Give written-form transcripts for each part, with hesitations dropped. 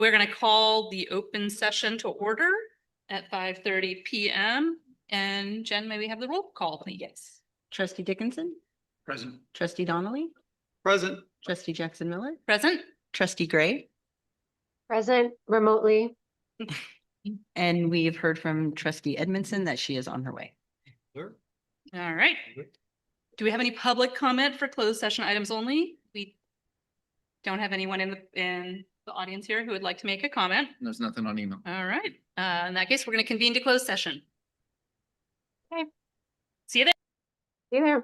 We're going to call the open session to order at 5:30 p.m. And Jen, may we have the roll call, please? Yes. Trustee Dickinson, Present. trustee Donnelly, Present. trustee Jackson Miller, Present. trustee Gray. Present remotely. And we've heard from trustee Edmondson that she is on her way. Sure. All right. Do we have any public comment for closed session items only? We don't have anyone in the audience here who would like to make a comment. There's nothing on email. All right. In that case, we're going to convene to closed session. Okay. See you there. See you there.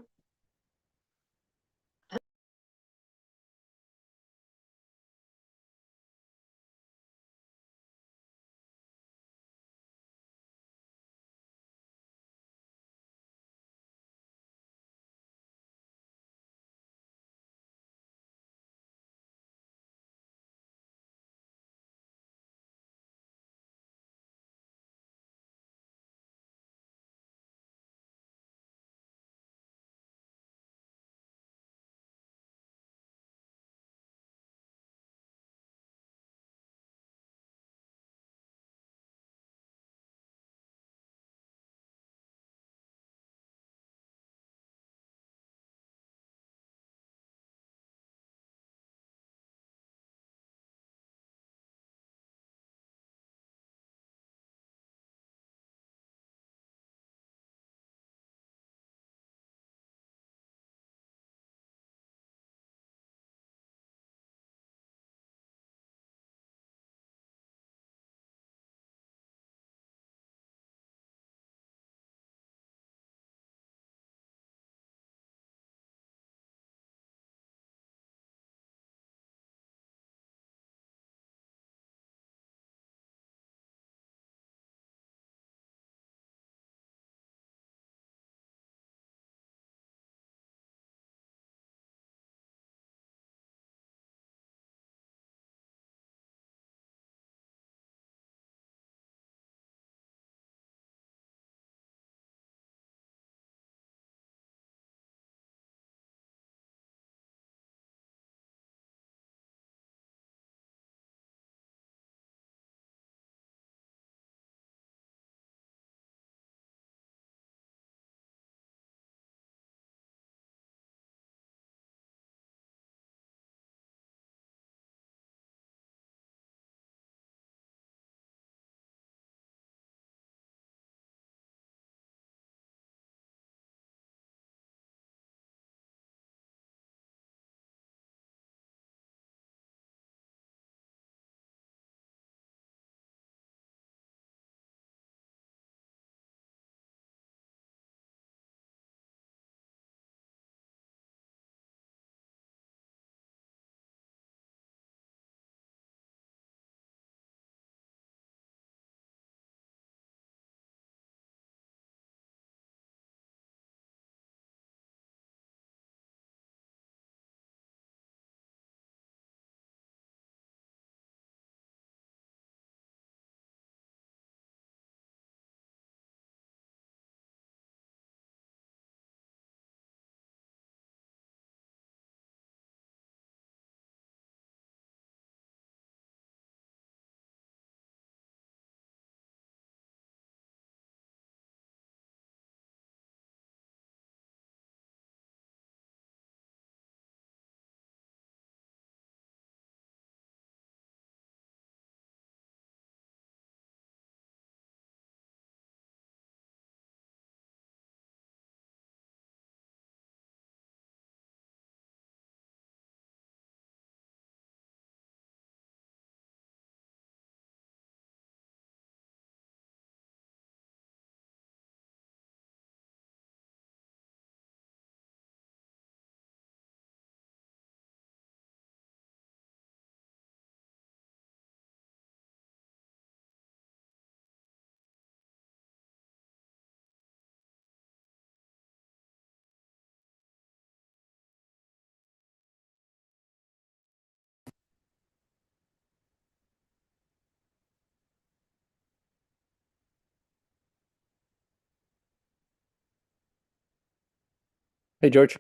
Hey, George.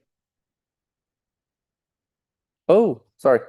Oh, sorry.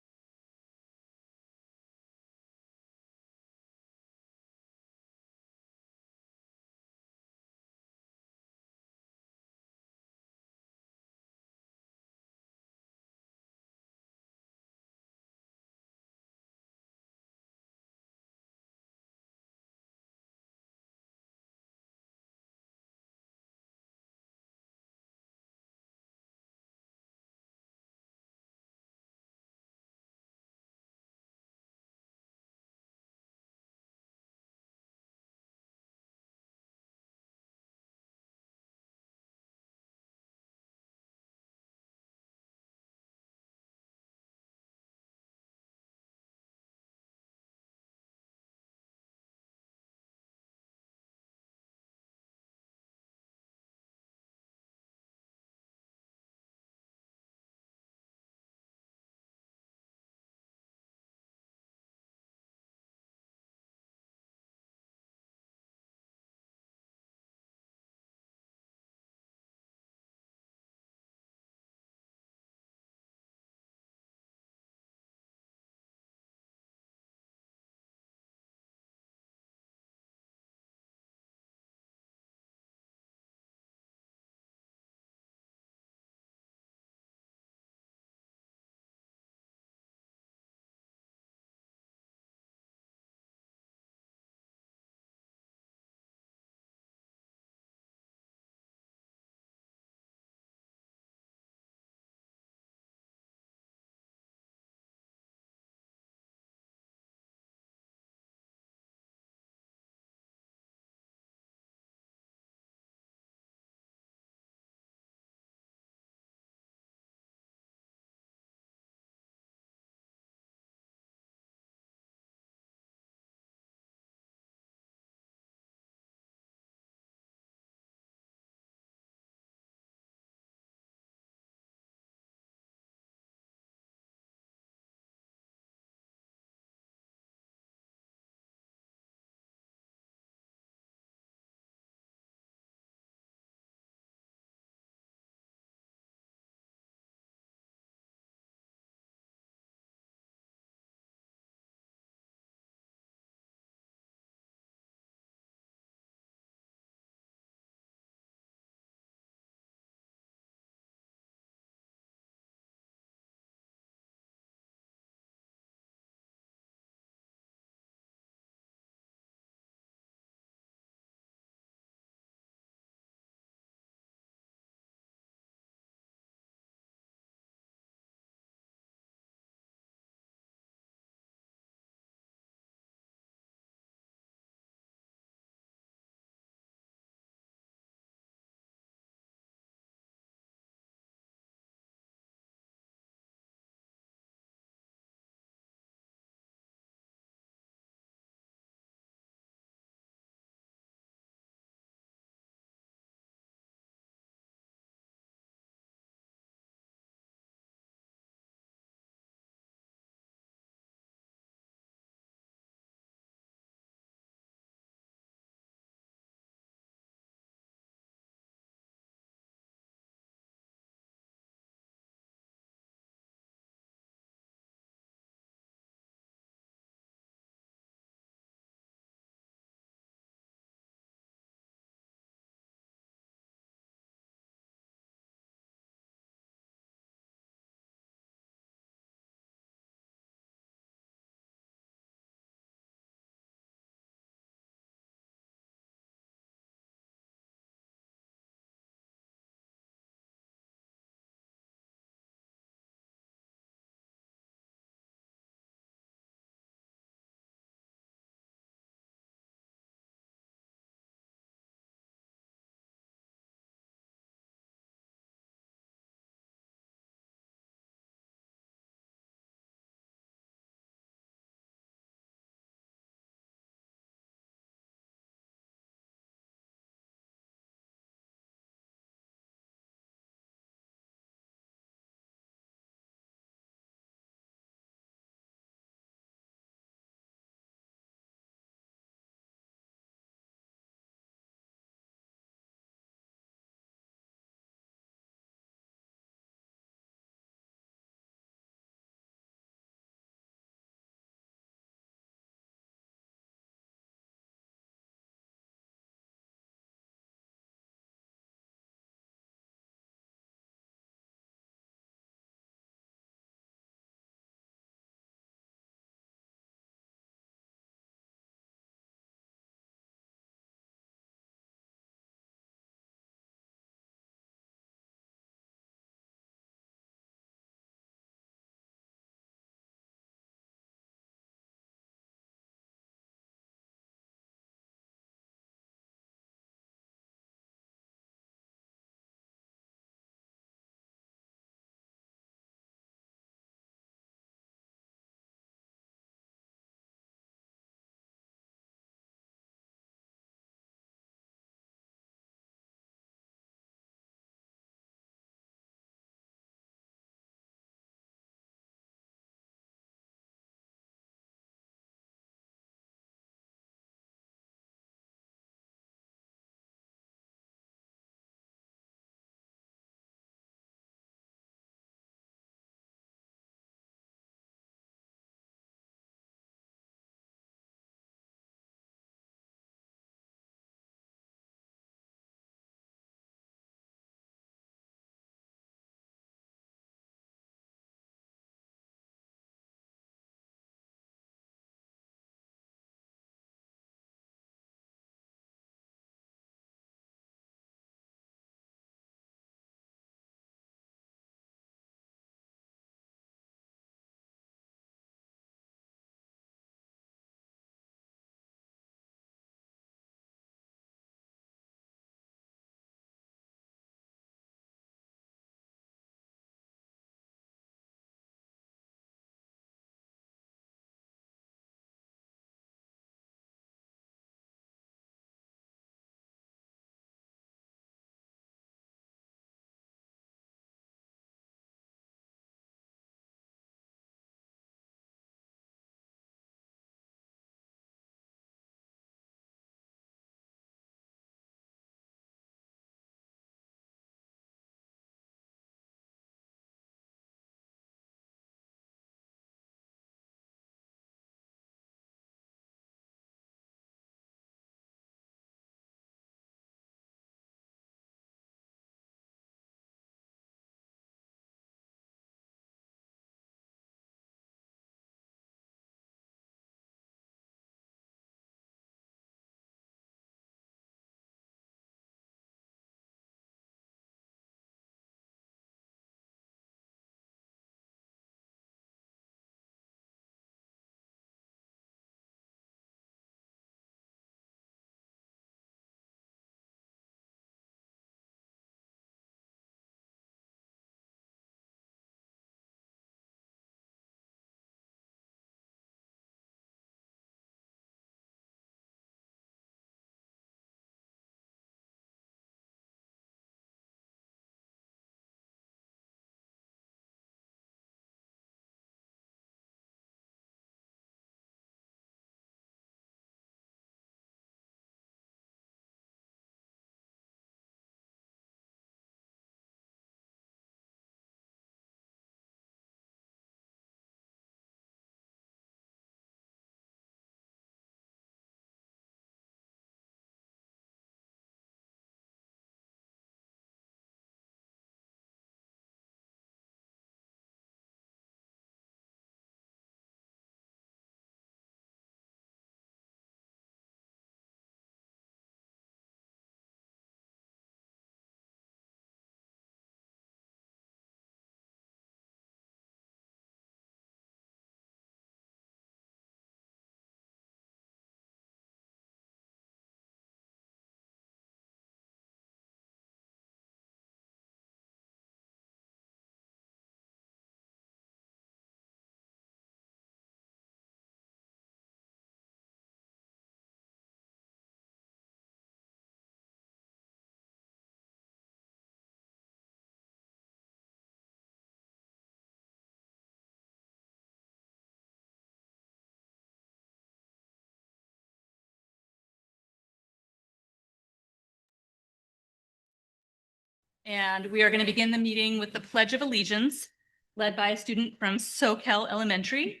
And we are going to begin the meeting with the Pledge of Allegiance, led by a student from SoCal Elementary.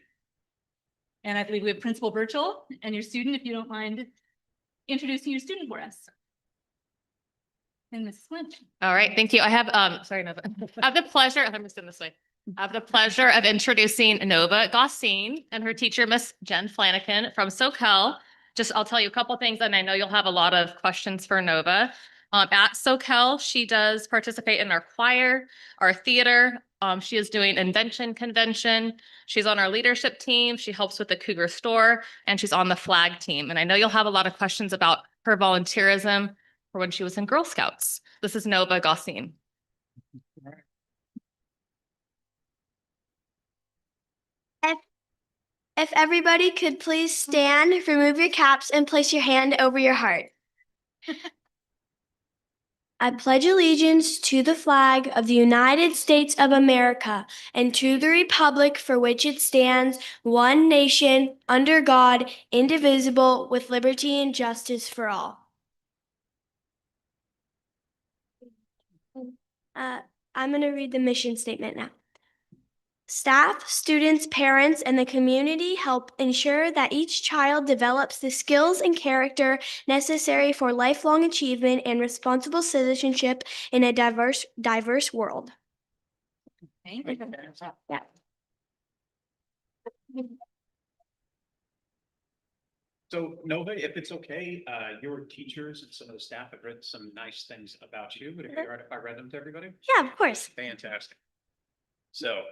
And I believe we have Principal Birchall and your student, if you don't mind introducing your student for us. And Mrs. Flynn. All right, thank you. I have, sorry, Nova. I have the pleasure, I'm just in this way. I have the pleasure of introducing Nova Gossine and her teacher, Miss Jen Flanagan from SoCal. I'll tell you a couple things, and I know you'll have a lot of questions for Nova. At SoCal, she does participate in our choir, our theater. She is doing Invention Convention. She's on our leadership team. She helps with the Cougar Store, and she's on the flag team. And I know you'll have a lot of questions about her volunteerism for when she was in Girl Scouts. This is Nova Gossine. If everybody could please stand, remove your caps, and place your hand over your heart. I pledge allegiance to the flag of the United States of America and to the republic for which it stands, one nation, under God, indivisible, with liberty and justice for all. I'm going to read the mission statement now. Staff, students, parents, and the community help ensure that each child develops the skills and character necessary for lifelong achievement and responsible citizenship in a diverse world. Thank you. Yeah. So Nova, if it's okay, your teachers and some of the staff have written some nice things about you. Would it be all right if I read them to everybody? Yeah, of course. Fantastic. So,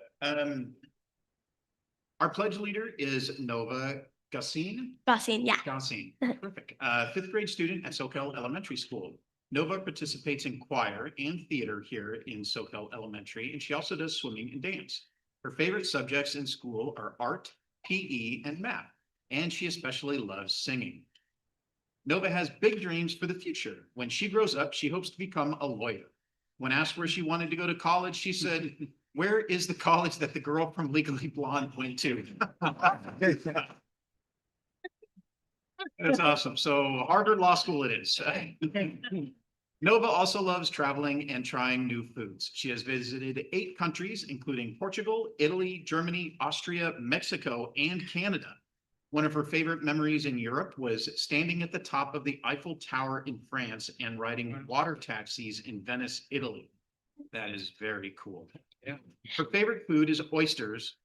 our pledge leader is Nova Gossine. Gossine, yeah. Gossine, perfect. Fifth grade student at SoCal Elementary School. Nova participates in choir and theater here in SoCal Elementary, and she also does swimming and dance. Her favorite subjects in school are art, PE, and math, and she especially loves singing. Nova has big dreams for the future. When she grows up, she hopes to become a lawyer. When asked where she wanted to go to college, she said, "Where is the college that the girl from Legally Blonde went to?" That's awesome. So Harvard Law School it is. Nova also loves traveling and trying new foods. She has visited 8 countries, including Portugal, Italy, Germany, Austria, Mexico, and Canada. One of her favorite memories in Europe was standing at the top of the Eiffel Tower in France and riding water taxis in Venice, Italy. That is very cool. Yeah. Her favorite food is oysters.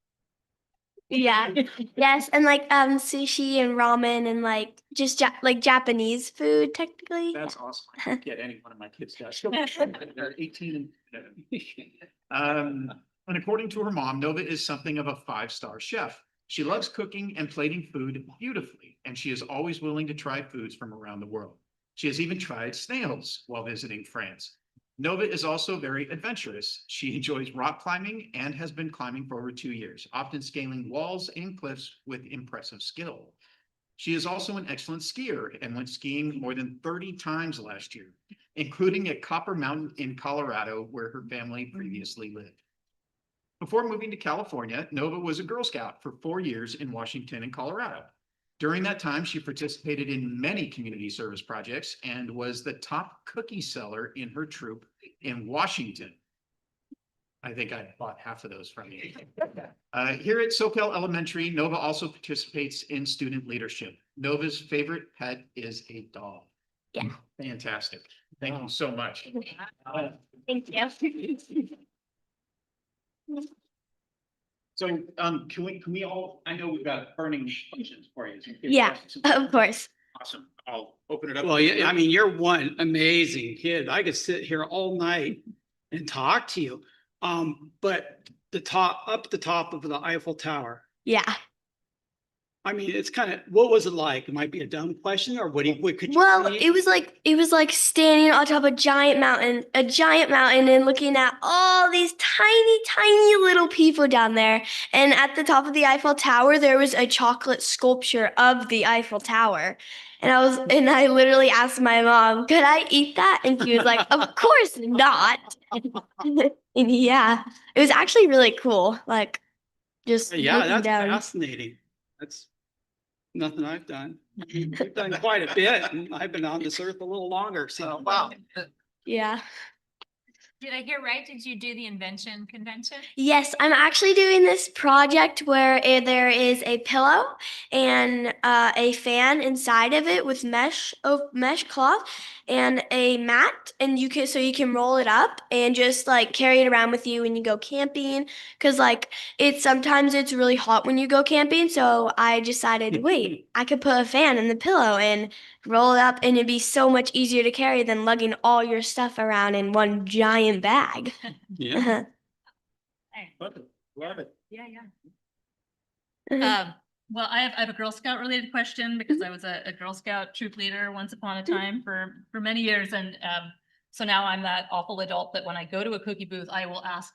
Yeah. Yes, and like sushi and ramen and like just like Japanese food technically. That's awesome. I can't get any one of my kids does. They're 18 and and according to her mom, Nova is something of a 5-star chef. She loves cooking and plating food beautifully, and she is always willing to try foods from around the world. She has even tried snails while visiting France. Nova is also very adventurous. She enjoys rock climbing and has been climbing for over 2 years, often scaling walls and cliffs with impressive skill. She is also an excellent skier and went skiing more than 30 times last year, including at Copper Mountain in Colorado, where her family previously lived. Before moving to California, Nova was a Girl Scout for 4 years in Washington and Colorado. During that time, she participated in many community service projects and was the top cookie seller in her troop in Washington. I think I bought half of those from you. Here at SoCal Elementary, Nova also participates in student leadership. Nova's favorite pet is a dog. Yeah. Fantastic. Thank you so much. Thank you. So, can we all, I know we've got burning questions for you. Yeah, of course. Awesome. I'll open it up. Well, yeah, I mean, you're one amazing kid. I could sit here all night and talk to you. But the top of the Eiffel Tower, Yeah. I mean, it's kind of, what was it like? It might be a dumb question, or what could you? Well, see? it was like standing on top of a giant mountain, and looking at all these tiny little people down there. And at the top of the Eiffel Tower, there was a chocolate sculpture of the Eiffel Tower. And I literally asked my mom, could I eat that? And she was like, of course not. And yeah, it was actually really cool. Like just Yeah, looking that's down. fascinating. That's nothing I've done. We've done quite a bit, and I've been on this earth a little longer, so wow. Yeah. Did I hear right? Did you do the invention convention? Yes, I'm actually doing this project where there is a pillow and a fan inside of it with mesh cloth and a mat, and you can roll it up and just like carry it around with you when you go camping. Cause like sometimes it's really hot when you go camping, so I decided, wait, I could put a fan in the pillow and roll it up, and it'd be so much easier to carry than lugging all your stuff around in one giant bag. Yeah. Love it. Yeah, yeah. Mhm. Well, I have a Girl Scout related question because I was a Girl Scout troop leader once upon a time for many years. And so now I'm that awful adult that when I go to a cookie booth, I will ask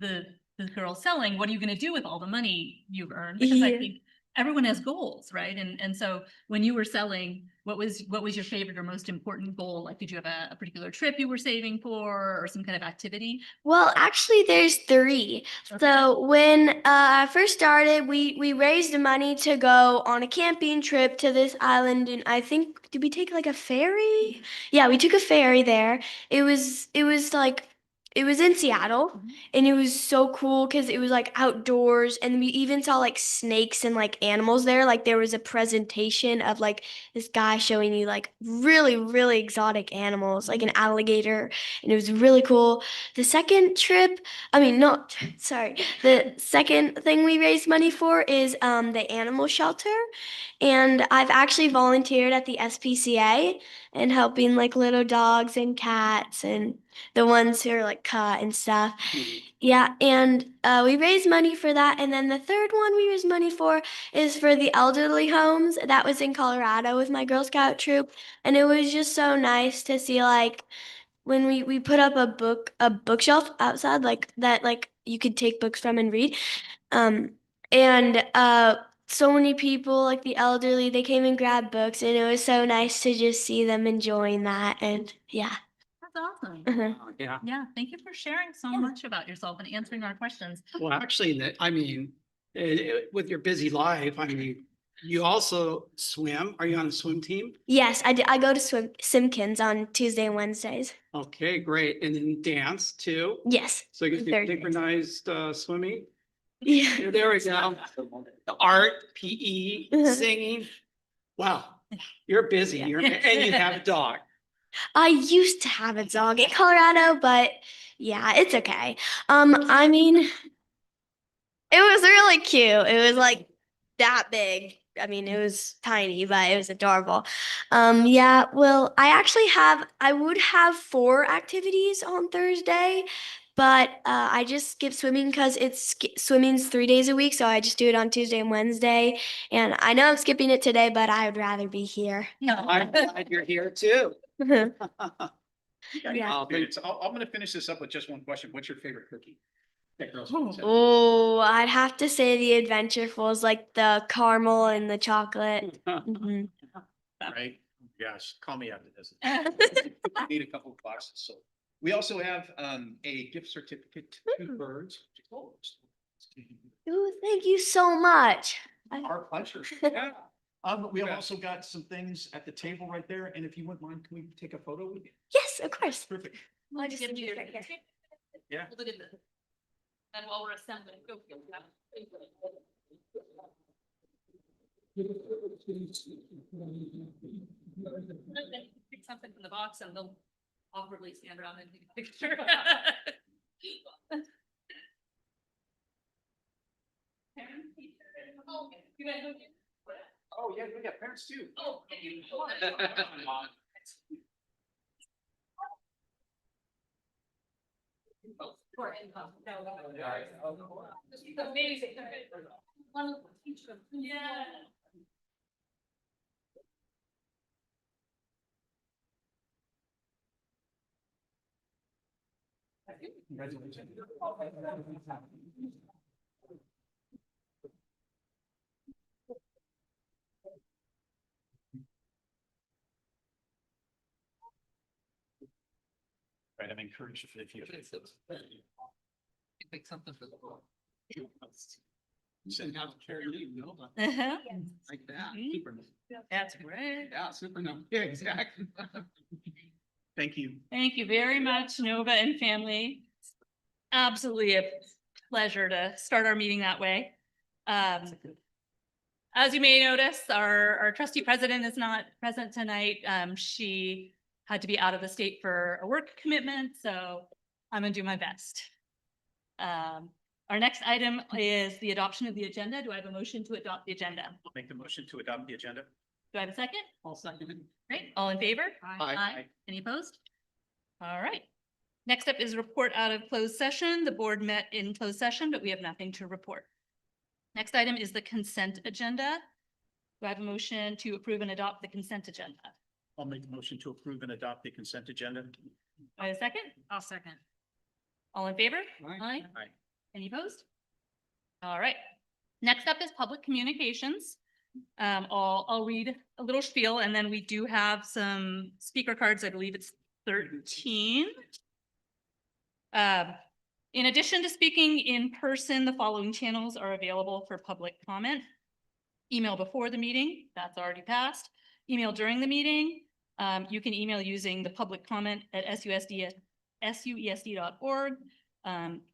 the girl selling, what are you going to do with all the money you've earned? Because I Yeah. think everyone has goals, right? And so when you were selling, what was your favorite or most important goal? Like, did you have a particular trip you were saving for or some kind of activity? Well, actually, there's three. So when I first started, we raised the money to go on a camping trip to this island, and I think did we take like a ferry? Yeah, we took a ferry there. It was like it was in Seattle, and it was so cool because it was like outdoors, and we even saw like snakes and like animals there. Like there was a presentation of like this guy showing you like really really exotic animals, like an alligator, and it was really cool. The second trip, I mean, not sorry. The second thing we raised money for is the animal shelter, and I've actually volunteered at the SPCA and helping like little dogs and cats and the ones who are like cut and stuff. Yeah, and we raised money for that. And then the third one we raised money for is for the elderly homes. That was in Colorado with my Girl Scout troop. And it was just so nice to see like when we put up a bookshelf outside like that like you could take books from and read. Um and so many people like the elderly they came and grabbed books, and it was so nice to just see them enjoying that. And yeah. That's awesome. Yeah. Yeah, thank you for sharing so Yeah. much about yourself and answering our questions. Well, actually, I mean, with your busy life, I mean, you also swim. Are you on a swim team? Yes, I go to Simpkins on Tuesday and Wednesdays. Okay, great. And then dance too. Yes. So you get Thursdays. synchronized swimming. Yeah. There we go. Art, PE, Uh-huh. singing. Wow, you're busy. And you have a dog. I used to have a dog in Colorado, but yeah, it's okay. I mean, it was really cute. It was like that big. I mean, it was tiny, but it was adorable. Yeah, well, I would have 4 activities on Thursday, but I just skip swimming because swimming's 3 days a week, so I just do it on Tuesday and Wednesday. And I know I'm skipping it today, but I would rather be here. I'm glad you're here too. Mhm. Yeah. I'm gonna finish this up with just one question. What's your favorite cookie? That Girl Scout said. Oh, I'd have to say the Adventurefuls, like the caramel and the chocolate. Mhm. Right? Gosh, call me after this. Need a couple of boxes. So we also have a gift certificate to Birds. Ooh, thank you so much. Our pleasure. Yeah. We have also got some things at the table right there. And if you wouldn't mind, can we take a photo with you? Yes, of course. Perfect. I'll just give you your- Yeah. We'll look at this. And while we're assembling, go. Pick something from the box and they'll awkwardly stand around and take a picture. Oh, you guys don't get- Oh, yeah, we got parents too. Oh, thank you. Amazing. Yeah. Congratulations. Right, I'm encouraged for the future. Pick something for the book. Send out a care leave, you know, Uh-huh. like that. Mhm. Super. That's great. Yeah, super. No, yeah, exactly. Thank you. Thank you very much, Nova and family. Absolutely a pleasure to start our meeting that way. As you may notice, our trustee president is not present tonight. She had to be out of the state for a work commitment, so I'm gonna do my best. Our next item is the adoption of the agenda. Do I have a motion to adopt the agenda? I'll make the motion to adopt the agenda. Do I have a second? I'll second it. Great. All in favor? Aye. Any opposed? All right. Next up is report out of closed session. The board met in closed session, but we have nothing to report. Next item is the consent agenda. Do I have a motion to approve and adopt the consent agenda? I'll make the motion to approve and adopt the consent agenda. Do I have a second? I'll second. All in favor? Aye. Aye. Any opposed? All right. Next up is public communications. I'll read a little spiel and then we do have some speaker cards. I believe it's 13. In addition to speaking in person, the following channels are available for public comment. Email before the meeting, that's already passed. Email during the meeting. You can email using the public comment at suesd.org.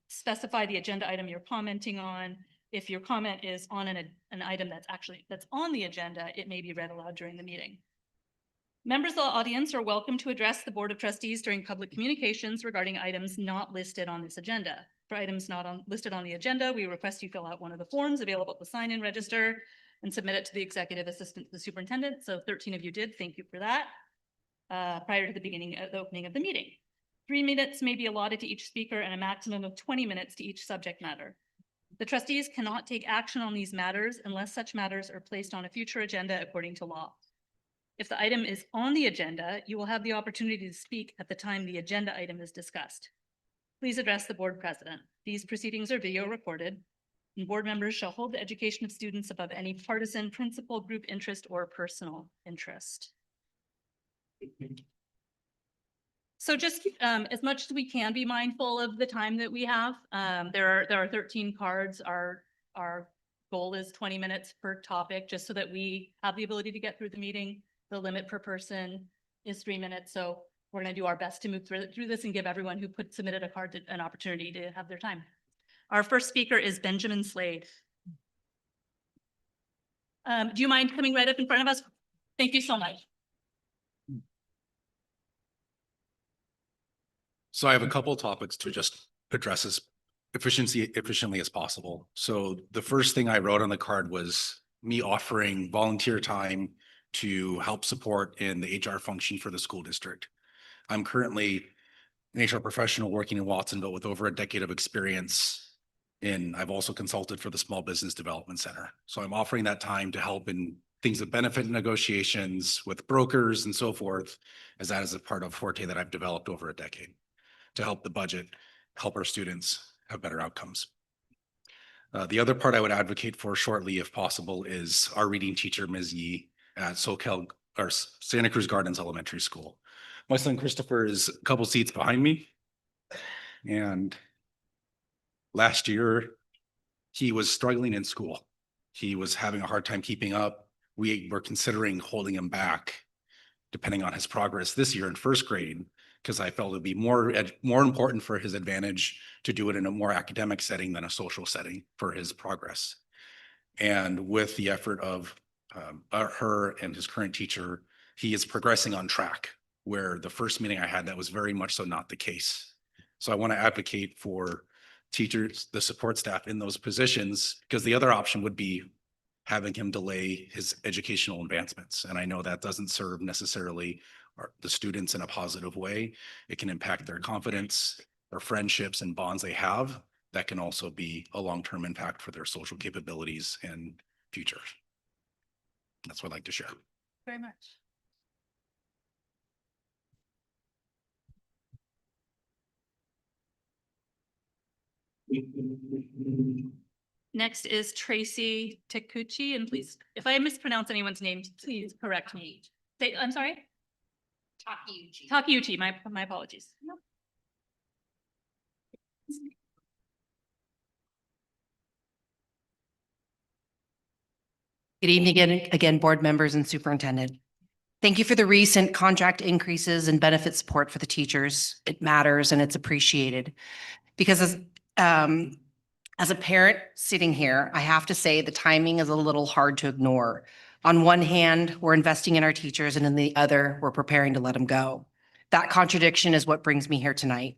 Specify the agenda item you're commenting on. If your comment is on an item that's on the agenda, it may be read aloud during the meeting. Members of the audience are welcome to address the Board of Trustees during public communications regarding items not listed on this agenda. For items not listed on the agenda, we request you fill out one of the forms available at the sign-in register and submit it to the executive assistant to the superintendent. So 13 of you did. Thank you for that. Prior to the beginning of the opening of the meeting. 3 minutes may be allotted to each speaker and a maximum of 20 minutes to each subject matter. The trustees cannot take action on these matters unless such matters are placed on a future agenda according to law. If the item is on the agenda, you will have the opportunity to speak at the time the agenda item is discussed. Please address the board president. These proceedings are video recorded, and board members shall hold the education of students above any partisan, principal, group interest, or personal interest. So just as much as we can be mindful of the time that we have. There are 13 cards. Our goal is 20 minutes per topic, just so that we have the ability to get through the meeting. The limit per person is 3 minutes. So we're going to do our best to move through this and give everyone who submitted a card an opportunity to have their time. Our first speaker is Benjamin Slade. Do you mind coming right up in front of us? Thank you so much. So I have a couple of topics to just address as efficiently as possible. So the first thing I wrote on the card was me offering volunteer time to help support in the HR function for the school district. I'm currently an HR professional working in Watsonville with over a decade of experience I've also consulted for the Small Business Development Center. So I'm offering that time to help in things that benefit negotiations with brokers and so forth, as that is a part of forte that I've developed over a decade to help the budget, help our students have better outcomes. The other part I would advocate for shortly, if possible, is our reading teacher, Ms. Yee, at SoCal or Santa Cruz Gardens Elementary School. My son Christopher is a couple seats behind me. And last year, he was struggling in school. He was having a hard time keeping up. We were considering holding him back, depending on his progress this year in first grade, because I felt it'd be more important for his advantage to do it in a more academic setting than a social setting for his progress. And with the effort of her and his current teacher, he is progressing on track, where the first meeting I had, that was very much so not the case. So I want to advocate for teachers, the support staff in those positions, because the other option would be having him delay his educational advancements. And I know that doesn't serve necessarily the students in a positive way. It can impact their confidence, their friendships and bonds they have. That can also be a long-term impact for their social capabilities and future. That's what I'd like to share. Very much. Next is Tracy Takuchi, and please, if I mispronounce anyone's name, please correct me. I'm sorry? Takeuchi, my apologies. Good evening again, board members and superintendent. Thank you for the recent contract increases and benefit support for the teachers. It matters and it's appreciated. Because as a parent sitting here, I have to say the timing is a little hard to ignore. On one hand, we're investing in our teachers, and in the other, we're preparing to let them go. That contradiction is what brings me here tonight.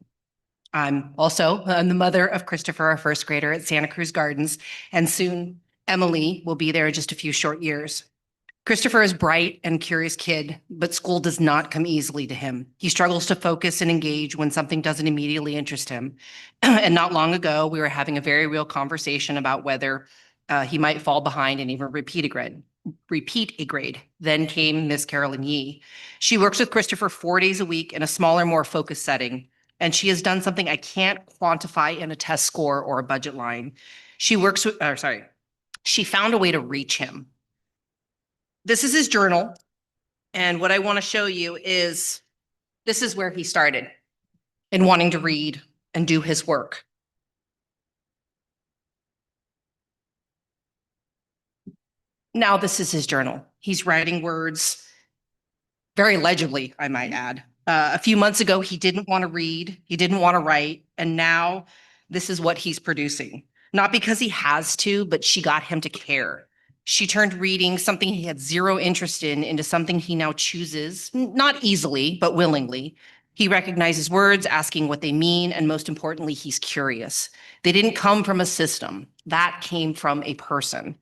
I'm the mother of Christopher, a first grader at Santa Cruz Gardens, and soon Emily will be there in just a few short years. Christopher is a bright and curious kid, but school does not come easily to him. He struggles to focus and engage when something doesn't immediately interest him. And not long ago, we were having a very real conversation about whether he might fall behind and even repeat a grade. Then came Miss Carolyn Yee. She works with Christopher 4 days a week in a smaller, more focused setting. And she has done something I can't quantify in a test score or a budget line. She found a way to reach him. This is his journal. And what I want to show you is, this is where he started in wanting to read and do his work. Now this is his journal. He's writing words very legibly, I might add. A few months ago, he didn't want to read, he didn't want to write, and now this is what he's producing. Not because he has to, but she got him to care. She turned reading something he had zero interest in into something he now chooses, not easily, but willingly. He recognizes words, asking what they mean, and most importantly, he's curious. They didn't come from a system. That came from a person.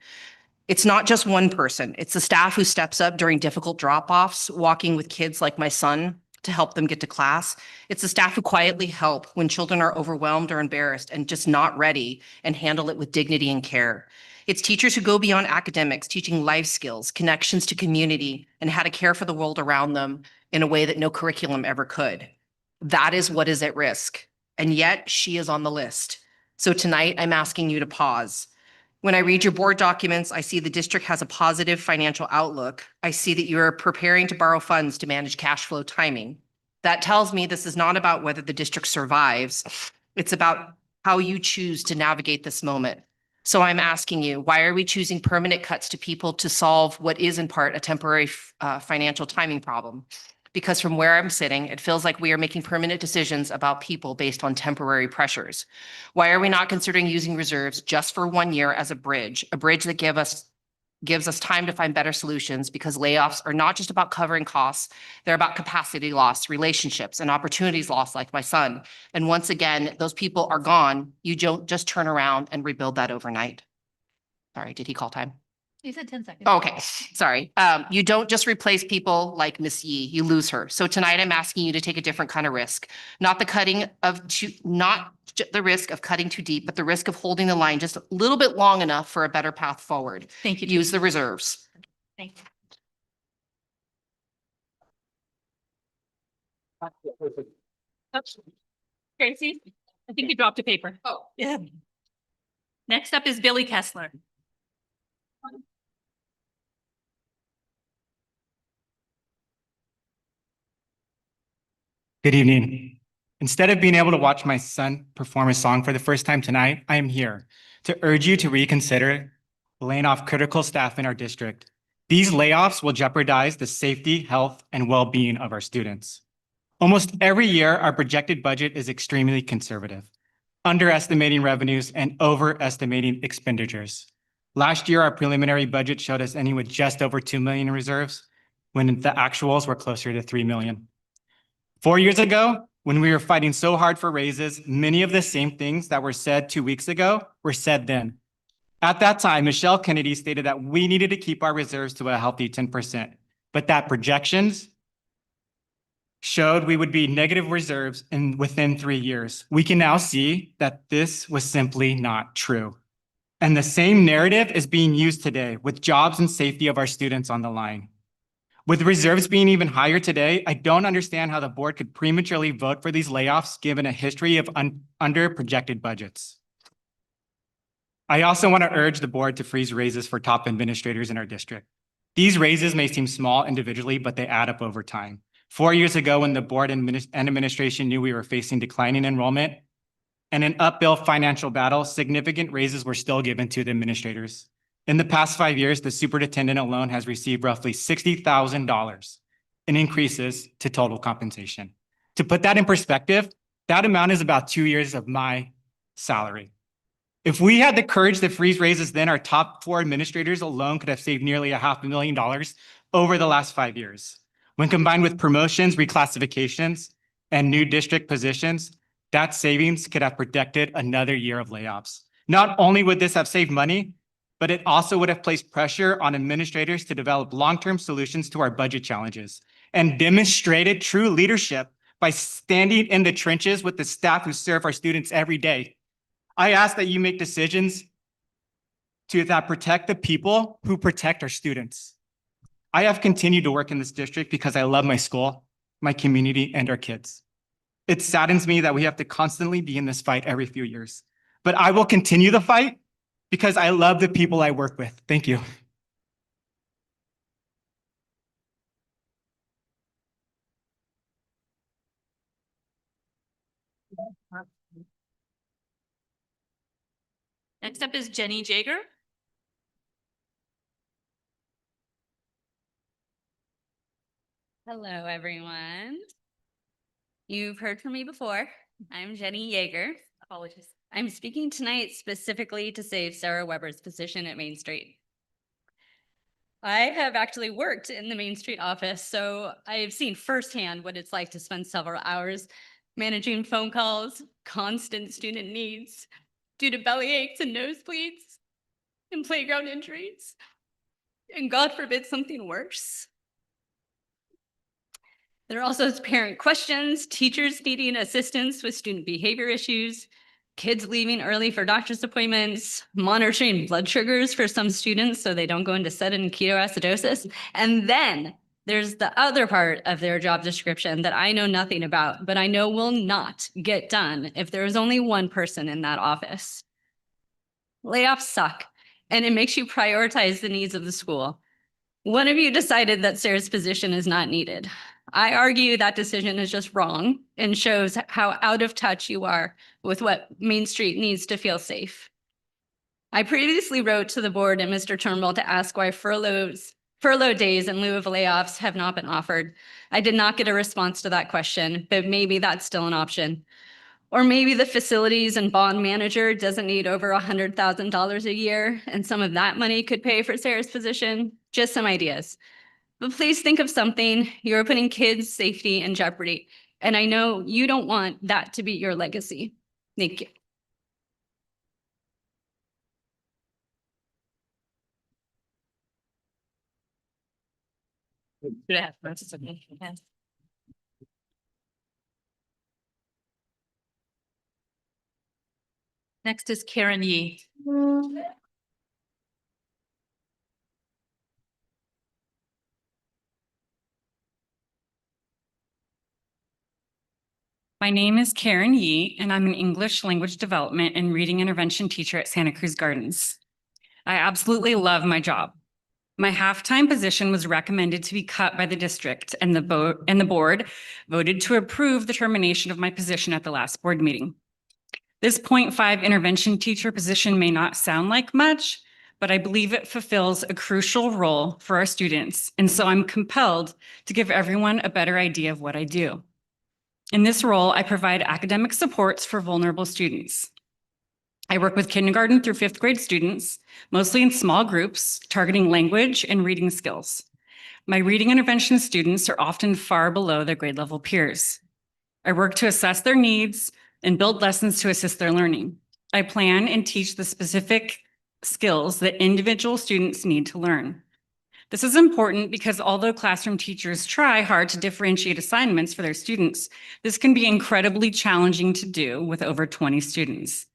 It's not just one person. It's the staff who steps up during difficult drop-offs, walking with kids like my son to help them get to class. It's the staff who quietly help when children are overwhelmed or embarrassed and just not ready and handle it with dignity and care. It's teachers who go beyond academics, teaching life skills, connections to community, and how to care for the world around them in a way that no curriculum ever could. That is what is at risk. And yet she is on the list. So tonight I'm asking you to pause. When I read your board documents, I see the district has a positive financial outlook. I see that you are preparing to borrow funds to manage cash flow timing. That tells me this is not about whether the district survives. It's about how you choose to navigate this moment. So I'm asking you, why are we choosing permanent cuts to people to solve what is in part a temporary financial timing problem? Because from where I'm sitting, it feels like we are making permanent decisions about people based on temporary pressures. Why are we not considering using reserves just for 1 year as a bridge that gives us time to find better solutions? Because layoffs are not just about covering costs, they're about capacity loss, relationships, and opportunities lost, like my son. And once again, those people are gone. You don't just turn around and rebuild that overnight. Sorry, did he call time? You said 10 seconds. Okay, sorry. You don't just replace people like Miss Yee, you lose her. So tonight I'm asking you to take a different kind of risk. Not the risk of cutting too deep, but the risk of holding the line just a little bit long enough for a better path forward. Thank you. Use the reserves. Thank you. Tracy, I think you dropped a paper. Oh, yeah. Next up is Billy Kessler. Good evening. Instead of being able to watch my son perform a song for the first time tonight, I am here to urge you to reconsider laying off critical staff in our district. These layoffs will jeopardize the safety, health, and well-being of our students. Almost every year, our projected budget is extremely conservative, underestimating revenues and overestimating expenditures. Last year, our preliminary budget showed us ending with just over 2 million in reserves, when the actuals were closer to 3 million. 4 years ago, when we were fighting so hard for raises, many of the same things that were said 2 weeks ago were said then. At that time, Michelle Kennedy stated that we needed to keep our reserves to a healthy 10%, but that projections showed we would be negative reserves within 3 years. We can now see that this was simply not true. And the same narrative is being used today with jobs and safety of our students on the line. With reserves being even higher today, I don't understand how the board could prematurely vote for these layoffs given a history of under-projected budgets. I also want to urge the board to freeze raises for top administrators in our district. These raises may seem small individually, but they add up over time. 4 years ago, when the board and administration knew we were facing declining enrollment and an uphill financial battle, significant raises were still given to the administrators. In the past 5 years, the superintendent alone has received roughly $60,000 in increases to total compensation. To put that in perspective, that amount is about 2 years of my salary. If we had the courage to freeze raises then, our top 4 administrators alone could have saved nearly $500,000 over the last 5 years. When combined with promotions, reclassifications, and new district positions, that savings could have protected another year of layoffs. Not only would this have saved money, but it also would have placed pressure on administrators to develop long-term solutions to our budget challenges and demonstrated true leadership by standing in the trenches with the staff who serve our students every day. I ask that you make decisions that protect the people who protect our students. I have continued to work in this district because I love my school, my community, and our kids. It saddens me that we have to constantly be in this fight every few years, but I will continue the fight because I love the people I work with. Thank you. Next up is Jenny Jager. Hello, everyone. You've heard from me before. I'm Jenny Yeager. Apologies. I'm speaking tonight specifically to save Sarah Weber's position at Main Street. I have actually worked in the Main Street office, so I've seen firsthand what it's like to spend several hours managing phone calls, constant student needs due to belly aches and nosebleeds and playground injuries, and God forbid something worse. There are also parent questions, teachers needing assistance with student behavior issues, kids leaving early for doctor's appointments, monitoring blood sugars for some students so they don't go into sudden ketoacidosis. And then there's the other part of their job description that I know nothing about, but I know will not get done if there is only one person in that office. Layoffs suck, and it makes you prioritize the needs of the school. One of you decided that Sarah's position is not needed. I argue that decision is just wrong and shows how out of touch you are with what Main Street needs to feel safe. I previously wrote to the board and Mr. Turnbull to ask why furlough days in lieu of layoffs have not been offered. I did not get a response to that question, but maybe that's still an option. Or maybe the facilities and bond manager doesn't need over $100,000 a year, and some of that money could pay for Sarah's position. Just some ideas. But please think of something. You're putting kids' safety in jeopardy. And I know you don't want that to be your legacy. Thank you. Next is Karen Yee. My name is Karen Yee, and I'm an English language development and reading intervention teacher at Santa Cruz Gardens. I absolutely love my job. My half-time position was recommended to be cut by the district, and the board voted to approve the termination of my position at the last board meeting. This 0.5 intervention teacher position may not sound like much, but I believe it fulfills a crucial role for our students, and so I'm compelled to give everyone a better idea of what I do. In this role, I provide academic supports for vulnerable students. I work with kindergarten through 5th grade students, mostly in small groups, targeting language and reading skills. My reading intervention students are often far below their grade level peers. I work to assess their needs and build lessons to assist their learning. I plan and teach the specific skills that individual students need to learn. This is important because although classroom teachers try hard to differentiate assignments for their students, this can be incredibly challenging to do with over 20 students.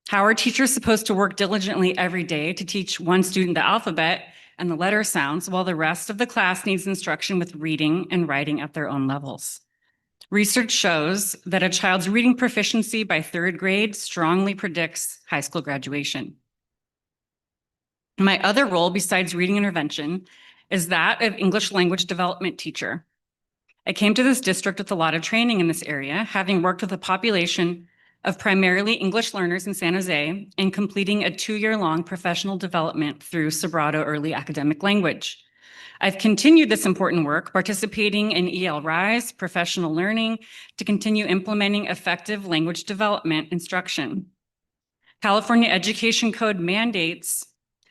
How are teachers supposed to work diligently every day to teach one student the alphabet and the letter sounds while the rest of the class needs instruction with reading and writing at their own levels? Research shows that a child's reading proficiency by 3rd grade strongly predicts high school graduation. My other role besides reading intervention is that of English language development teacher. I came to this district with a lot of training in this area, having worked with a population of primarily English learners in San Jose and completing a 2-year-long professional development through Sobrato Early Academic Language. I've continued this important work, participating in EL Rise, professional learning, to continue implementing effective language development instruction. California Education Code mandates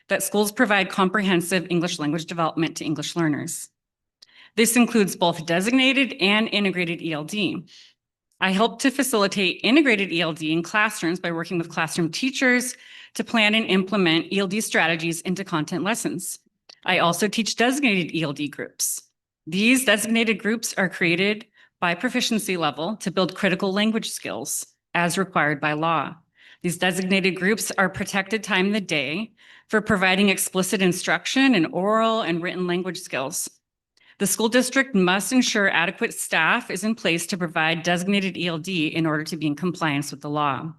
that schools provide comprehensive English language development to English learners. This includes both designated and integrated ELD. I help to facilitate integrated ELD in classrooms by working with classroom teachers to plan and implement ELD strategies into content lessons. I also teach designated ELD groups. These designated groups are created by proficiency level to build critical language skills as required by law. These designated groups are protected time in the day for providing explicit instruction in oral and written language skills. The school district must ensure adequate staff is in place to provide designated ELD in order to be in compliance with the law.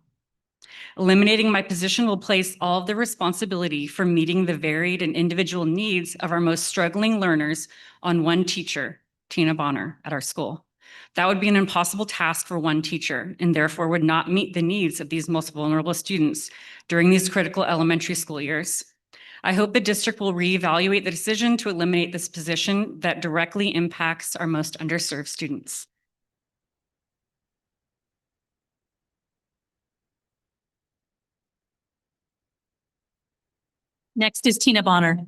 Eliminating my position will place all of the responsibility for meeting the varied and individual needs of our most struggling learners on one teacher, Tina Bonner, at our school. That would be an impossible task for one teacher and therefore would not meet the needs of these most vulnerable students during these critical elementary school years. I hope the district will reevaluate the decision to eliminate this position that directly impacts our most underserved students. Next is Tina Bonner.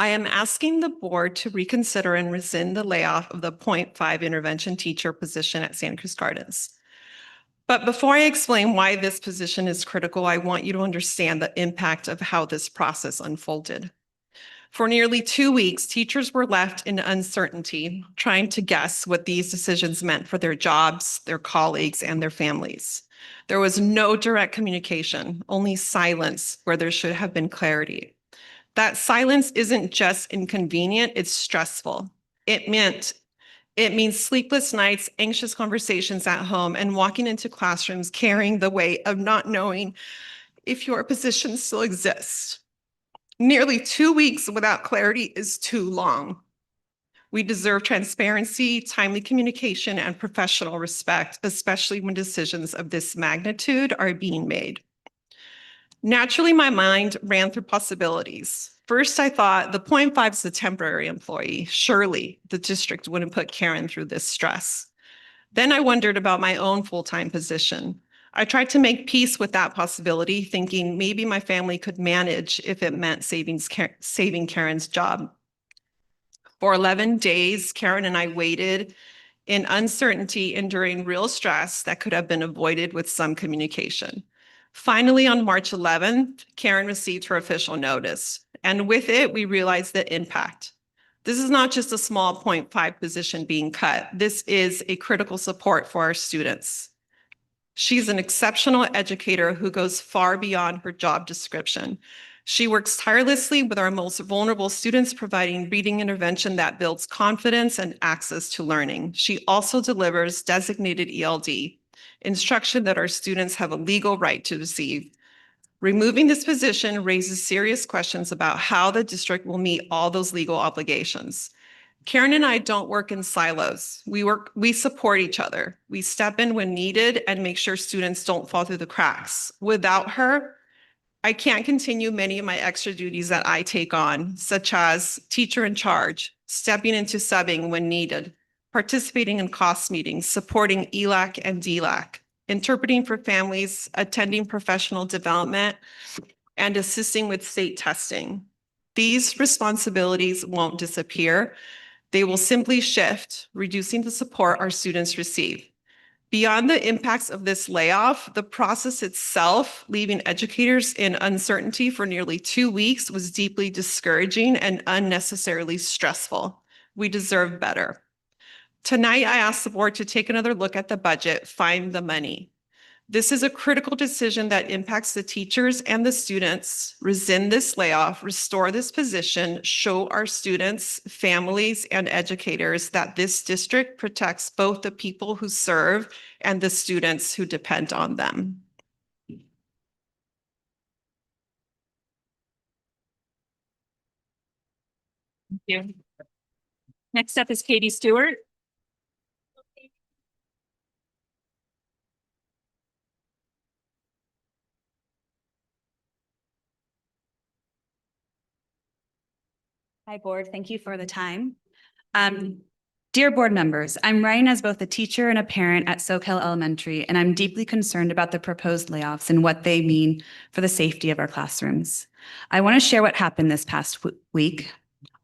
I am asking the board to reconsider and rescind the layoff of the 0.5 intervention teacher position at Santa Cruz Gardens. But before I explain why this position is critical, I want you to understand the impact of how this process unfolded. For nearly 2 weeks, teachers were left in uncertainty, trying to guess what these decisions meant for their jobs, their colleagues, and their families. There was no direct communication, only silence where there should have been clarity. That silence isn't just inconvenient, it's stressful. It means sleepless nights, anxious conversations at home, and walking into classrooms carrying the weight of not knowing if your position still exists. Nearly 2 weeks without clarity is too long. We deserve transparency, timely communication, and professional respect, especially when decisions of this magnitude are being made. Naturally, my mind ran through possibilities. First, I thought the 0.5 is a temporary employee. Surely the district wouldn't put Karen through this stress. Then I wondered about my own full-time position. I tried to make peace with that possibility, thinking maybe my family could manage if it meant saving Karen's job. For 11 days, Karen and I waited in uncertainty, enduring real stress that could have been avoided with some communication. Finally, on March 11th, Karen received her official notice, and with it, we realized the impact. This is not just a small 0.5 position being cut. This is a critical support for our students. She's an exceptional educator who goes far beyond her job description. She works tirelessly with our most vulnerable students, providing reading intervention that builds confidence and access to learning. She also delivers designated ELD, instruction that our students have a legal right to receive. Removing this position raises serious questions about how the district will meet all those legal obligations. Karen and I don't work in silos. We support each other. We step in when needed and make sure students don't fall through the cracks. Without her, I can't continue many of my extra duties that I take on, such as teacher in charge, stepping into subbing when needed, participating in cost meetings, supporting ELAC and DLAC, interpreting for families, attending professional development, and assisting with state testing. These responsibilities won't disappear. They will simply shift, reducing the support our students receive. Beyond the impacts of this layoff, the process itself, leaving educators in uncertainty for nearly 2 weeks, was deeply discouraging and unnecessarily stressful. We deserve better. Tonight, I ask the board to take another look at the budget, find the money. This is a critical decision that impacts the teachers and the students. Rescind this layoff, restore this position, show our students, families, and educators that this district protects both the people who serve and the students who depend on them. Thank you. Next up is Katie Stewart. Hi, board. Thank you for the time. Dear board members, I'm writing as both a teacher and a parent at Soquel Elementary, and I'm deeply concerned about the proposed layoffs and what they mean for the safety of our classrooms. I want to share what happened this past week.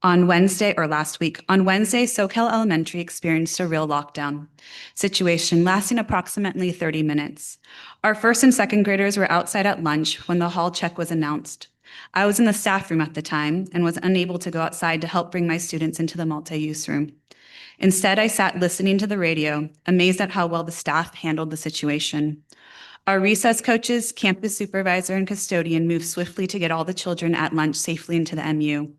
On Wednesday, Soquel Elementary experienced a real lockdown situation lasting approximately 30 minutes. Our first and second graders were outside at lunch when the hall check was announced. I was in the staff room at the time and was unable to go outside to help bring my students into the multi-use room. Instead, I sat listening to the radio, amazed at how well the staff handled the situation. Our recess coaches, campus supervisor, and custodian moved swiftly to get all the children at lunch safely into the MU.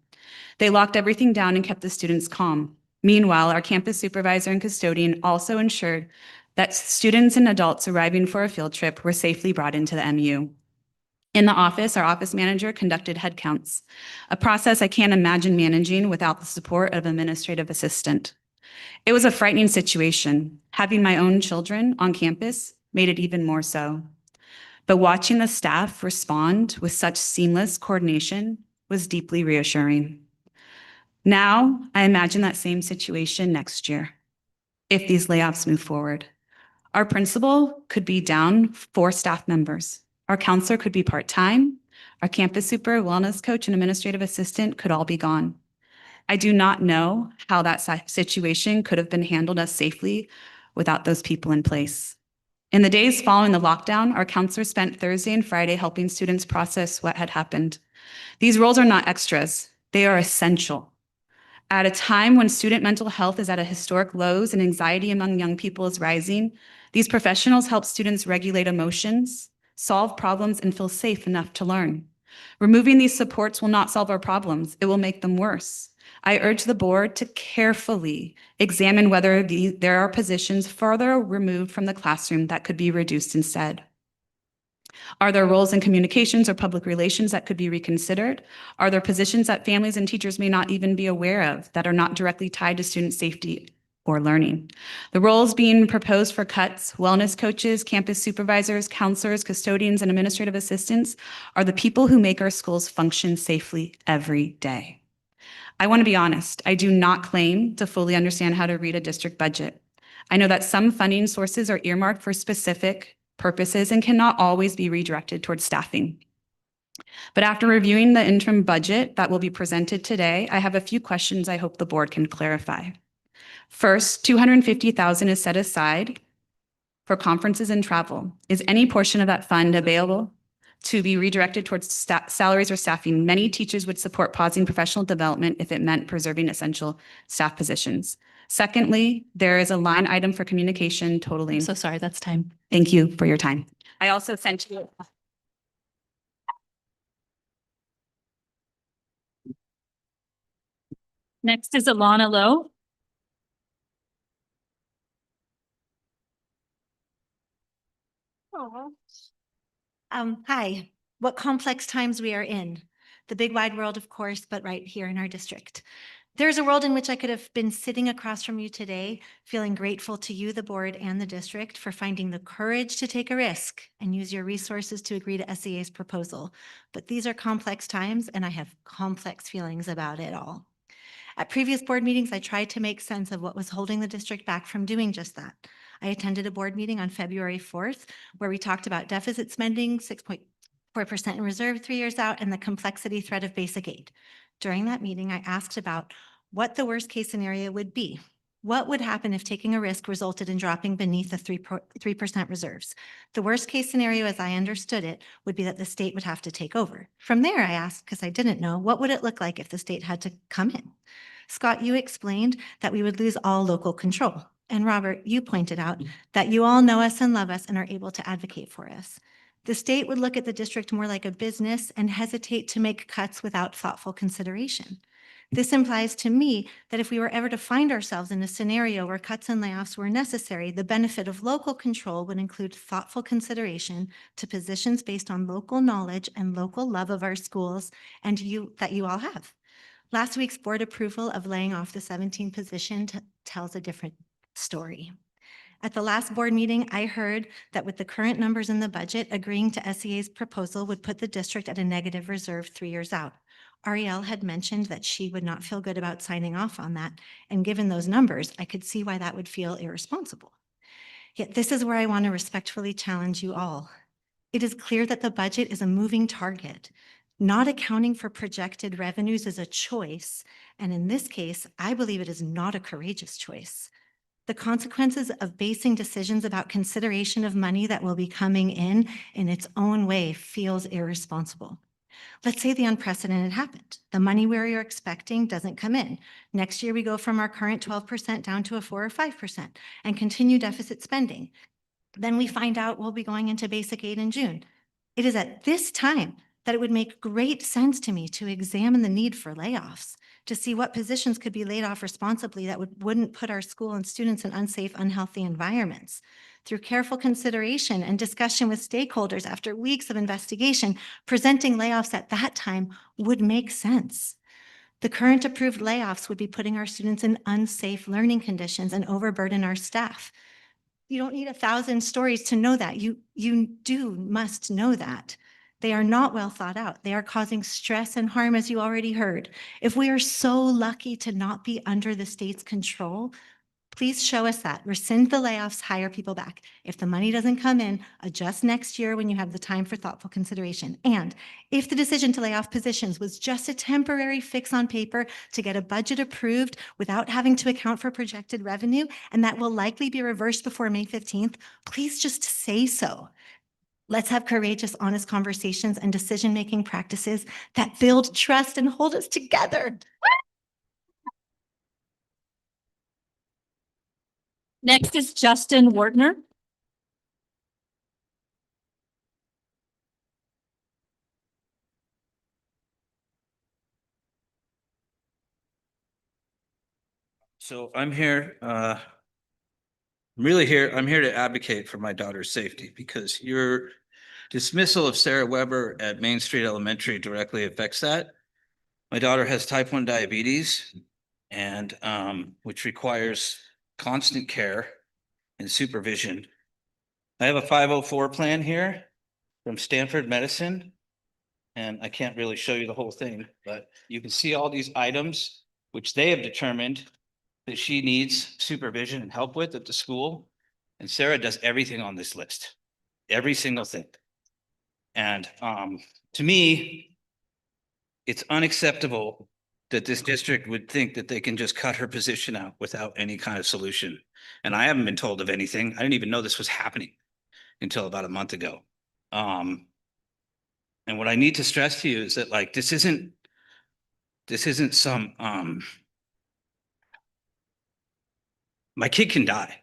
They locked everything down and kept the students calm. Meanwhile, our campus supervisor and custodian also ensured that students and adults arriving for a field trip were safely brought into the MU. In the office, our office manager conducted head counts, a process I can't imagine managing without the support of an administrative assistant. It was a frightening situation. Having my own children on campus made it even more so. But watching the staff respond with such seamless coordination was deeply reassuring. Now, I imagine that same situation next year, if these layoffs move forward. Our principal could be down 4 staff members. Our counselor could be part-time. Our campus super, wellness coach, and administrative assistant could all be gone. I do not know how that situation could have been handled as safely without those people in place. In the days following the lockdown, our counselor spent Thursday and Friday helping students process what had happened. These roles are not extras, they are essential. At a time when student mental health is at a historic lows and anxiety among young people is rising, these professionals help students regulate emotions, solve problems, and feel safe enough to learn. Removing these supports will not solve our problems, it will make them worse. I urge the board to carefully examine whether there are positions further removed from the classroom that could be reduced instead. Are there roles in communications or public relations that could be reconsidered? Are there positions that families and teachers may not even be aware of that are not directly tied to student safety or learning? The roles being proposed for cuts, wellness coaches, campus supervisors, counselors, custodians, and administrative assistants are the people who make our schools function safely every day. I want to be honest, I do not claim to fully understand how to read a district budget. I know that some funding sources are earmarked for specific purposes and cannot always be redirected towards staffing. But after reviewing the interim budget that will be presented today, I have a few questions I hope the board can clarify. First, $250,000 is set aside for conferences and travel. Is any portion of that fund available to be redirected towards salaries or staffing? Many teachers would support pausing professional development if it meant preserving essential staff positions. Secondly, there is a line item for communication totaling. I'm so sorry, that's time. Thank you for your time. I also sent you. Next is Alana Lowe. Hi, what complex times we are in. The big wide world, of course, but right here in our district. There's a world in which I could have been sitting across from you today, feeling grateful to you, the board, and the district for finding the courage to take a risk and use your resources to agree to SEA's proposal. But these are complex times, and I have complex feelings about it all. At previous board meetings, I tried to make sense of what was holding the district back from doing just that. I attended a board meeting on February 4th, where we talked about deficit spending, 6.4% in reserve 3 years out, and the complexity threat of basic aid. During that meeting, I asked about what the worst case scenario would be. What would happen if taking a risk resulted in dropping beneath the 3% reserves? The worst case scenario, as I understood it, would be that the state would have to take over. From there, I asked, because I didn't know, what would it look like if the state had to come in? Scott, you explained that we would lose all local control. And Robert, you pointed out that you all know us and love us and are able to advocate for us. The state would look at the district more like a business and hesitate to make cuts without thoughtful consideration. This implies to me that if we were ever to find ourselves in a scenario where cuts and layoffs were necessary, the benefit of local control would include thoughtful consideration to positions based on local knowledge and local love of our schools and that you all have. Last week's board approval of laying off the 17 position tells a different story. At the last board meeting, I heard that with the current numbers in the budget, agreeing to SEA's proposal would put the district at a negative reserve 3 years out. Ariel had mentioned that she would not feel good about signing off on that, and given those numbers, I could see why that would feel irresponsible. Yet this is where I want to respectfully challenge you all. It is clear that the budget is a moving target. Not accounting for projected revenues is a choice, and in this case, I believe it is not a courageous choice. The consequences of basing decisions about consideration of money that will be coming in its own way feels irresponsible. Let's say the unprecedented happened. The money we are expecting doesn't come in. Next year, we go from our current 12% down to a 4 or 5% and continue deficit spending. Then we find out we'll be going into basic aid in June. It is at this time that it would make great sense to me to examine the need for layoffs, to see what positions could be laid off responsibly that wouldn't put our school and students in unsafe, unhealthy environments. Through careful consideration and discussion with stakeholders after weeks of investigation, presenting layoffs at that time would make sense. The current approved layoffs would be putting our students in unsafe learning conditions and overburden our staff. You don't need 1,000 stories to know that. You must know that. They are not well thought out. They are causing stress and harm, as you already heard. If we are so lucky to not be under the state's control, please show us that. Rescind the layoffs, hire people back. If the money doesn't come in, adjust next year when you have the time for thoughtful consideration. And if the decision to lay off positions was just a temporary fix on paper to get a budget approved without having to account for projected revenue, and that will likely be reversed before May 15th, please just say so. Let's have courageous, honest conversations and decision-making practices that build trust and hold us together. Next is Justin Wardner. So I'm here, I'm here to advocate for my daughter's safety because your dismissal of Sarah Weber at Main Street Elementary directly affects that. My daughter has type 1 diabetes and which requires constant care and supervision. I have a 504 plan here from Stanford Medicine. And I can't really show you the whole thing, but you can see all these items which they have determined that she needs supervision and help with at the school. And Sarah does everything on this list, every single thing. And to me, it's unacceptable that this district would think that they can just cut her position out without any kind of solution. And I haven't been told of anything. I didn't even know this was happening until about a month ago. And what I need to stress to you is that like, this isn't some, my kid can die.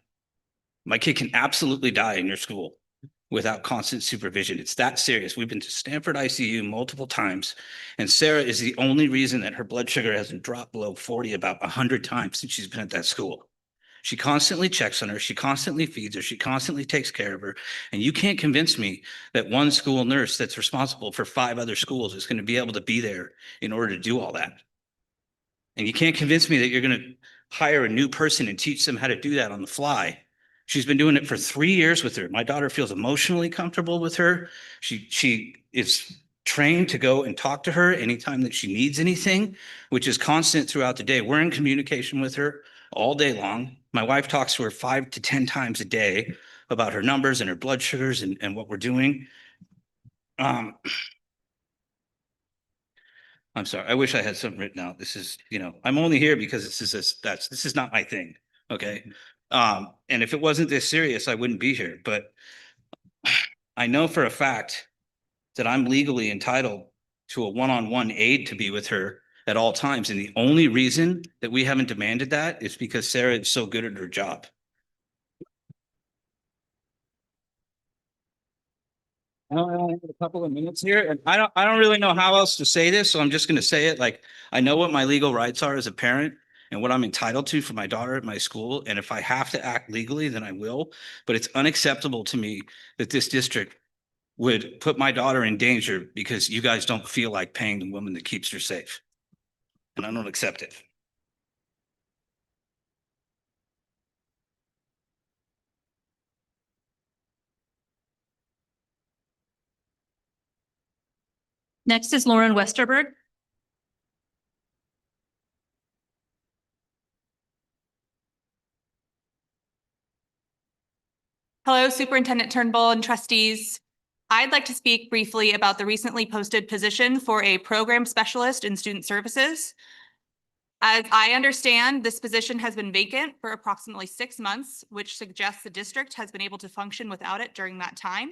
My kid can absolutely die in your school without constant supervision. It's that serious. We've been to Stanford ICU multiple times, and Sarah is the only reason that her blood sugar hasn't dropped below 40 about 100 times since she's been at that school. She constantly checks on her. She constantly feeds her. She constantly takes care of her. And you can't convince me that one school nurse that's responsible for 5 other schools is going to be able to be there in order to do all that. And you can't convince me that you're going to hire a new person and teach them how to do that on the fly. She's been doing it for 3 years with her. My daughter feels emotionally comfortable with her. She is trained to go and talk to her anytime that she needs anything, which is constant throughout the day. We're in communication with her all day long. My wife talks to her 5 to 10 times a day about her numbers and her blood sugars and what we're doing. I'm sorry. I wish I had something written out. This is, I'm only here because this is not my thing. Okay. And if it wasn't this serious, I wouldn't be here. But I know for a fact that I'm legally entitled to a one-on-one aide to be with her at all times. And the only reason that we haven't demanded that is because Sarah is so good at her job. I only have a couple of minutes here, and I don't really know how else to say this, so I'm just going to say it. Like, I know what my legal rights are as a parent and what I'm entitled to for my daughter at my school. And if I have to act legally, then I will. But it's unacceptable to me that this district would put my daughter in danger because you guys don't feel like paying the woman that keeps her safe. and I don't accept it. Next is Lauren Westerberg. Hello, Superintendent Turnbull and trustees. I'd like to speak briefly about the recently posted position for a program specialist in student services. As I understand, this position has been vacant for approximately 6 months, which suggests the district has been able to function without it during that time.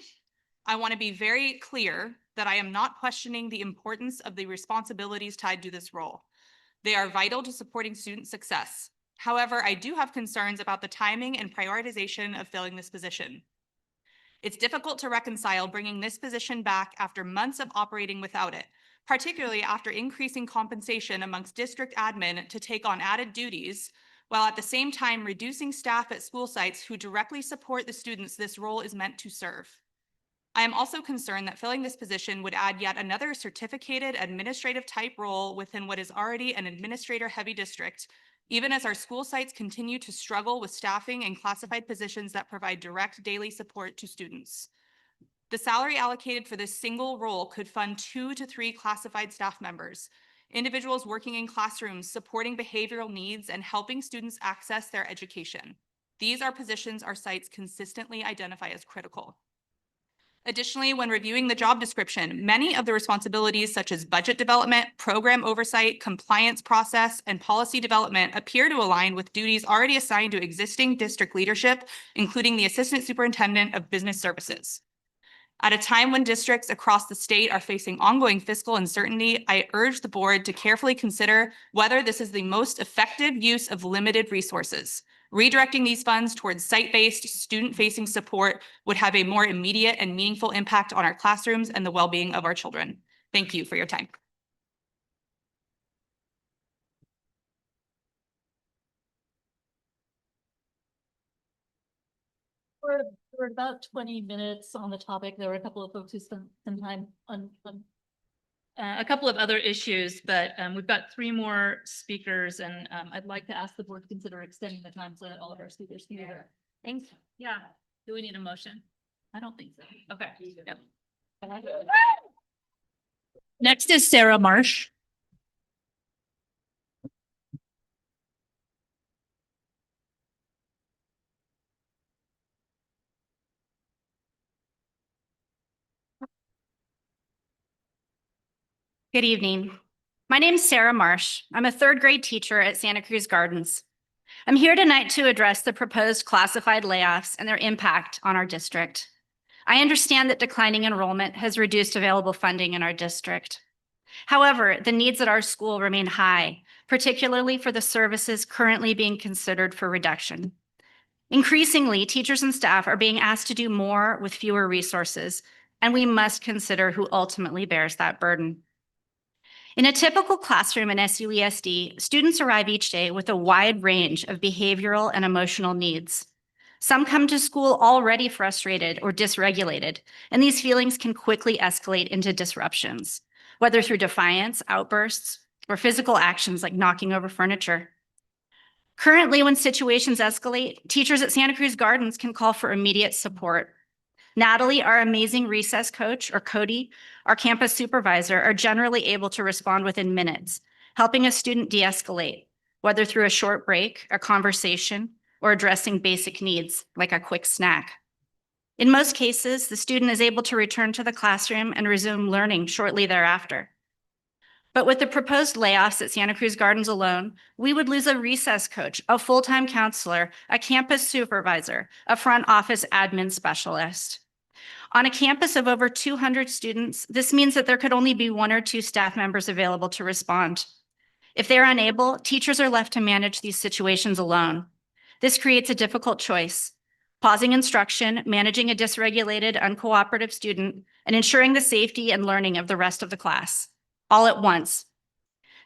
I want to be very clear that I am not questioning the importance of the responsibilities tied to this role. They are vital to supporting student success. However, I do have concerns about the timing and prioritization of filling this position. It's difficult to reconcile bringing this position back after months of operating without it, particularly after increasing compensation amongst district admin to take on added duties, while at the same time reducing staff at school sites who directly support the students this role is meant to serve. I am also concerned that filling this position would add yet another certificated administrative type role within what is already an administrator-heavy district, even as our school sites continue to struggle with staffing and classified positions that provide direct daily support to students. The salary allocated for this single role could fund 2 to 3 classified staff members, individuals working in classrooms, supporting behavioral needs, and helping students access their education. These are positions our sites consistently identify as critical. Additionally, when reviewing the job description, many of the responsibilities such as budget development, program oversight, compliance process, and policy development appear to align with duties already assigned to existing district leadership, including the Assistant Superintendent of Business Services. At a time when districts across the state are facing ongoing fiscal uncertainty, I urge the board to carefully consider whether this is the most effective use of limited resources. Redirecting these funds towards site-based, student-facing support would have a more immediate and meaningful impact on our classrooms and the well-being of our children. Thank you for your time. We're about 20 minutes on the topic. There were a couple of folks who spent some time on a couple of other issues, but we've got 3 more speakers, and I'd like to ask the board to consider extending the time so that all of our speakers can hear. Thanks. Yeah. Do we need a motion? I don't think so. Okay. Yep. Next is Sarah Marsh. Good evening. My name is Sarah Marsh. I'm a 3rd grade teacher at Santa Cruz Gardens. I'm here tonight to address the proposed classified layoffs and their impact on our district. I understand that declining enrollment has reduced available funding in our district. However, the needs at our school remain high, particularly for the services currently being considered for reduction. Increasingly, teachers and staff are being asked to do more with fewer resources, and we must consider who ultimately bears that burden. In a typical classroom in SUESD, students arrive each day with a wide range of behavioral and emotional needs. Some come to school already frustrated or dysregulated, and these feelings can quickly escalate into disruptions, whether through defiance, outbursts, or physical actions like knocking over furniture. Currently, when situations escalate, teachers at Santa Cruz Gardens can call for immediate support. Natalie, our amazing recess coach, or Cody, our campus supervisor, are generally able to respond within minutes, helping a student de-escalate, whether through a short break, a conversation, or addressing basic needs like a quick snack. In most cases, the student is able to return to the classroom and resume learning shortly thereafter. But with the proposed layoffs at Santa Cruz Gardens alone, we would lose a recess coach, a full-time counselor, a campus supervisor, a front office admin specialist. On a campus of over 200 students, this means that there could only be 1 or 2 staff members available to respond. If they're unable, teachers are left to manage these situations alone. This creates a difficult choice: pausing instruction, managing a dysregulated, uncooperative student, and ensuring the safety and learning of the rest of the class, all at once.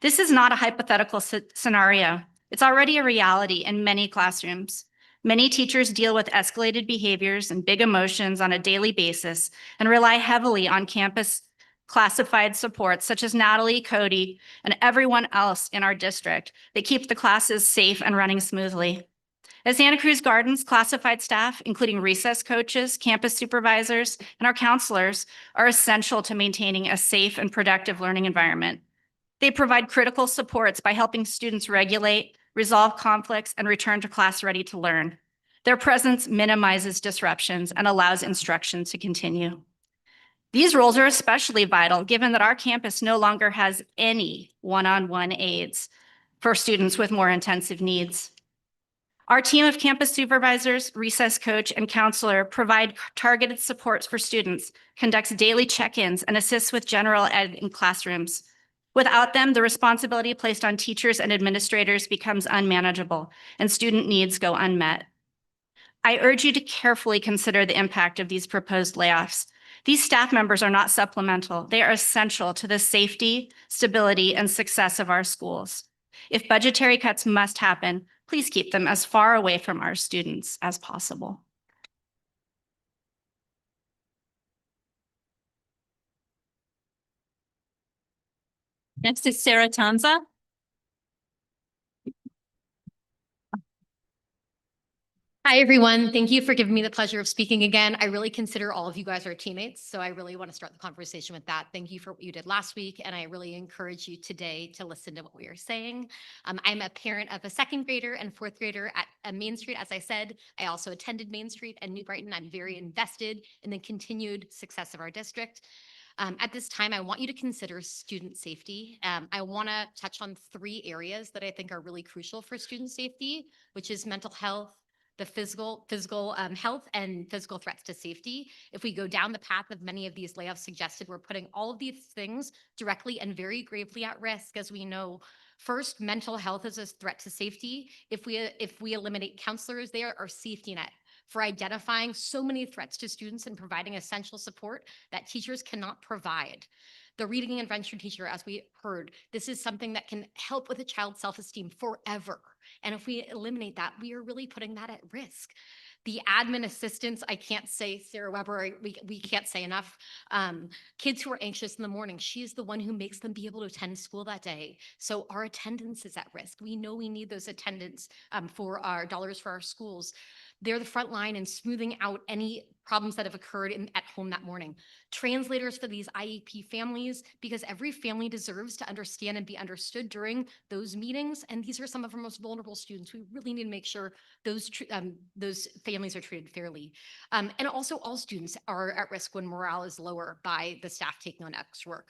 This is not a hypothetical scenario. It's already a reality in many classrooms. Many teachers deal with escalated behaviors and big emotions on a daily basis and rely heavily on campus classified supports such as Natalie, Cody, and everyone else in our district that keep the classes safe and running smoothly. At Santa Cruz Gardens, classified staff, including recess coaches, campus supervisors, and our counselors, are essential to maintaining a safe and productive learning environment. They provide critical supports by helping students regulate, resolve conflicts, and return to class ready to learn. Their presence minimizes disruptions and allows instruction to continue. These roles are especially vital given that our campus no longer has any one-on-one aides for students with more intensive needs. Our team of campus supervisors, recess coach, and counselor provide targeted supports for students, conducts daily check-ins, and assists with general ed in classrooms. Without them, the responsibility placed on teachers and administrators becomes unmanageable, and student needs go unmet. I urge you to carefully consider the impact of these proposed layoffs. These staff members are not supplemental. They are essential to the safety, stability, and success of our schools. If budgetary cuts must happen, please keep them as far away from our students as possible. Next is Sarah Tanza. Hi, everyone. Thank you for giving me the pleasure of speaking again. I really consider all of you guys our teammates, so I really want to start the conversation with that. Thank you for what you did last week, and I really encourage you today to listen to what we are saying. I'm a parent of a second grader and fourth grader at Main Street. As I said, I also attended Main Street and New Brighton. I'm very invested in the continued success of our district. At this time, I want you to consider student safety. I want to touch on 3 areas that I think are really crucial for student safety, which is mental health, the physical health, and physical threats to safety. If we go down the path of many of these layoffs suggested, we're putting all of these things directly and very gravely at risk. As we know, first, mental health is a threat to safety. If we eliminate counselors, they are our safety net for identifying so many threats to students and providing essential support that teachers cannot provide. The reading intervention teacher, as we heard, this is something that can help with a child's self-esteem forever. And if we eliminate that, we are really putting that at risk. The admin assistants, I can't say, Sarah Weber, we can't say enough. Kids who are anxious in the morning, she is the one who makes them be able to attend school that day. So our attendance is at risk. We know we need those attendants for our dollars for our schools. They're the front line in smoothing out any problems that have occurred at home that morning. Translators for these IEP families, because every family deserves to understand and be understood during those meetings. And these are some of our most vulnerable students. We really need to make sure those families are treated fairly. And also all students are at risk when morale is lower by the staff taking on extra work.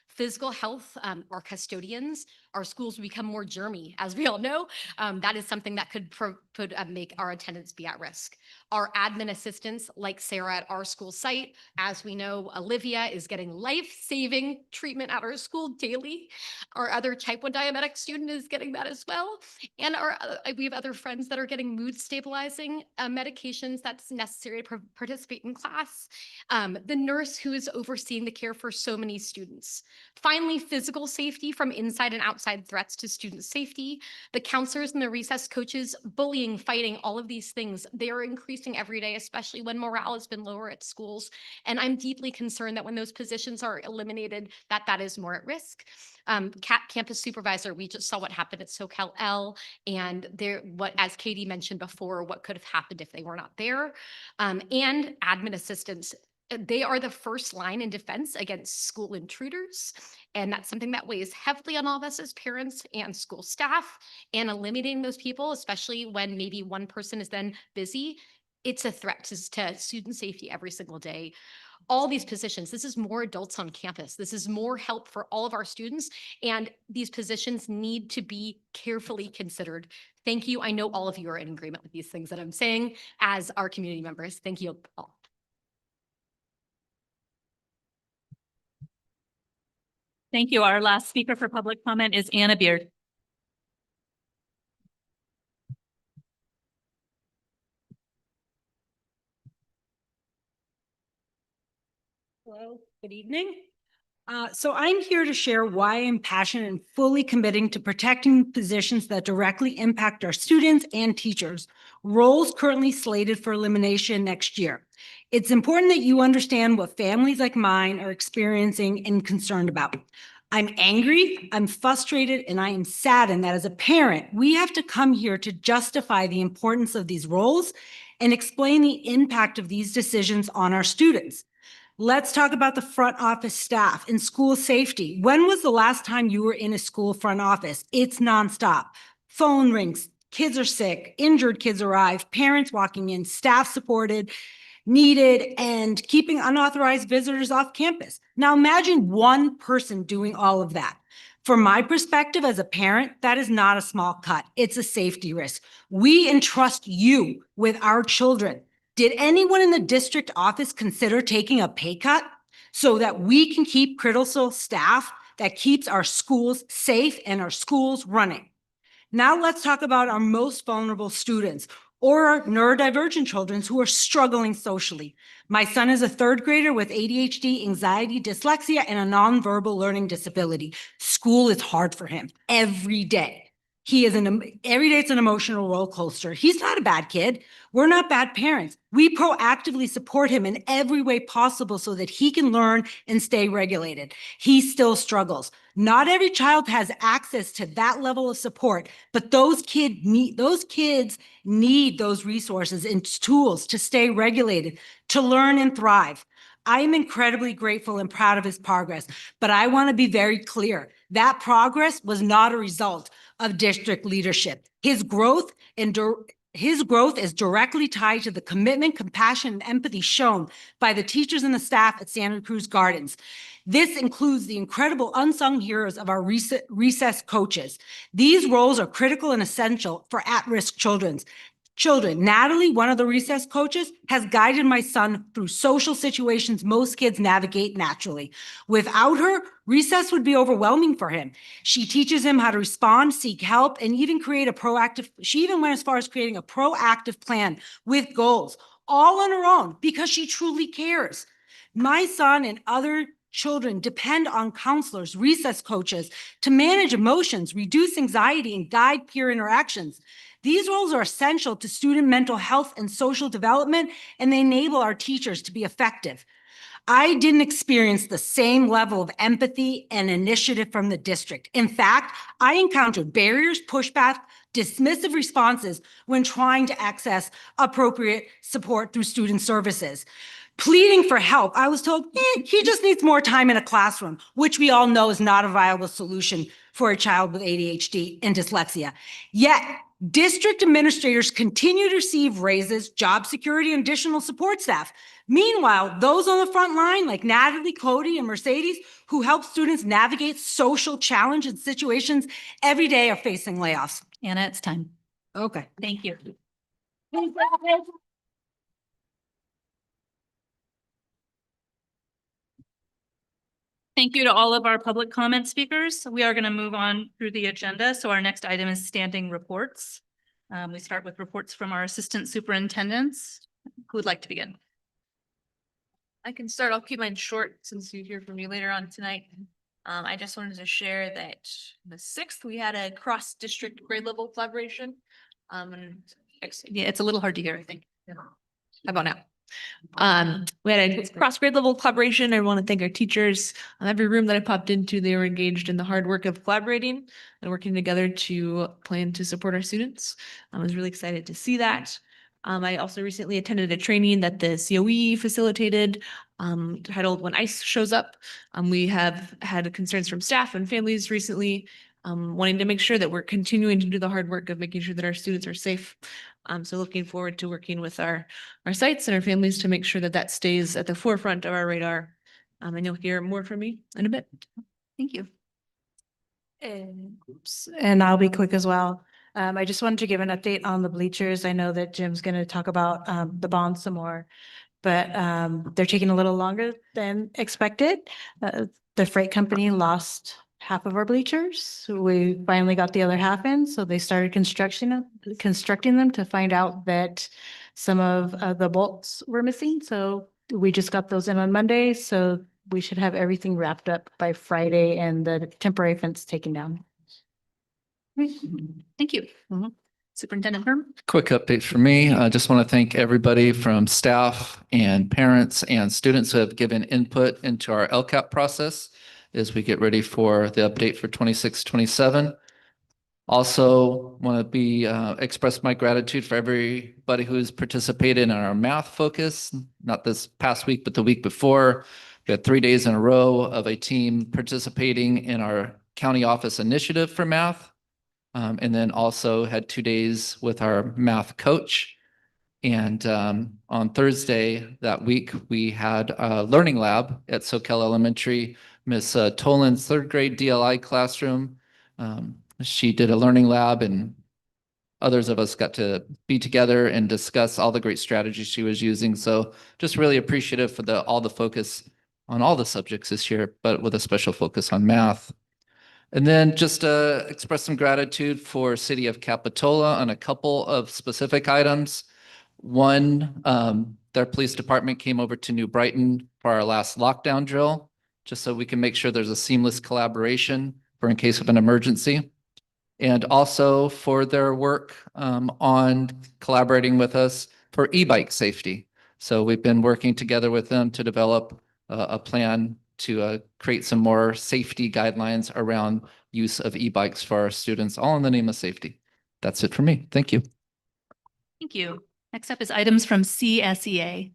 Physical health, our custodians, our schools will become more germy, as we all know. That is something that could make our attendance be at risk. Our admin assistants, like Sarah at our school site, as we know, Olivia is getting life-saving treatment at our school daily. Our other type 1 diabetic student is getting that as well. And we have other friends that are getting mood stabilizing medications that's necessary to participate in class. The nurse who is overseeing the care for so many students. Finally, physical safety from inside and outside threats to student safety. The counselors and the recess coaches, bullying, fighting, all of these things, they are increasing every day, especially when morale has been lower at schools. And I'm deeply concerned that when those positions are eliminated, that is more at risk. Campus supervisor, we just saw what happened at SoCal L, and as Katie mentioned before, what could have happened if they were not there. And admin assistants, they are the first line in defense against school intruders. And that's something that weighs heavily on all of us as parents and school staff. And eliminating those people, especially when maybe one person is then busy, it's a threat to student safety every single day. All these positions, this is more adults on campus. This is more help for all of our students. And these positions need to be carefully considered. Thank you. I know all of you are in agreement with these things that I'm saying as our community members. Thank you all. Thank you. Our last speaker for public comment is Anna Beard. Hello, good evening. So I'm here to share why I'm passionate and fully committing to protecting positions that directly impact our students and teachers, roles currently slated for elimination next year. It's important that you understand what families like mine are experiencing and concerned about. I'm angry, I'm frustrated, and I am saddened that as a parent, we have to come here to justify the importance of these roles and explain the impact of these decisions on our students. Let's talk about the front office staff and school safety. When was the last time you were in a school front office? It's nonstop. Phone rings, kids are sick, injured kids arrive, parents walking in, staff supported, needed, and keeping unauthorized visitors off campus. Now imagine one person doing all of that. From my perspective as a parent, that is not a small cut. It's a safety risk. We entrust you with our children. Did anyone in the district office consider taking a pay cut so that we can keep critical staff that keeps our schools safe and our schools running? Now let's talk about our most vulnerable students or our neurodivergent children who are struggling socially. My son is a third grader with ADHD, anxiety, dyslexia, and a nonverbal learning disability. School is hard for him every day. Every day it's an emotional roller coaster. He's not a bad kid. We're not bad parents. We proactively support him in every way possible so that he can learn and stay regulated. He still struggles. Not every child has access to that level of support, but those kids need those resources and tools to stay regulated, to learn and thrive. I am incredibly grateful and proud of his progress, but I want to be very clear. That progress was not a result of district leadership. His growth is directly tied to the commitment, compassion, and empathy shown by the teachers and the staff at Santa Cruz Gardens. This includes the incredible unsung heroes of our recess coaches. These roles are critical and essential for at-risk children. Natalie, one of the recess coaches, has guided my son through social situations most kids navigate naturally. Without her, recess would be overwhelming for him. She teaches him how to respond, seek help, and even she even went as far as creating a proactive plan with goals, all on her own because she truly cares. My son and other children depend on counselors, recess coaches to manage emotions, reduce anxiety, and guide peer interactions. These roles are essential to student mental health and social development, and they enable our teachers to be effective. I didn't experience the same level of empathy and initiative from the district. In fact, I encountered barriers, pushback, dismissive responses when trying to access appropriate support through student services. Pleading for help, I was told, he just needs more time in a classroom, which we all know is not a viable solution for a child with ADHD and dyslexia. Yet, district administrators continue to receive raises, job security, and additional support staff. Meanwhile, those on the front line, like Natalie, Cody, and Mercedes, who help students navigate social challenge and situations every day, are facing layoffs. Anna, it's time. Okay. Thank you. Thank you to all of our public comment speakers. We are going to move on through the agenda. So our next item is standing reports. We start with reports from our assistant superintendents. Who would like to begin? I can start. I'll keep mine short since you hear from me later on tonight. I just wanted to share that the 6th, we had a cross-district grade level collaboration. Yeah, it's a little hard to hear, I think. How about now? We had a cross-grade level collaboration. I want to thank our teachers. Every room that I popped into, they were engaged in the hard work of collaborating and working together to plan to support our students. I was really excited to see that. I also recently attended a training that the COE facilitated, titled When ICE Shows Up. We have had concerns from staff and families recently, wanting to make sure that we're continuing to do the hard work of making sure that our students are safe. So looking forward to working with our sites and our families to make sure that that stays at the forefront of our radar. And you'll hear more from me in a bit. Thank you. And I'll be quick as well. I just wanted to give an update on the bleachers. I know that Jim's going to talk about the bond some more, but they're taking a little longer than expected. The freight company lost half of our bleachers. We finally got the other half in, so they started constructing them to find out that some of the bolts were missing. So we just got those in on Monday, so we should have everything wrapped up by Friday and the temporary fence taken down. Thank you. Superintendent Herm. Quick update for me. I just want to thank everybody from staff and parents and students who have given input into our LCAP process as we get ready for the update for 26-27. Also want to express my gratitude for everybody who's participated in our math focus, not this past week, but the week before. We had 3 days in a row of a team participating in our county office initiative for math. And then also had 2 days with our math coach. And on Thursday that week, we had a learning lab at Soquel Elementary, Miss Tolan's third grade DLI classroom. She did a learning lab and others of us got to be together and discuss all the great strategies she was using. So just really appreciative for all the focus on all the subjects this year, but with a special focus on math. And then just express some gratitude for City of Capitola on a couple of specific items. One, their police department came over to New Brighton for our last lockdown drill, just so we can make sure there's a seamless collaboration for in case of an emergency. And also for their work on collaborating with us for e-bike safety. So we've been working together with them to develop a plan to create some more safety guidelines around use of e-bikes for our students, all in the name of safety. That's it for me. Thank you. Thank you. Next up is items from CSEA.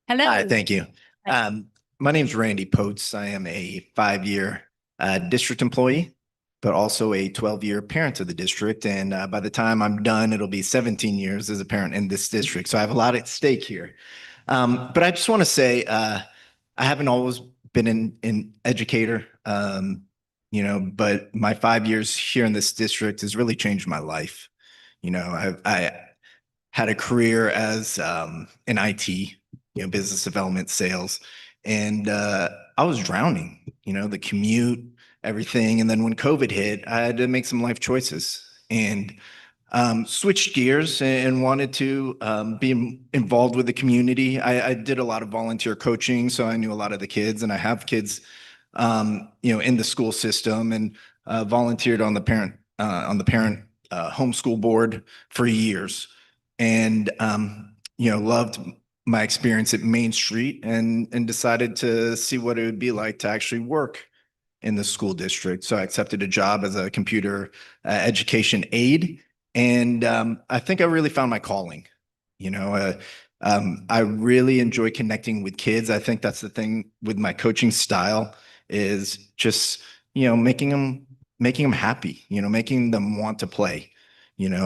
Hello. Hi, thank you. My name's Randy Potes. I am a 5-year district employee, but also a 12-year parent of the district. And by the time I'm done, it'll be 17 years as a parent in this district. So I have a lot at stake here. But I just want to say, I haven't always been an educator, but my 5 years here in this district has really changed my life. I had a career as in IT, business development, sales, and I was drowning, the commute, everything. And then when COVID hit, I had to make some life choices and switched gears and wanted to be involved with the community. I did a lot of volunteer coaching, so I knew a lot of the kids, and I have kids, in the school system, and volunteered on the parent homeschool board for years, and loved my experience at Main Street, and decided to see what it would be like to actually work in the school district. So I accepted a job as a computer education aide. And I think I really found my calling. I really enjoy connecting with kids. I think that's the thing with my coaching style is just, making them happy, making them want to play,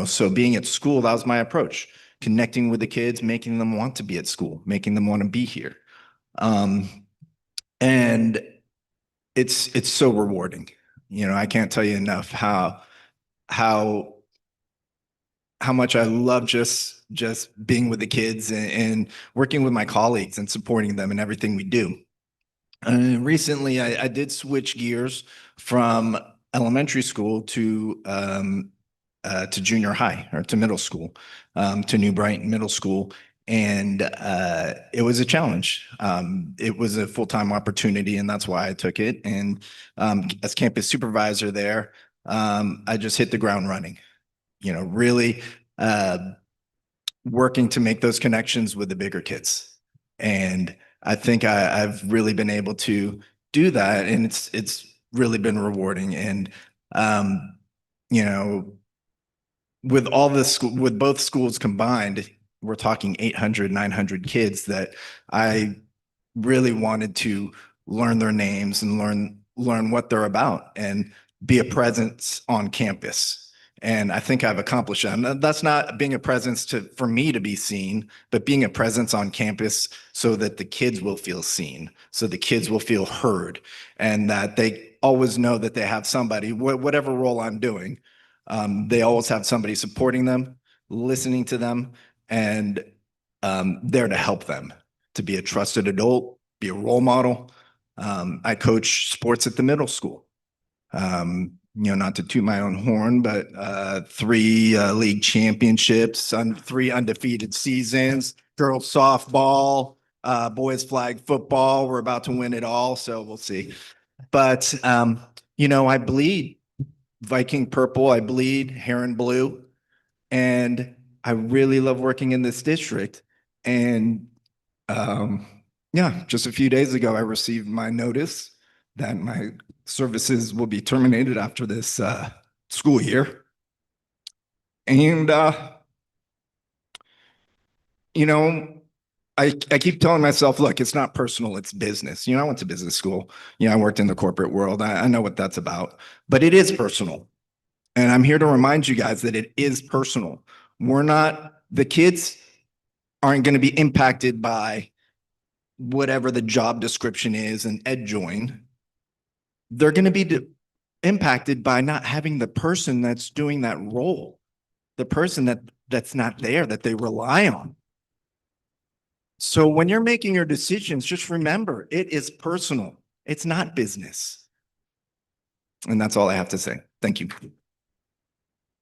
so being at school, that was my approach, connecting with the kids, making them want to be at school, making them want to be here. And it's so rewarding. I can't tell you enough how much I love just being with the kids and working with my colleagues and supporting them in everything we do. Recently, I did switch gears from elementary school to junior high or to middle school, to New Brighton Middle School. And it was a challenge. It was a full-time opportunity, and that's why I took it. And as campus supervisor there, I just hit the ground running, really working to make those connections with the bigger kids. And I think I've really been able to do that, and it's really been rewarding. And with all this, with both schools combined, we're talking 800, 900 kids that I really wanted to learn their names and learn what they're about and be a presence on campus. And I think I've accomplished that. And that's not being a presence for me to be seen, but being a presence on campus so that the kids will feel seen, so the kids will feel heard, and that they always know that they have somebody, whatever role I'm doing, they always have somebody supporting them, listening to them, and there to help them, to be a trusted adult, be a role model. I coach sports at the middle school. Not to toot my own horn, but 3 league championships, 3 undefeated seasons, girls softball, boys flag football. We're about to win it all, so we'll see. But I bleed Viking purple, I bleed, heron blue. And I really love working in this district. And yeah, just a few days ago, I received my notice that my services will be terminated after this school year. And, you know, I keep telling myself, look, it's not personal, it's business. You know, I went to business school. You know, I worked in the corporate world. I know what that's about, but it is personal. And I'm here to remind you guys that it is personal. The kids aren't going to be impacted by whatever the job description is and ed join. They're going to be impacted by not having the person that's doing that role, the person that's not there, that they rely on. So when you're making your decisions, just remember, it is personal. It's not business. And that's all I have to say. Thank you.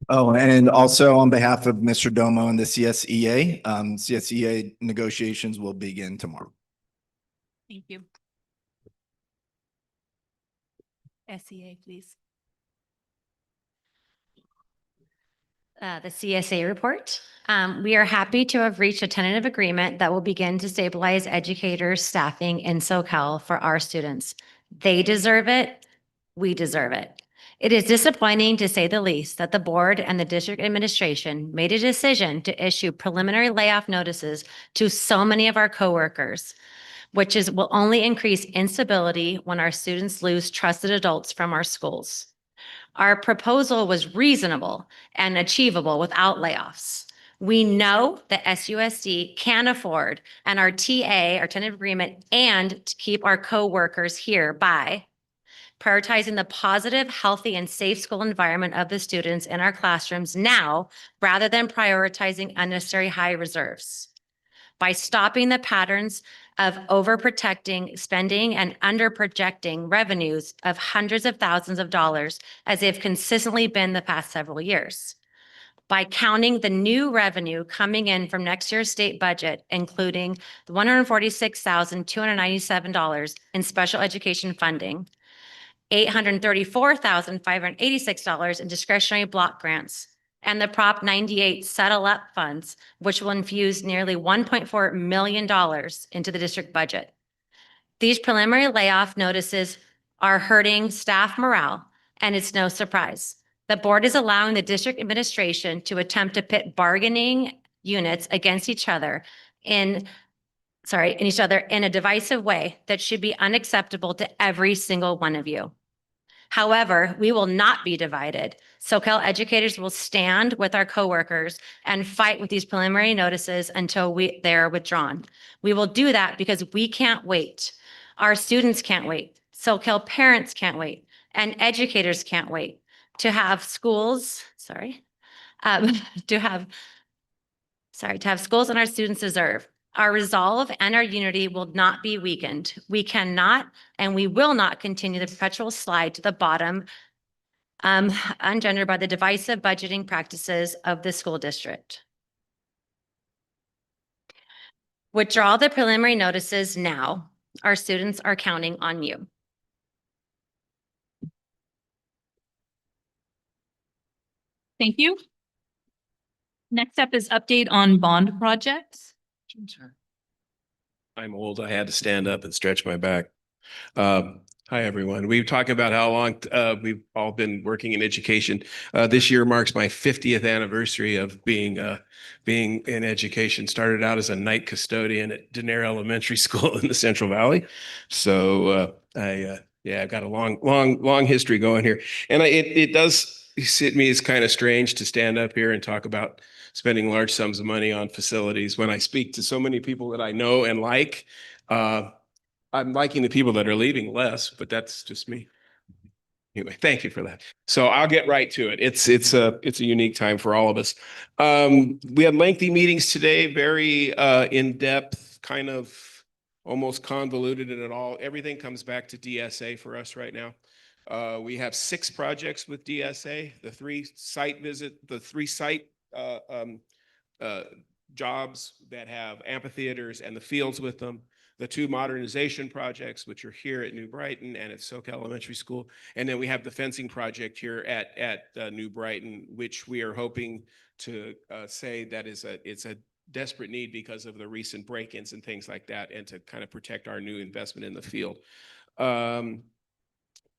Oh, and also on behalf of Mr. Domo and the CSEA, CSEA negotiations will begin tomorrow. Thank you. SEA, please. The CSA report. We are happy to have reached a tentative agreement that will begin to stabilize educators, staffing in SoCal for our students. They deserve it. We deserve it. It is disappointing, to say the least, that the board and the district administration made a decision to issue preliminary layoff notices to so many of our coworkers, which will only increase instability when our students lose trusted adults from our schools. Our proposal was reasonable and achievable without layoffs. We know that SUSD can afford and our TA, our tentative agreement, and to keep our coworkers here by prioritizing the positive, healthy, and safe school environment of the students in our classrooms now, rather than prioritizing unnecessary high reserves. By stopping the patterns of overprotecting spending and under-projecting revenues of hundreds of thousands of dollars, as they've consistently been the past several years. By counting the new revenue coming in from next year's state budget, including the $146,297 in special education funding, $834,586 in discretionary block grants, and the Prop 98 Settle Up funds, which will infuse nearly $1.4 million into the district budget. These preliminary layoff notices are hurting staff morale, and it's no surprise. The board is allowing the district administration to attempt to pit bargaining units against each other in a divisive way that should be unacceptable to every single one of you. However, we will not be divided. SoCal educators will stand with our coworkers and fight with these preliminary notices until they're withdrawn. We will do that because we can't wait. Our students can't wait. SoCal parents can't wait. And educators can't wait to have schools, to have schools and our students deserve. Our resolve and our unity will not be weakened. We cannot and we will not continue the perpetual slide to the bottom, ungendered by the divisive budgeting practices of the school district. Withdraw the preliminary notices now. Our students are counting on you. Thank you. Next up is update on bond projects. I'm old. I had to stand up and stretch my back. Hi, everyone. We talk about how long we've all been working in education. This year marks my 50th anniversary of being in education. Started out as a night custodian at Danair Elementary School in the Central Valley. So I've got a long history going here. And it does hit me as kind of strange to stand up here and talk about spending large sums of money on facilities when I speak to so many people that I know and like. I'm liking the people that are leaving less, but that's just me. Anyway, thank you for that. So I'll get right to it. It's a unique time for all of us. We had lengthy meetings today, very in-depth, kind of almost convoluted in it all. Everything comes back to DSA for us right now. We have 6 projects with DSA, the 3 site jobs that have amphitheaters and the fields with them, the two modernization projects, which are here at New Brighton and at SoCal Elementary School. And then we have the fencing project here at New Brighton, which we are hoping to say that it's a desperate need because of the recent break-ins and things like that, and to kind of protect our new investment in the field.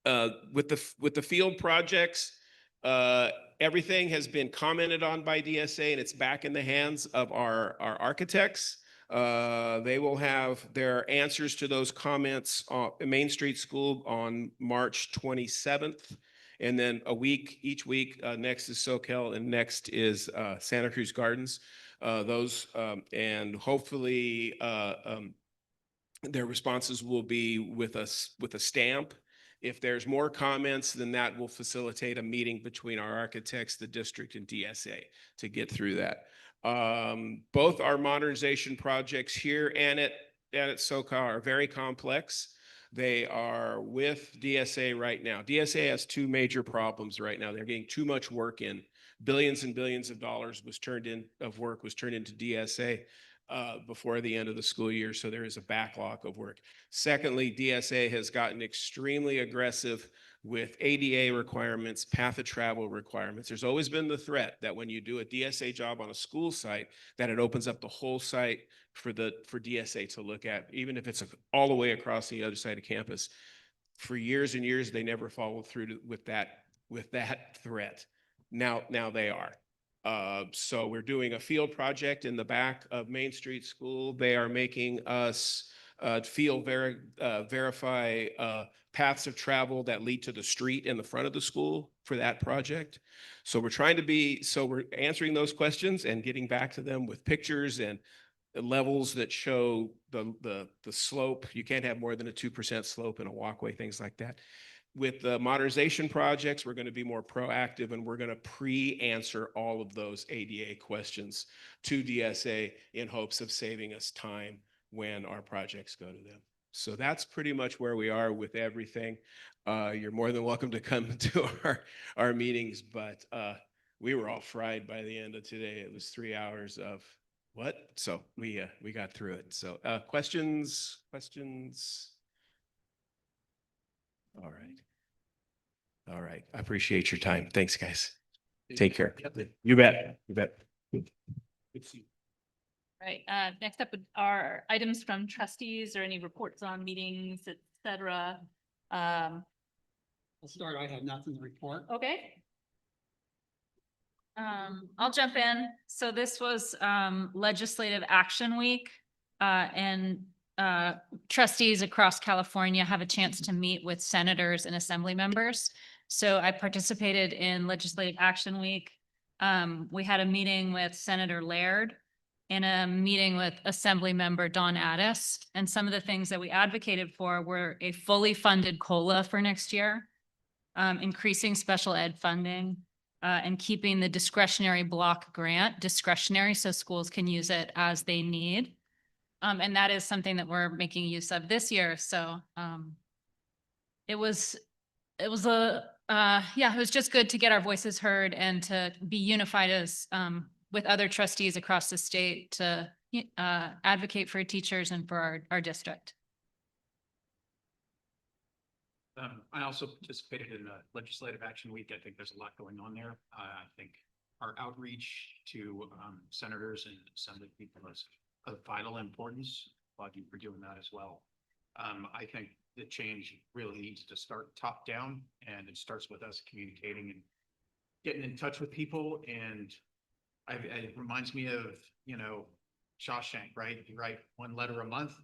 With the field projects, everything has been commented on by DSA, and it's back in the hands of our architects. They will have their answers to those comments on Main Street School on March 27th. And then each week, next is SoCal and next is Santa Cruz Gardens. And hopefully their responses will be with a stamp. If there's more comments, then that will facilitate a meeting between our architects, the district, and DSA to get through that. Both our modernization projects here and at SoCal are very complex. They are with DSA right now. DSA has two major problems right now. They're getting too much work in. Billions and billions of dollars was turned into DSA before the end of the school year. So there is a backlog of work. Secondly, DSA has gotten extremely aggressive with ADA requirements, path of travel requirements. There's always been the threat that when you do a DSA job on a school site, that it opens up the whole site for DSA to look at, even if it's all the way across the other side of campus. For years and years, they never followed through with that threat. Now they are. So we're doing a field project in the back of Main Street School. They are making us verify paths of travel that lead to the street in the front of the school for that project. So we're answering those questions and getting back to them with pictures and levels that show the slope. You can't have more than a 2% slope in a walkway, things like that. With the modernization projects, we're going to be more proactive, and we're going to pre-answer all of those ADA questions to DSA in hopes of saving us time when our projects go to them. So that's pretty much where we are with everything. You're more than welcome to come to our meetings, but we were all fried by the end of today. It was 3 hours of what? So we got through it. So questions? All right. I appreciate your time. Thanks, guys. Take care. You bet. Right, next up are items from trustees or any reports on meetings, et cetera. I'll start. I have nothing to report. Okay. I'll jump in. So this was Legislative Action Week, and trustees across California have a chance to meet with senators and assembly members. So I participated in Legislative Action Week. We had a meeting with Senator Laird and a meeting with Assembly Member Don Addis. And some of the things that we advocated for were a fully funded COLA for next year, increasing special ed funding, and keeping the discretionary block grant discretionary so schools can use it as they need. And that is something that we're making use of this year. So it was just good to get our voices heard and to be unified as with other trustees across the state to advocate for teachers and for our district. I also participated in a Legislative Action Week. I think there's a lot going on there. I think our outreach to senators and assembly people is of vital importance. Applaud you for doing that as well. I think the change really needs to start top down, and it starts with us communicating and getting in touch with people. And it reminds me of, Shawshank, right? You write one letter a month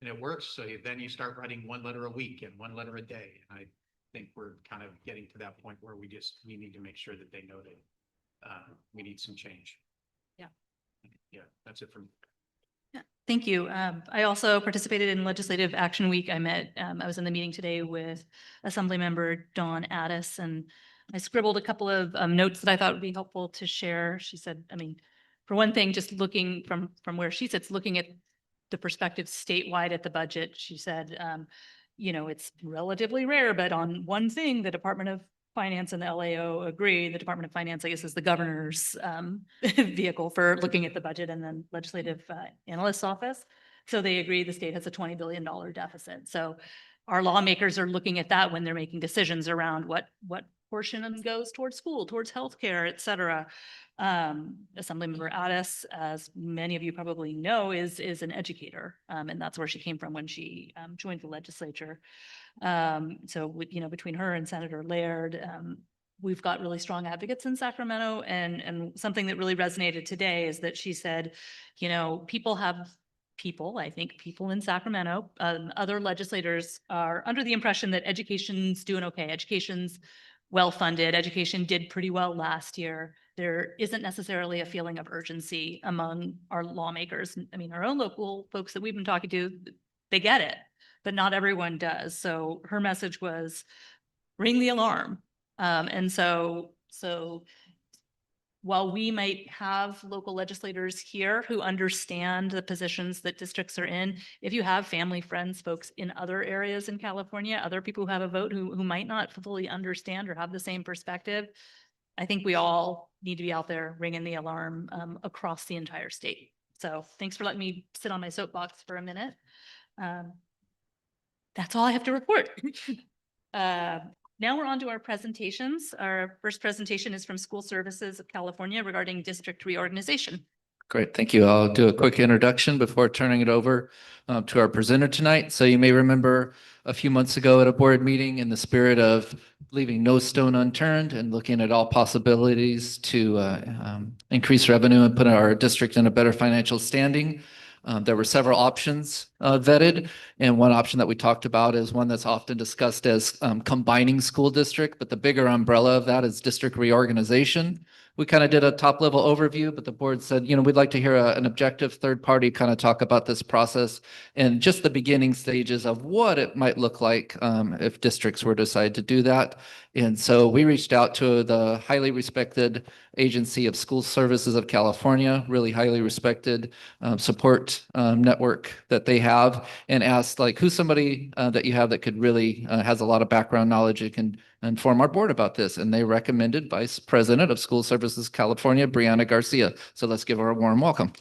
and it works. So then you start writing one letter a week and one letter a day. And I think we're kind of getting to that point where we need to make sure that they know that we need some change. Yeah, that's it for me. Yeah, thank you. I also participated in Legislative Action Week. I was in the meeting today with Assemblymember Dawn Addis, and I scribbled a couple of notes that I thought would be helpful to share. She said, for one thing, just looking from where she sits, looking at the perspective statewide at the budget, she said, it's relatively rare, but on one thing, the Department of Finance and the LAO agree. The Department of Finance, I guess, is the governor's vehicle for looking at the budget, and then Legislative Analyst's Office So they agree the state has a $20 billion deficit. So our lawmakers are looking at that when they're making decisions around what portion of them goes towards school, towards healthcare, et cetera. Assemblymember Addis, as many of you probably know, is an educator, and that's where she came from when she joined the legislature. Between her and Senator Laird, we've got really strong advocates in Sacramento, and something that really resonated today is that she said, I think people in Sacramento, other legislators are under the impression that education's doing okay. Education's well-funded. Education did pretty well last year. There isn't necessarily a feeling of urgency among our lawmakers. I mean, our own local folks that we've been talking to, they get it, but not everyone does. So her message was ring the alarm. So while we might have local legislators here who understand the positions that districts are in, if you have family, friends, folks in other areas in California, other people who have a vote who might not fully understand or have the same perspective, I think we all need to be out there ringing the alarm across the entire state. So thanks for letting me sit on my soapbox for a minute. That's all I have to report. Now we're on to our presentations. Our first presentation is from School Services of California regarding district reorganization. Great, thank you. I'll do a quick introduction before turning it over to our presenter tonight. So you may remember a few months ago at a board meeting, in the spirit of leaving no stone unturned and looking at all possibilities to increase revenue and put our district in a better financial standing. There were several options vetted, and one option that we talked about is one that's often discussed as combining school district, but the bigger umbrella of that is district reorganization. We kind of did a top level overview, but the board said, we'd like to hear an objective third party kind of talk about this process and just the beginning stages of what it might look like if districts were to decide to do that. And so we reached out to the highly respected Agency of School Services of California, really highly respected support network that they have, and asked, who's somebody that you have that could really has a lot of background knowledge and can inform our board about this. And they recommended Vice President of School Services California, Brianna Garcia. So let's give her a warm welcome.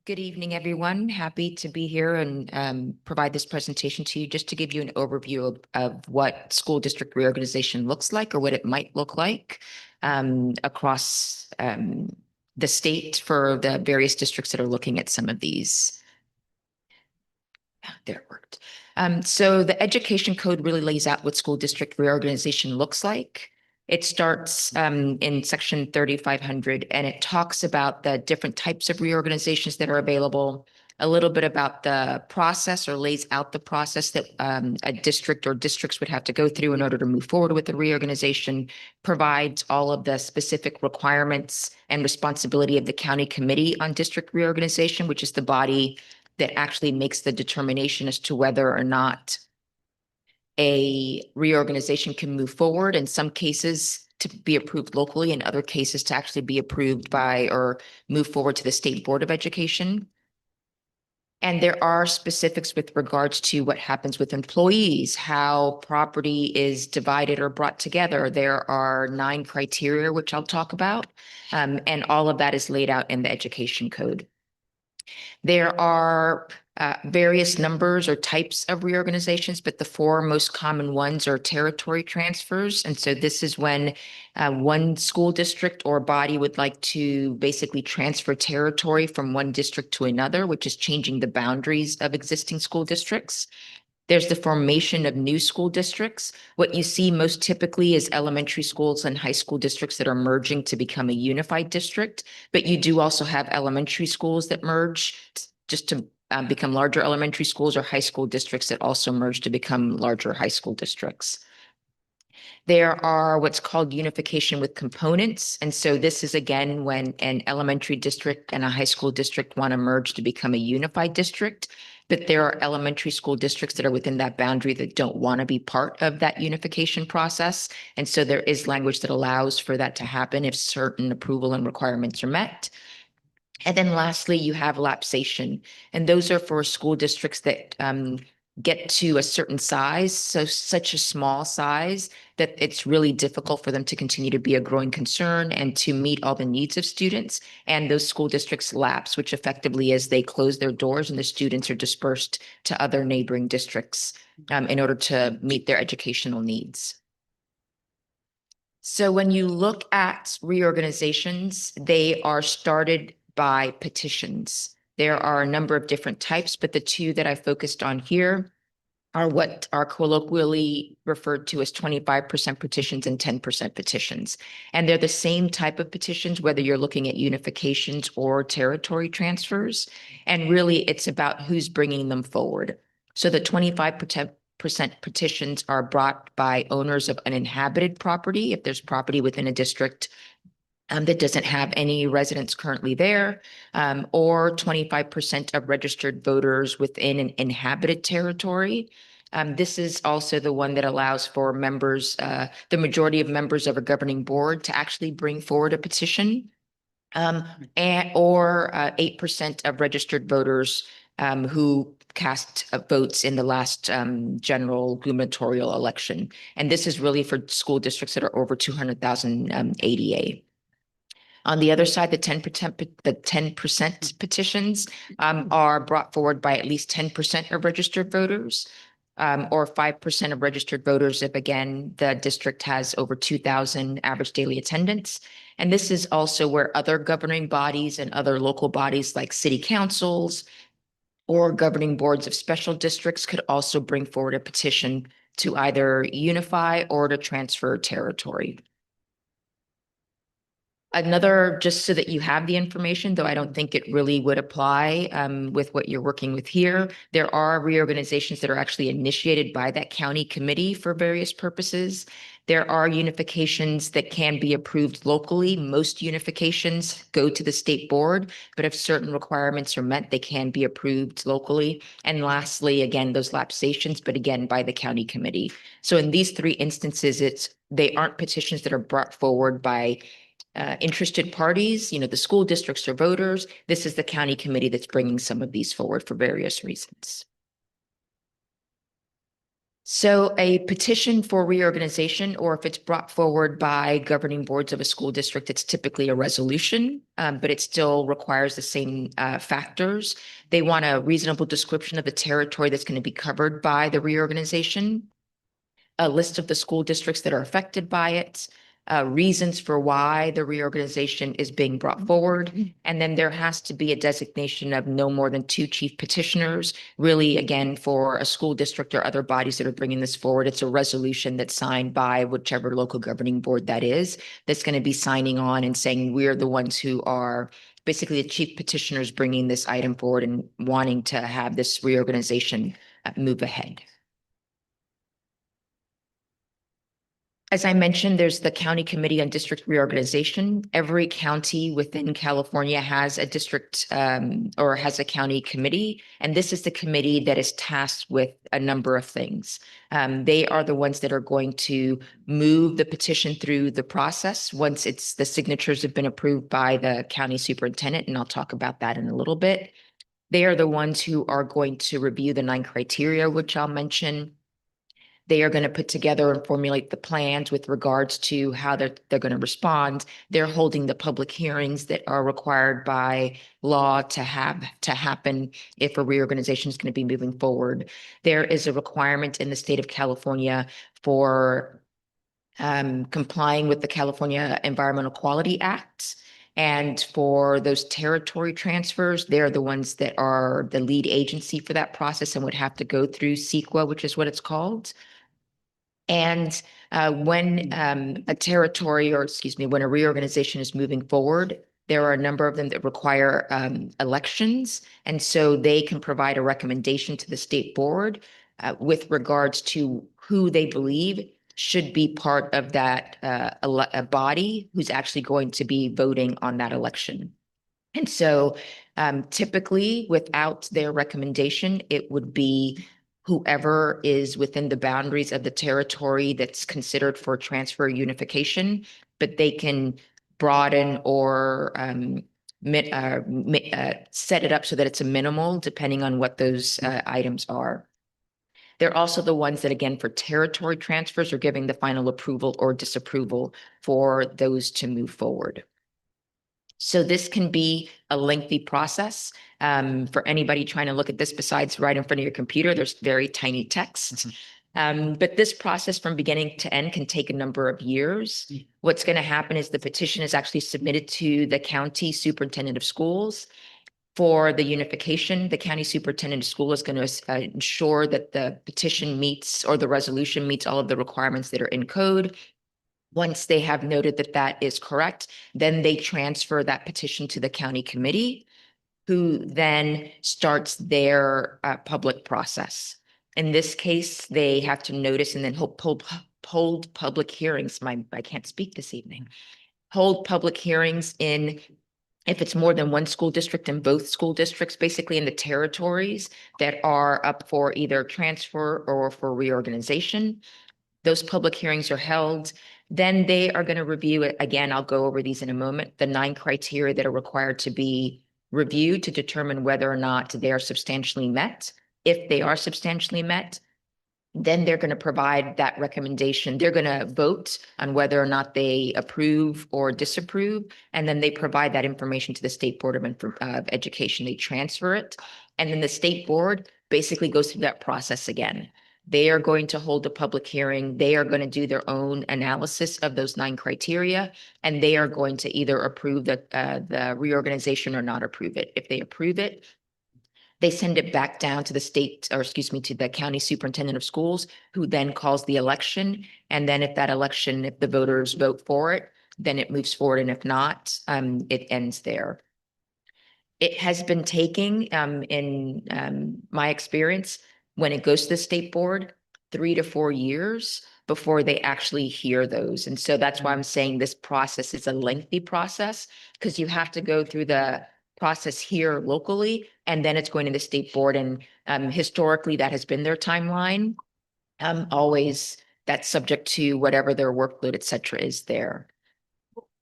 Good evening, everyone. Happy to be here and provide this presentation to you just to give you an overview of what school district reorganization looks like, or what it might look like across the state for the various districts that are looking at some of these. There it worked. So the education code really lays out what school district reorganization looks like. It starts in section 3500, and it talks about the different types of reorganizations that are available, a little bit about the process, or lays out the process that a district or districts would have to go through in order to move forward with the reorganization, provides all of the specific requirements and responsibility of the county committee on district reorganization, which is the body that actually makes the determination as to whether or not a reorganization can move forward. In some cases to be approved locally, in other cases to actually be approved by or move forward to the State Board of Education. And there are specifics with regards to what happens with employees, how property is divided or brought together. There are 9 criteria, which I'll talk about, and all of that is laid out in the education code. There are various numbers or types of reorganizations, but the 4 most common ones are territory transfers. And so this is when one school district or body would like to basically transfer territory from one district to another, which is changing the boundaries of existing school districts. There's the formation of new school districts. What you see most typically is elementary schools and high school districts that are merging to become a unified district, but you do also have elementary schools that merge just to become larger elementary schools, or high school districts that also merge to become larger high school districts. There are what's called unification with components. And so this is again when an elementary district and a high school district want to merge to become a unified district. But there are elementary school districts that are within that boundary that don't want to be part of that unification process. And so there is language that allows for that to happen if certain approval and requirements are met. And then lastly, you have lapsation, and those are for school districts that get to a certain size, so such a small size that it's really difficult for them to continue to be a growing concern and to meet all the needs of students. And those school districts lapse, which effectively is they close their doors and the students are dispersed to other neighboring districts in order to meet their educational needs. So when you look at reorganizations, they are started by petitions. There are a number of different types, but the two that I focused on here are what are colloquially referred to as 25% petitions and 10% petitions. And they're the same type of petitions, whether you're looking at unifications or territory transfers. And really, it's about who's bringing them forward. So the 25% petitions are brought by owners of uninhabited property. If there's property within a district that doesn't have any residents currently there, or 25% of registered voters within an inhabited territory. This is also the one that allows for members, the majority of members of a governing board to actually bring forward a petition, or 8% of registered voters who cast votes in the last general gubernatorial election. And this is really for school districts that are over 200,000 ADA. On the other side, the 10% petitions are brought forward by at least 10% of registered voters, or 5% of registered voters if, again, the district has over 2,000 average daily attendance. And this is also where other governing bodies and other local bodies like city councils or governing boards of special districts could also bring forward a petition to either unify or to transfer territory. Another, just so that you have the information, though I don't think it really would apply with what you're working with here, there are reorganizations that are actually initiated by that county committee for various purposes. There are unifications that can be approved locally. Most unifications go to the state board, but if certain requirements are met, they can be approved locally. And lastly, again, those lapsations, but again, by the county committee. So in these three instances, they aren't petitions that are brought forward by interested parties, the school districts or voters. This is the county committee that's bringing some of these forward for various reasons. So a petition for reorganization, or if it's brought forward by governing boards of a school district, it's typically a resolution, but it still requires the same factors. They want a reasonable description of the territory that's going to be covered by the reorganization, a list of the school districts that are affected by it, reasons for why the reorganization is being brought forward. And then there has to be a designation of no more than 2 chief petitioners. Really, again, for a school district or other bodies that are bringing this forward, it's a resolution that's signed by whichever local governing board that is, that's going to be signing on and saying, we're the ones who are basically the chief petitioners bringing this item forward and wanting to have this reorganization move ahead. As I mentioned, there's the County Committee on District Reorganization. Every county within California has a district or has a county committee, and this is the committee that is tasked with a number of things. They are the ones that are going to move the petition through the process once the signatures have been approved by the county superintendent, and I'll talk about that in a little bit. They are the ones who are going to review the 9 criteria, which I'll mention. They are going to put together and formulate the plans with regards to how they're going to respond. They're holding the public hearings that are required by law to happen if a reorganization is going to be moving forward. There is a requirement in the state of California for complying with the California Environmental Quality Act. And for those territory transfers, they're the ones that are the lead agency for that process and would have to go through CEQA, which is what it's called. And when a territory, or excuse me, when a reorganization is moving forward, there are a number of them that require elections. And so they can provide a recommendation to the state board with regards to who they believe should be part of that a body who's actually going to be voting on that election. And so typically without their recommendation, it would be whoever is within the boundaries of the territory that's considered for transfer unification, but they can broaden or set it up so that it's a minimal depending on what those items are. They're also the ones that, again, for territory transfers are giving the final approval or disapproval for those to move forward. So this can be a lengthy process. For anybody trying to look at this besides right in front of your computer, there's very tiny text. But this process from beginning to end can take a number of years. What's going to happen is the petition is actually submitted to the county superintendent of schools. For the unification, the county superintendent of school is going to ensure that the petition meets or the resolution meets all of the requirements that are in code. Once they have noted that that is correct, then they transfer that petition to the county committee, who then starts their public process. In this case, they have to notice and then hold public hearings. I can't speak this evening. Hold public hearings in, if it's more than one school district, in both school districts, basically in the territories that are up for either transfer or for reorganization. Those public hearings are held. Then they are going to review it. Again, I'll go over these in a moment. The 9 criteria that are required to be reviewed to determine whether or not they are substantially met. If they are substantially met, then they're going to provide that recommendation. They're going to vote on whether or not they approve or disapprove. And then they provide that information to the State Board of Education. They transfer it. And then the State Board basically goes through that process again. They are going to hold a public hearing. They are going to do their own analysis of those 9 criteria, and they are going to either approve the reorganization or not approve it. If they approve it, they send it back down to the state, or excuse me, to the county superintendent of schools, who then calls the election. And then if that election, if the voters vote for it, then it moves forward. And if not, it ends there. It has been taking, in my experience, when it goes to the state board, 3 to 4 years before they actually hear those. And so that's why I'm saying this process is a lengthy process, because you have to go through the process here locally, and then it's going to the state board. And historically, that has been their timeline. Always that's subject to whatever their workload, et cetera, is there.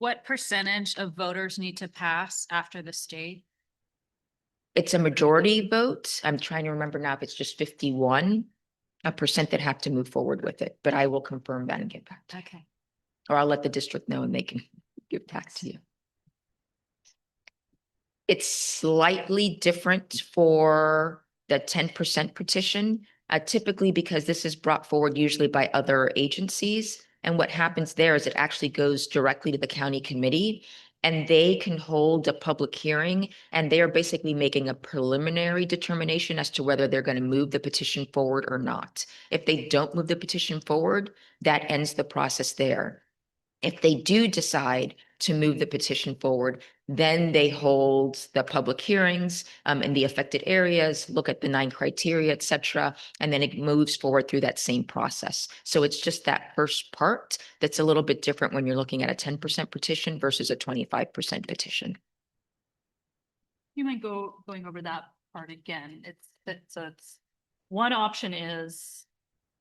What percentage of voters need to pass after the state? It's a majority vote. I'm trying to remember now if it's just 51% that have to move forward with it, but I will confirm that and get back to you. Okay. Or I'll let the district know and they can give back to you. It's slightly different for the 10% petition, typically because this is brought forward usually by other agencies. And what happens there is it actually goes directly to the county committee, and they can hold a public hearing, and they are basically making a preliminary determination as to whether they're going to move the petition forward or not. If they don't move the petition forward, that ends the process there. If they do decide to move the petition forward, then they hold the public hearings in the affected areas, look at the 9 criteria, et cetera, and then it moves forward through that same process. So it's just that first part that's a little bit different when you're looking at a 10% petition versus a 25% petition. You might going over that part again. It's one option is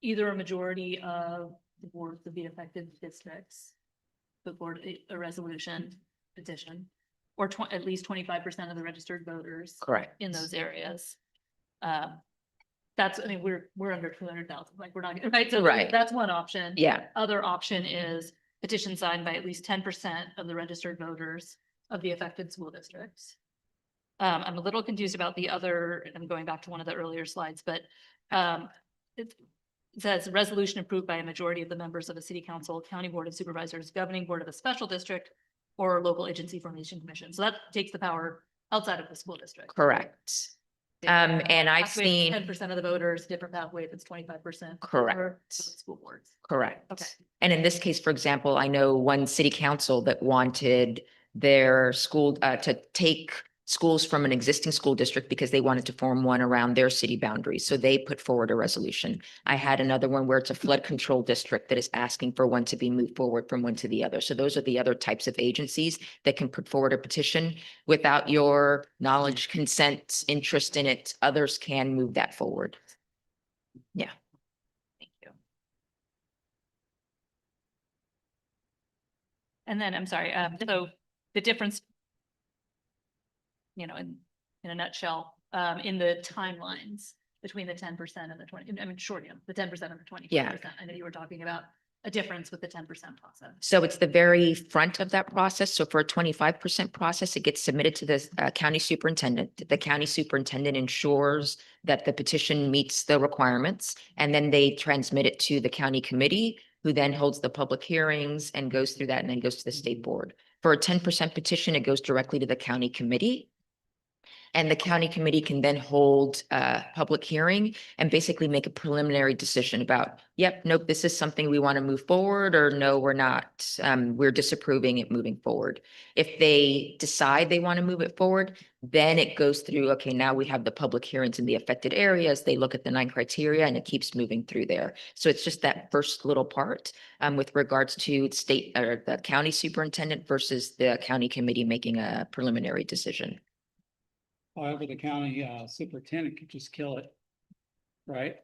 either a majority of the boards of the affected districts put forward a resolution petition, or at least 25% of the registered voters. Correct. In those areas. That's, I mean, we're under 200,000, like we're not, right? So Right. that's one option. Yeah. Other option is petition signed by at least 10% of the registered voters of the affected school districts. I'm a little confused about the other, and I'm going back to one of the earlier slides, but it says resolution approved by a majority of the members of a city council, county board of supervisors, governing board of a special district, or local agency formation commission. So that takes the power outside of the school district. Correct. And I've seen 10% of the voters, different pathway if it's 25%. Correct. for school boards. Correct. Okay. And in this case, for example, I know one city council that wanted their school to take schools from an existing school district because they wanted to form one around their city boundaries. So they put forward a resolution. I had another one where it's a flood control district that is asking for one to be moved forward from one to the other. So those are the other types of agencies that can put forward a petition without your knowledge, consent, interest in it. Others can move that forward. Yeah. Thank you. And then, I'm sorry, so the difference, you know, in a nutshell, in the timelines, between the 10% and the 20, I mean, short, the 10% and the 25%. Yeah. I know you were talking about a difference with the 10% process. So it's the very front of that process. So for a 25% process, it gets submitted to the county superintendent. The county superintendent ensures that the petition meets the requirements, and then they transmit it to the county committee, who then holds the public hearings and goes through that and then goes to the state board. For a 10% petition, it goes directly to the county committee. And the county committee can then hold a public hearing and basically make a preliminary decision about, yep, nope, this is something we want to move forward, or no, we're not. We're disapproving it moving forward. If they decide they want to move it forward, then it goes through, okay, now we have the public hearings in the affected areas. They look at the 9 criteria and it keeps moving through there. So it's just that first little part with regards to state or the county superintendent versus the county committee making a preliminary decision. However, the county superintendent could just kill it, right?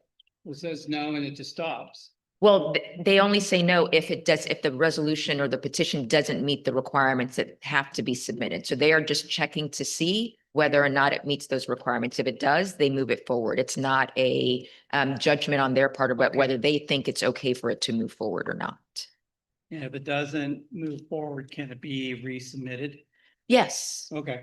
It says no and it just stops. Well, they only say no if it does, if the resolution or the petition doesn't meet the requirements that have to be submitted. So they are just checking to see whether or not it meets those requirements. If it does, they move it forward. It's not a judgment on their part about whether they think it's okay for it to move forward or not. And if it doesn't move forward, can it be resubmitted? Yes. Okay.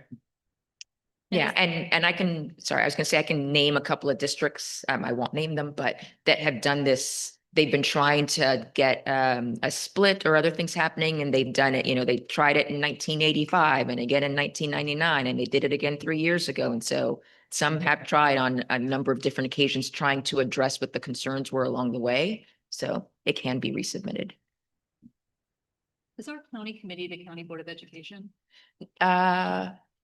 Yeah, and I can, sorry, I was gonna say I can name a couple of districts, I won't name them, but that have done this. They've been trying to get a split or other things happening, and they've done it, they tried it in 1985 and again in 1999, and they did it again 3 years ago. And so some have tried on a number of different occasions trying to address what the concerns were along the way. So it can be resubmitted. Is our county committee the County Board of Education?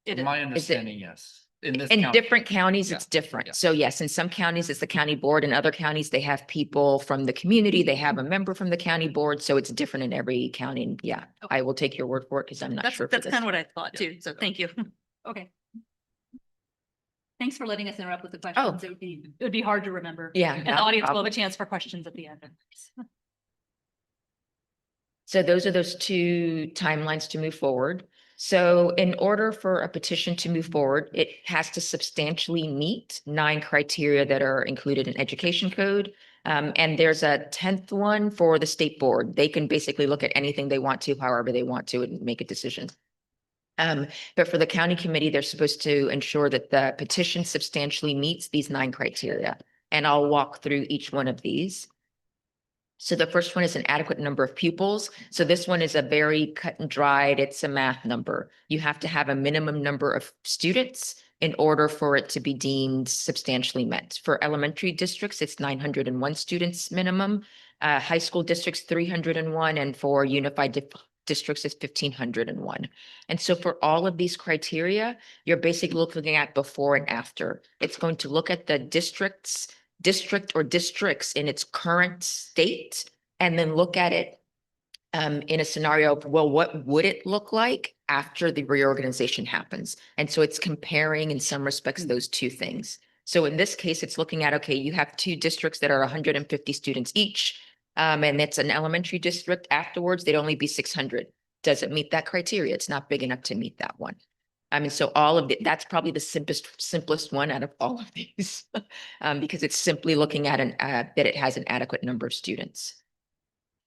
From my understanding, yes. In this In county. different counties, Yeah. it's different. So yes, in some counties, it's the county board. In other counties, they have people from the community. They have a member from the county board. So it's different in every county. And yeah, I will take your word for it because I'm not sure. That's kind of what I thought too. So thank you. Okay. Thanks for letting us interrupt with the questions. It would be hard to remember. Yeah, And not the a audience will problem. have a chance for questions at the end. So those are those 2 timelines to move forward. So in order for a petition to move forward, it has to substantially meet 9 criteria that are included in education code. And there's a 10th one for the state board. They can basically look at anything they want to, however they want to, and make a decision. But for the county committee, they're supposed to ensure that the petition substantially meets these 9 criteria. And I'll walk through each one of these. So the first one is an adequate number of pupils. So this one is a very cut and dried, it's a math number. You have to have a minimum number of students in order for it to be deemed substantially met. For elementary districts, it's 901 students minimum. High school districts, 301, and for unified districts, it's 1,501. And so for all of these criteria, you're basically looking at before and after. It's going to look at the district or districts in its current state, and then look at it in a scenario of, well, what would it look like after the reorganization happens? And so it's comparing in some respects those 2 things. So in this case, it's looking at, okay, you have 2 districts that are 150 students each, and it's an elementary district. Afterwards, they'd only be 600. Does it meet that criteria? It's not big enough to meet that one. I mean, so all of that's probably the simplest one out of all of these, because it's simply looking at that it has an adequate number of students.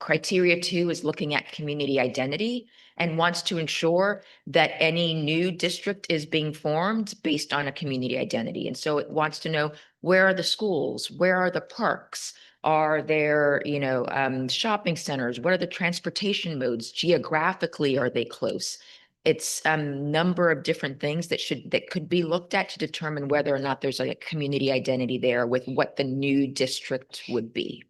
Criteria 2 is looking at community identity and wants to ensure that any new district is being formed based on a community identity. And so it wants to know, where are the schools? Where are the parks? Are there, shopping centers? What are the transportation modes? Geographically, are they close? It's a number of different things that could be looked at to determine whether or not there's a community identity there with what the new district would be.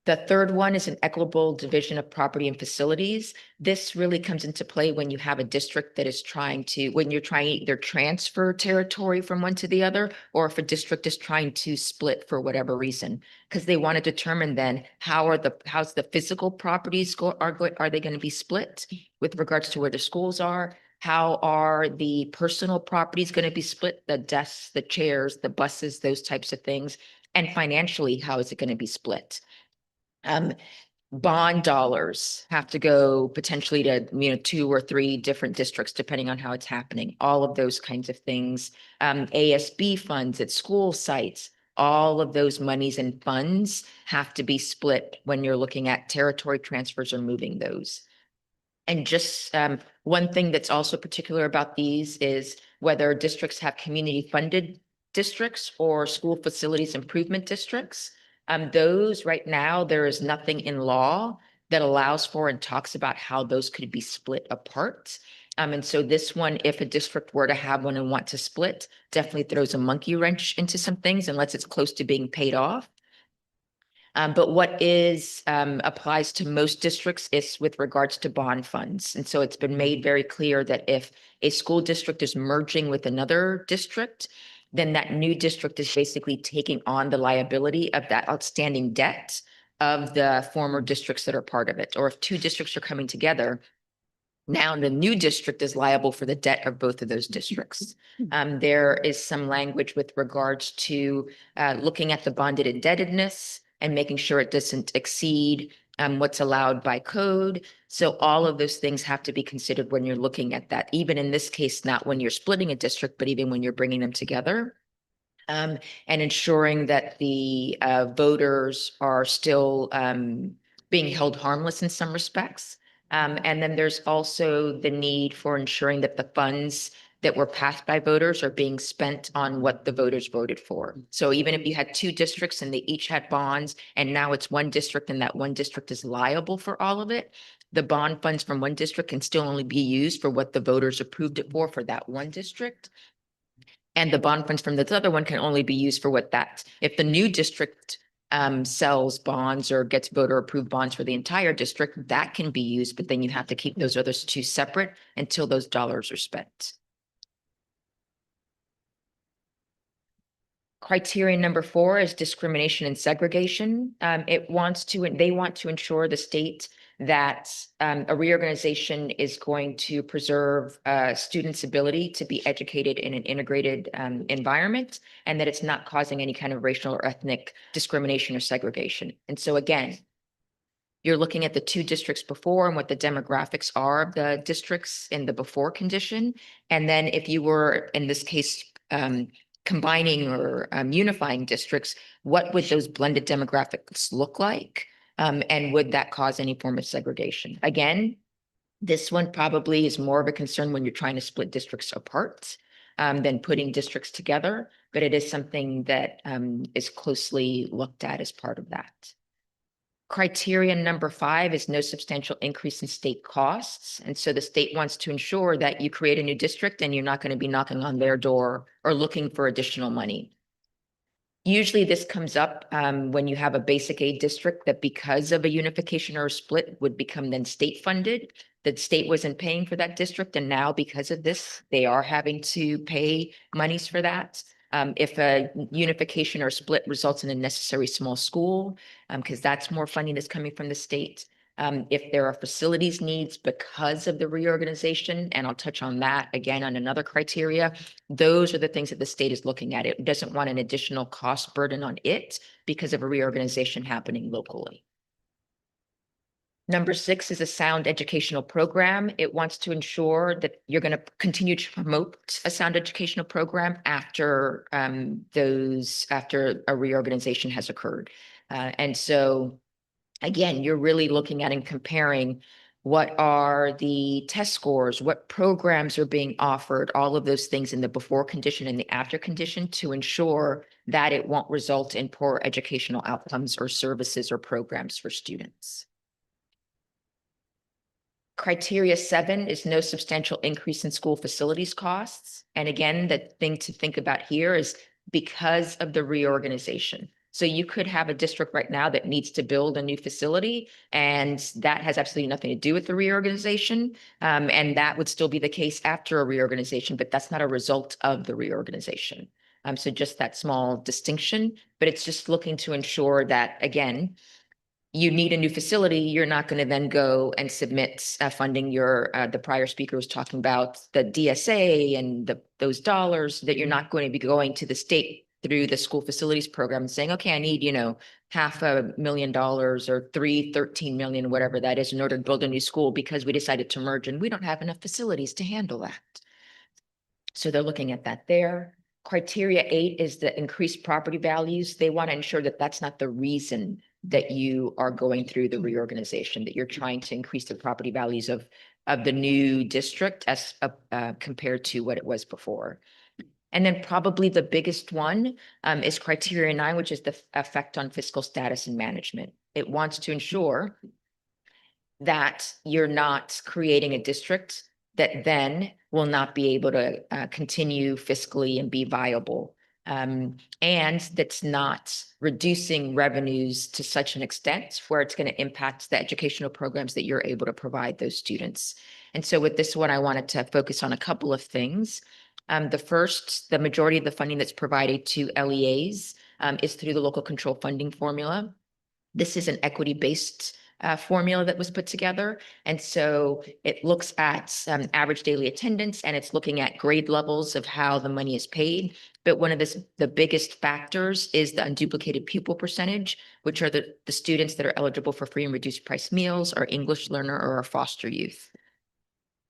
The third one is an equitable division of property and facilities. This really comes into play when you have a district that is when you're trying to either transfer territory from one to the other, or if a district is trying to split for whatever reason, because they want to determine then how's the physical properties are they going to be split with regards to where the schools are? How are the personal properties going to be split? The desks, the chairs, the buses, those types of things. And financially, how is it going to be split? bond dollars have to go potentially to, 2 or 3 different districts, depending on how it's happening, all of those kinds of things. ASB funds at school sites, all of those monies and funds have to be split when you're looking at territory transfers or moving those. And just one thing that's also particular about these is whether districts have community funded districts or school facilities improvement districts. Those right now, there is nothing in law that allows for and talks about how those could be split apart. And so this one, if a district were to have one and want to split, definitely throws a monkey wrench into some things unless it's close to being paid off. But what is applies to most districts is with regards to bond funds. And so it's been made very clear that if a school district is merging with another district, then that new district is basically taking on the liability of that outstanding debt of the former districts that are part of it. Or if 2 districts are coming together, now the new district is liable for the debt of both of those districts. There is some language with regards to looking at the bonded indebtedness and making sure it doesn't exceed what's allowed by code. So all of those things have to be considered when you're looking at that, even in this case, not when you're splitting a district, but even when you're bringing them together. And ensuring that the voters are still being held harmless in some respects. And then there's also the need for ensuring that the funds that were passed by voters are being spent on what the voters voted for. So even if you had 2 districts and they each had bonds, and now it's 1 district and that 1 district is liable for all of it, the bond funds from 1 district can still only be used for what the voters approved it for that 1 district. And the bond funds from this other one can only be used for what that, if the new district sells bonds or gets voter approved bonds for the entire district, that can be used, but then you have to keep those other 2 separate until those dollars are spent. Criteria number 4 is discrimination and segregation. They want to ensure the state that a reorganization is going to preserve students' ability to be educated in an integrated environment, and that it's not causing any kind of racial or ethnic discrimination or segregation. And so again, you're looking at the 2 districts before and what the demographics are of the districts in the before condition. And then if you were, in this case, combining or unifying districts, what would those blended demographics look like? And would that cause any form of segregation? Again, this one probably is more of a concern when you're trying to split districts apart than putting districts together, but it is something that is closely looked at as part of that. Criteria number 5 is no substantial increase in state costs. And so the state wants to ensure that you create a new district and you're not going to be knocking on their door or looking for additional money. Usually this comes up when you have a basic aid district that because of a unification or a split would become then state funded. The state wasn't paying for that district, and now because of this, they are having to pay monies for that. If a unification or split results in a necessary small school, because that's more funding that's coming from the state. If there are facilities needs because of the reorganization, and I'll touch on that again on another criteria, those are the things that the state is looking at. It doesn't want an additional cost burden on it because of a reorganization happening locally. Number 6 is a sound educational program. It wants to ensure that you're going to continue to promote a sound educational program after after a reorganization has occurred. And so again, you're really looking at and comparing what are the test scores, what programs are being offered, all of those things in the before condition and the after condition to ensure that it won't result in poor educational outcomes or services or programs for students. Criteria 7 is no substantial increase in school facilities costs. And again, the thing to think about here is because of the reorganization. So you could have a district right now that needs to build a new facility, and that has absolutely nothing to do with the reorganization. And that would still be the case after a reorganization, but that's not a result of the reorganization. So just that small distinction, but it's just looking to ensure that, again, you need a new facility, you're not going to then go and submit funding. The prior speaker was talking about the DSA and those dollars, that you're not going to be going to the state through the school facilities program and saying, okay, I need, $500,000 or 13 million, whatever that is, in order to build a new school because we decided to merge and we don't have enough facilities to handle that. So they're looking at that there. Criteria 8 is the increased property values. They want to ensure that that's not the reason that you are going through the reorganization, that you're trying to increase the property values of the new district as compared to what it was before. And then probably the biggest one is criteria 9, which is the effect on fiscal status and management. It wants to ensure that you're not creating a district that then will not be able to continue fiscally and be viable. And that's not reducing revenues to such an extent where it's going to impact the educational programs that you're able to provide those students. And so with this one, I wanted to focus on a couple of things. The first, the majority of the funding that's provided to LEAs is through the local control funding formula. This is an equity-based formula that was put together. And so it looks at average daily attendance, and it's looking at grade levels of how the money is paid. But one of the biggest factors is the unduplicated pupil percentage, which are the students that are eligible for free and reduced price meals, or English learner, or a foster youth.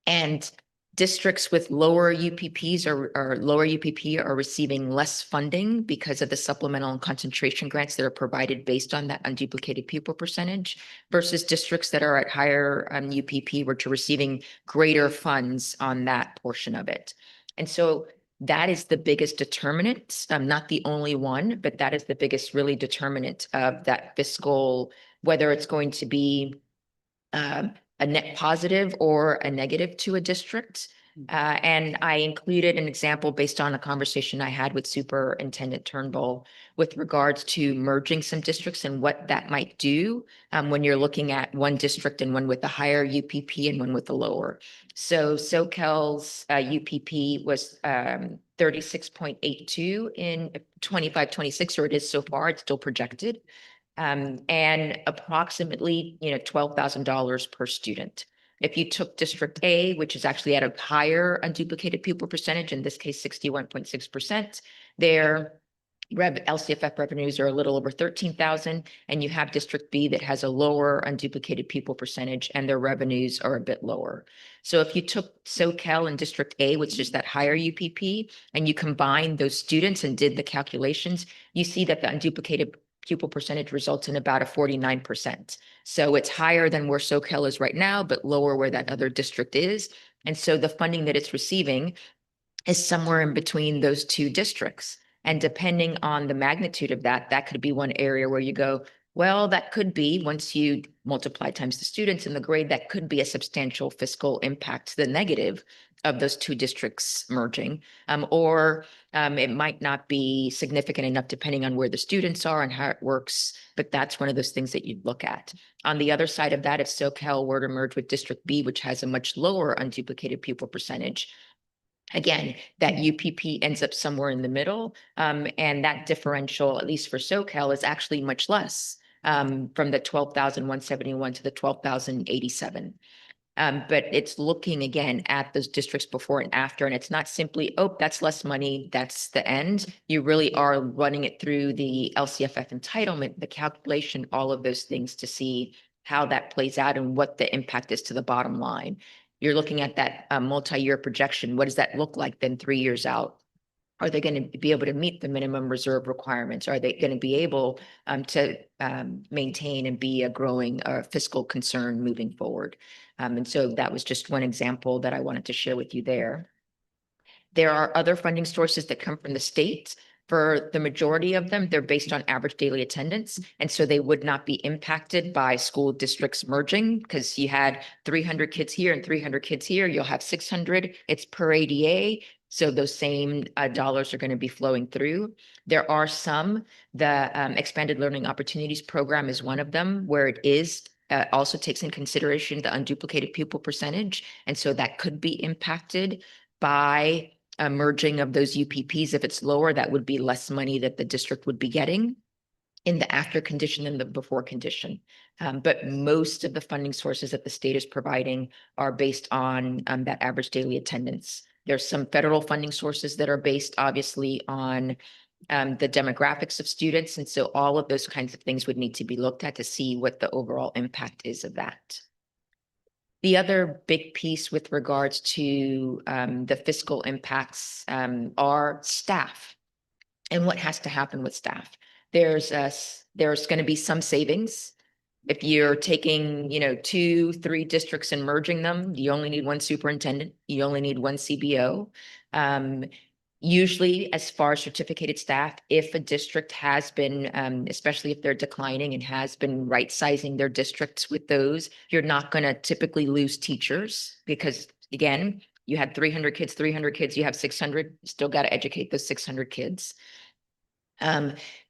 And districts with lower UPPs or lower UPP are receiving less funding because of the supplemental and concentration grants that are provided based on that unduplicated pupil percentage, versus districts that are at higher UPP, which are receiving greater funds on that portion of it. And so that is the biggest determinant, not the only one, but that is the biggest really determinant of that fiscal, whether it's going to be a net positive or a negative to a district. And I included an example based on a conversation I had with Superintendent Turnbull with regards to merging some districts and what that might do when you're looking at one district and one with a higher UPP and one with a lower. So SoCal's UPP was 36.82 in 25-26, or it is so far, it's still projected. And approximately, $12,000 per student. If you took District A, which is actually at a higher unduplicated pupil percentage, in this case, 61.6%, their LCFF revenues are a little over 13,000, and you have District B that has a lower unduplicated pupil percentage, and their revenues are a bit lower. So if you took SoCal and District A, which is that higher UPP, and you combine those students and did the calculations, you see that the unduplicated pupil percentage results in about a 49%. So it's higher than where SoCal is right now, but lower where that other district is. And so the funding that it's receiving is somewhere in between those two districts. And depending on the magnitude of that, that could be one area where you go, well, that could be, once you multiply times the students in the grade, that could be a substantial fiscal impact to the negative of those two districts merging. Or it might not be significant enough depending on where the students are and how it works, but that's one of those things that you'd look at. On the other side of that, if SoCal were to merge with District B, which has a much lower unduplicated pupil percentage, again, that UPP ends up somewhere in the middle, and that differential, at least for SoCal, is actually much less from the 12,171 to the 12,087. But it's looking again at those districts before and after, and it's not simply, oh, that's less money, that's the end. You really are running it through the LCFF entitlement, the calculation, all of those things to see how that plays out and what the impact is to the bottom line. You're looking at that multi-year projection. What does that look like then 3 years out? Are they going to be able to meet the minimum reserve requirements? Are they going to be able to maintain and be a growing fiscal concern moving forward? And so that was just one example that I wanted to share with you there. There are other funding sources that come from the state. For the majority of them, they're based on average daily attendance. And so they would not be impacted by school districts merging, because you had 300 kids here and 300 kids here. You'll have 600. It's per ADA. So those same dollars are going to be flowing through. There are some, the Expanded Learning Opportunities Program is one of them, where it is also takes in consideration the unduplicated pupil percentage. And so that could be impacted by a merging of those UPPs. If it's lower, that would be less money that the district would be getting in the after condition than the before condition. But most of the funding sources that the state is providing are based on that average daily attendance. There's some federal funding sources that are based obviously on the demographics of students. And so all of those kinds of things would need to be looked at to see what the overall impact is of that. The other big piece with regards to the fiscal impacts are staff and what has to happen with staff. There's going to be some savings. If you're taking, 2, 3 districts and merging them, you only need one superintendent, you only need one CBO. Usually, as far as certificated staff, if a district has been, especially if they're declining and has been right sizing their districts with those, you're not going to typically lose teachers because, again, you had 300 kids, you have 600, still got to educate those 600 kids.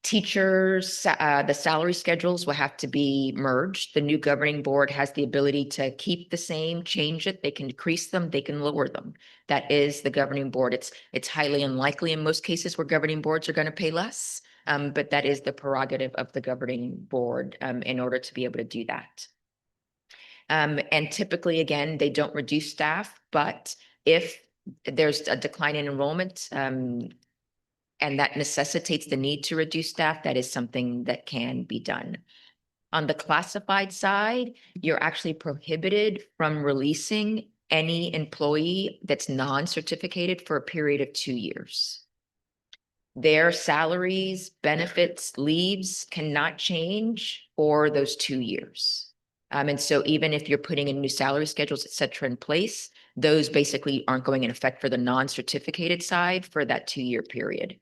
Teachers, the salary schedules will have to be merged. The new governing board has the ability to keep the same, change it. They can decrease them, they can lower them. That is the governing board. It's highly unlikely in most cases where governing boards are going to pay less. But that is the prerogative of the governing board in order to be able to do that. And typically, again, they don't reduce staff, but if there's a decline in enrollment, and that necessitates the need to reduce staff, that is something that can be done. On the classified side, you're actually prohibited from releasing any employee that's non-certificated for a period of 2 years. Their salaries, benefits, leaves cannot change for those 2 years. And so even if you're putting in new salary schedules, et cetera, in place, those basically aren't going in effect for the non-certificated side for that 2-year period.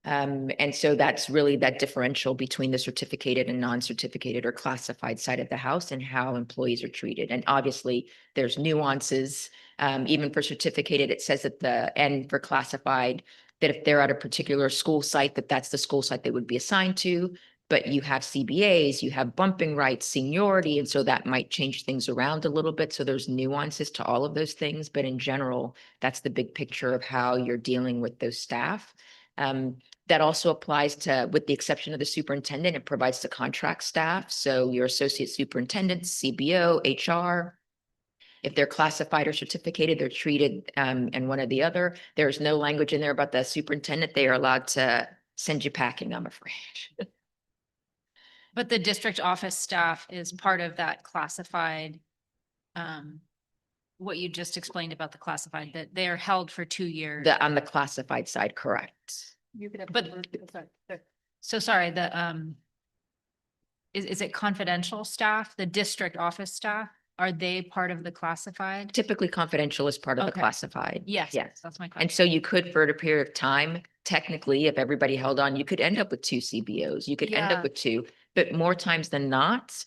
And so that's really that differential between the certificated and non-certificated or classified side of the house and how employees are treated. And obviously there's nuances. Even for certificated, it says at the end for classified that if they're at a particular school site, that's the school site they would be assigned to. But you have CBAs, you have bumping rights, seniority, and so that might change things around a little bit. So there's nuances to all of those things. But in general, that's the big picture of how you're dealing with those staff. That also applies to, with the exception of the superintendent, it provides to contract staff. So your associate superintendent, CBO, HR, if they're classified or certificated, they're treated in one or the other. There's no language in there about the superintendent. They are allowed to send you packing, I'm afraid. But the district office staff is part of that classified, what you just explained about the classified, that they are held for 2 years. On the classified side, correct. So sorry, is it confidential staff, the district office staff? Are they part of the classified? Typically confidential is part of the Okay. classified. Yes, Yes. that's my question. And so you could, for a period of time, technically, if everybody held on, you could end up with 2 CBOs. You could end Yeah. up with 2, but more times than not,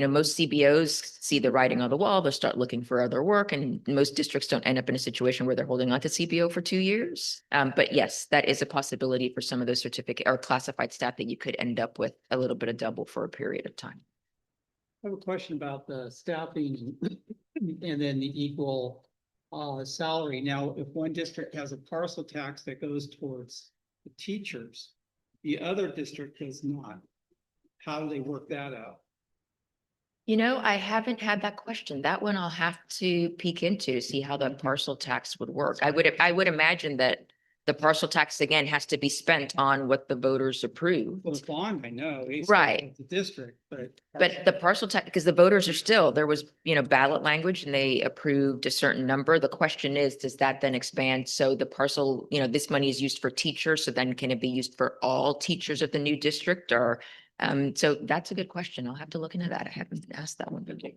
most CBOs see the writing on the wall, they'll start looking for other work, and most districts don't end up in a situation where they're holding on to CBO for 2 years. But yes, that is a possibility for some of those certificate or classified staff that you could end up with a little bit of double for a period of time. I have a question about the staffing and then the equal salary. Now, if one district has a parcel tax that goes towards the teachers, the other district does not, how do they work that out? I haven't had that question. That one I'll have to peek into to see how the parcel tax would work. I would imagine that the parcel tax again has to be spent on what the voters approve. Well, the bond, I know. It's Right. The district, but. But the parcel tax, because the voters are still, there was, ballot language and they approved a certain number. The question is, does that then expand? So the parcel, this money is used for teachers. So then can it be used for all teachers of the new district or? So that's a good question. I'll have to look into that. I haven't asked that one before.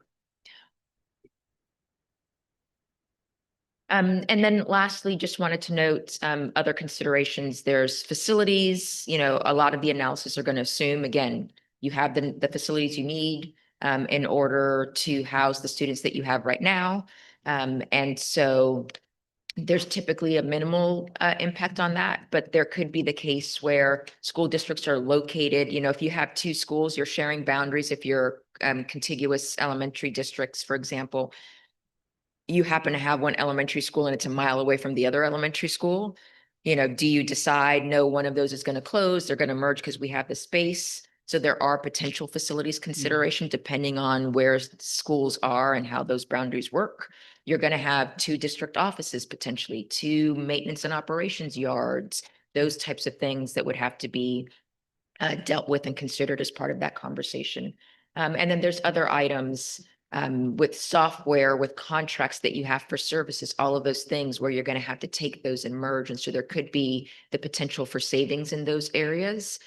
And then lastly, just wanted to note other considerations. There's facilities, a lot of the analysis are going to assume, again, you have the facilities you need in order to house the students that you have right now. And so there's typically a minimal impact on that, but there could be the case where school districts are located, if you have 2 schools, you're sharing boundaries. If you're contiguous elementary districts, for example, you happen to have one elementary school and it's a mile away from the other elementary school. Do you decide, no, one of those is going to close, they're going to merge because we have the space. So there are potential facilities consideration depending on where schools are and how those boundaries work. You're going to have 2 district offices, potentially 2 maintenance and operations yards, those types of things that would have to be dealt with and considered as part of that conversation. And then there's other items with software, with contracts that you have for services, all of those things where you're going to have to take those and merge. And so there could be the potential for savings in those areas.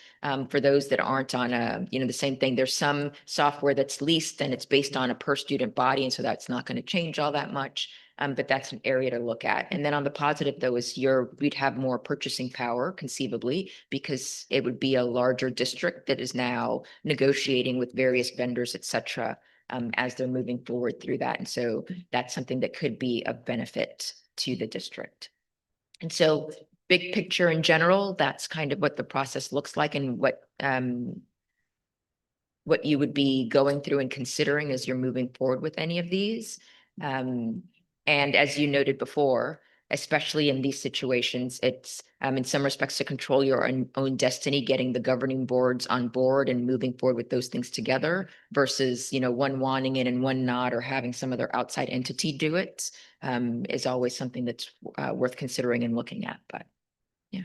For those that aren't on the same thing, there's some software that's leased and it's based on a per student body. And so that's not going to change all that much. But that's an area to look at. And then on the positive though, is we'd have more purchasing power conceivably, because it would be a larger district that is now negotiating with various vendors, et cetera, as they're moving forward through that. And so that's something that could be of benefit to the district. And so big picture in general, that's kind of what the process looks like and what you would be going through and considering as you're moving forward with any of these. And as you noted before, especially in these situations, it's in some respects to control your own destiny, getting the governing boards on board and moving forward with those things together versus, one wanting it and one not, or having some other outside entity do it, is always something that's worth considering and looking at. But yeah,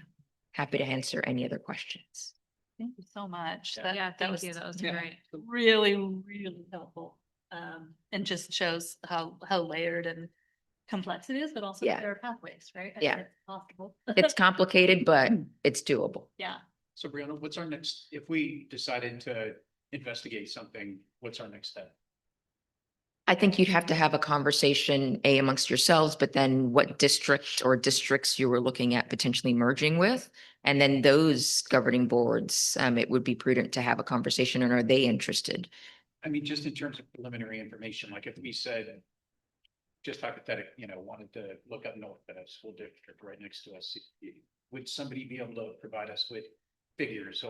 happy to answer any other questions. Thank you so much. Yeah, thank you. That was great. Really, really helpful. And just shows how layered and complex it is, but also Yeah. there are pathways, right? Yeah. It's possible. It's complicated, but it's doable. Yeah. So Brianna, what's our next, if we decided to investigate something, what's our next step? I think you'd have to have a conversation, amongst yourselves, but then what district or districts you were looking at potentially merging with. And then those governing boards, it would be prudent to have a conversation, and are they interested? I mean, just in terms of preliminary information, like if we said, just hypothetical, wanted to look up North School District right next to us, would somebody be able to provide us with figures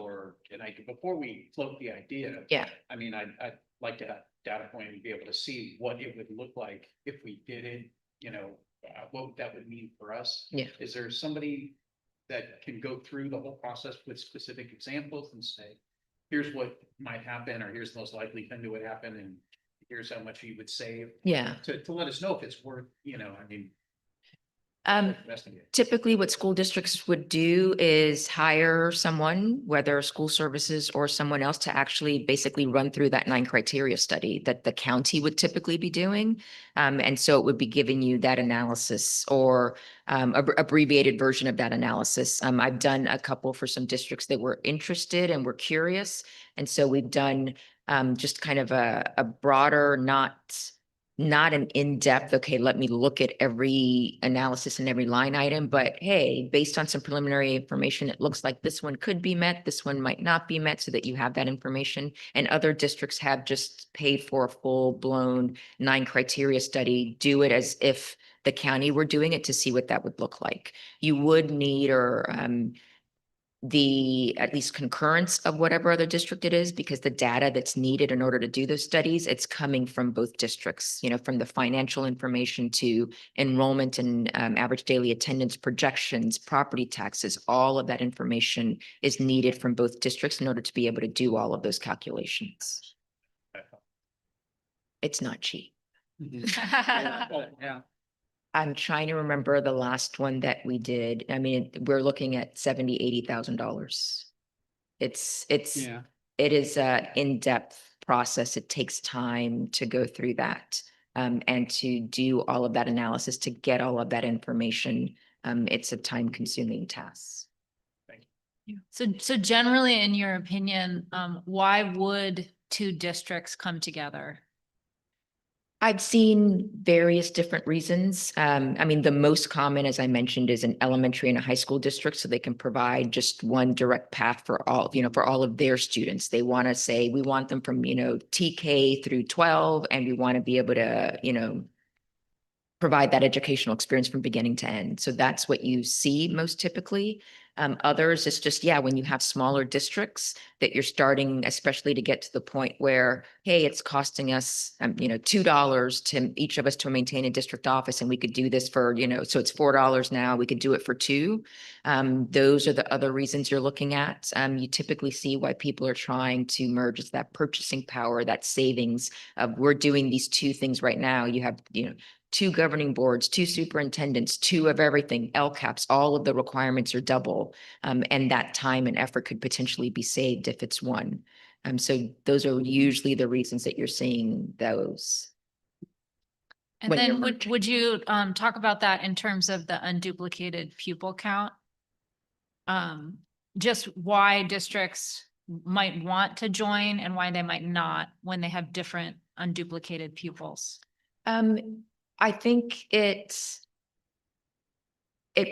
before we float the idea? Yeah. I mean, I'd like to have data point and be able to see what it would look like if we did it, what that would mean for us. Yeah. Is there somebody that can go through the whole process with specific examples and say, here's what might happen, or here's the most likely thing that would happen, and here's how much you would save? Yeah. To let us know if it's worth, investigate. Typically what school districts would do is hire someone, whether school services or someone else, to actually basically run through that 9 criteria study that the county would typically be doing. And so it would be giving you that analysis, or abbreviated version of that analysis. I've done a couple for some districts that were interested and were curious. And so we've done just kind of a broader, not an in-depth, okay, let me look at every analysis and every line item, but hey, based on some preliminary information, it looks like this one could be met, this one might not be met, so that you have that information. And other districts have just paid for a full-blown 9 criteria study, do it as if the county were doing it, to see what that would look like. You would need, or the at least concurrence of whatever other district it is, because the data that's needed in order to do those studies, it's coming from both districts, from the financial information to enrollment and average daily attendance projections, property taxes, all of that information is needed from both districts in order to be able to do all of those calculations. It's not cheap. Yeah. I'm trying to remember the last one that we did. I mean, we're looking at $70,000-$80,000. It is a in-depth process. It takes time to go through that, and to do all of that analysis, to get all of that information. It's a time-consuming task. So generally, in your opinion, why would 2 districts come together? I've seen various different reasons. I mean, the most common, as I mentioned, is an elementary and a high school district, so they can provide just one direct path for all, for all of their students. They want to say, we want them from, TK through 12, and we want to be able to, provide that educational experience from beginning to end. So that's what you see most typically. Others, it's just, when you have smaller districts that you're starting, especially to get to the point where, hey, it's costing us, $2 to each of us to maintain a district office, and we could do this for, so it's $4 now, we could do it for $2. Those are the other reasons you're looking at. You typically see why people are trying to merge, is that purchasing power, that savings of, we're doing these 2 things right now. You have, 2 governing boards, 2 superintendents, 2 of everything, LCAPs, all of the requirements are double. And that time and effort could potentially be saved if it's one. So those are usually the reasons that you're seeing those. And When then you're- would you talk about that in terms of the unduplicated pupil count? Just why districts might want to join and why they might not when they have different unduplicated pupils? I think it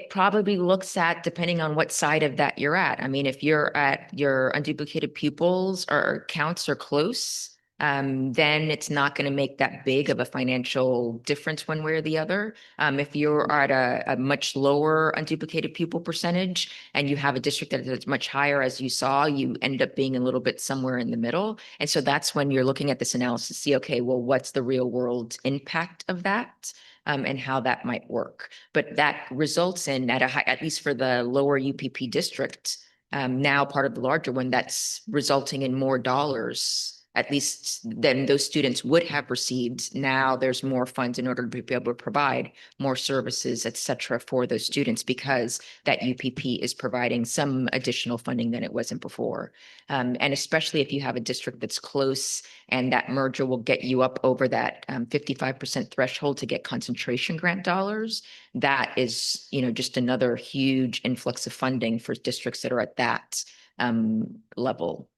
probably looks at, depending on what side of that you're at. I mean, if you're at your unduplicated pupils or counts are close, then it's not going to make that big of a financial difference one way or the other. If you're at a much lower unduplicated pupil percentage and you have a district that is much higher, as you saw, you end up being a little bit somewhere in the middle. And so that's when you're looking at this analysis, see, okay, well, what's the real world impact of that? And how that might work. But that results in at least for the lower UPP district, now part of the larger one, that's resulting in more dollars, at least than those students would have received. Now there's more funds in order to be able to provide more services, et cetera, for those students because that UPP is providing some additional funding than it wasn't before. And especially if you have a district that's close and that merger will get you up over that 55% threshold to get concentration grant dollars, that is, just another huge influx of funding for districts that are at that level.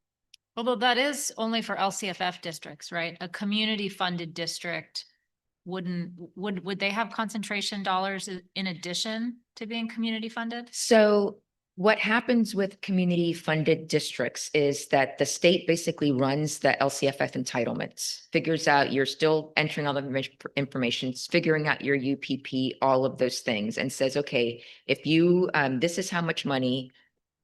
Although that is only for LCFF districts, right? A community funded district would they have concentration dollars in addition to being community funded? So what happens with community funded districts is that the state basically runs the LCFF entitlements, figures out you're still entering all the information, figuring out your UPP, all of those things, and says, okay, if you, this is how much money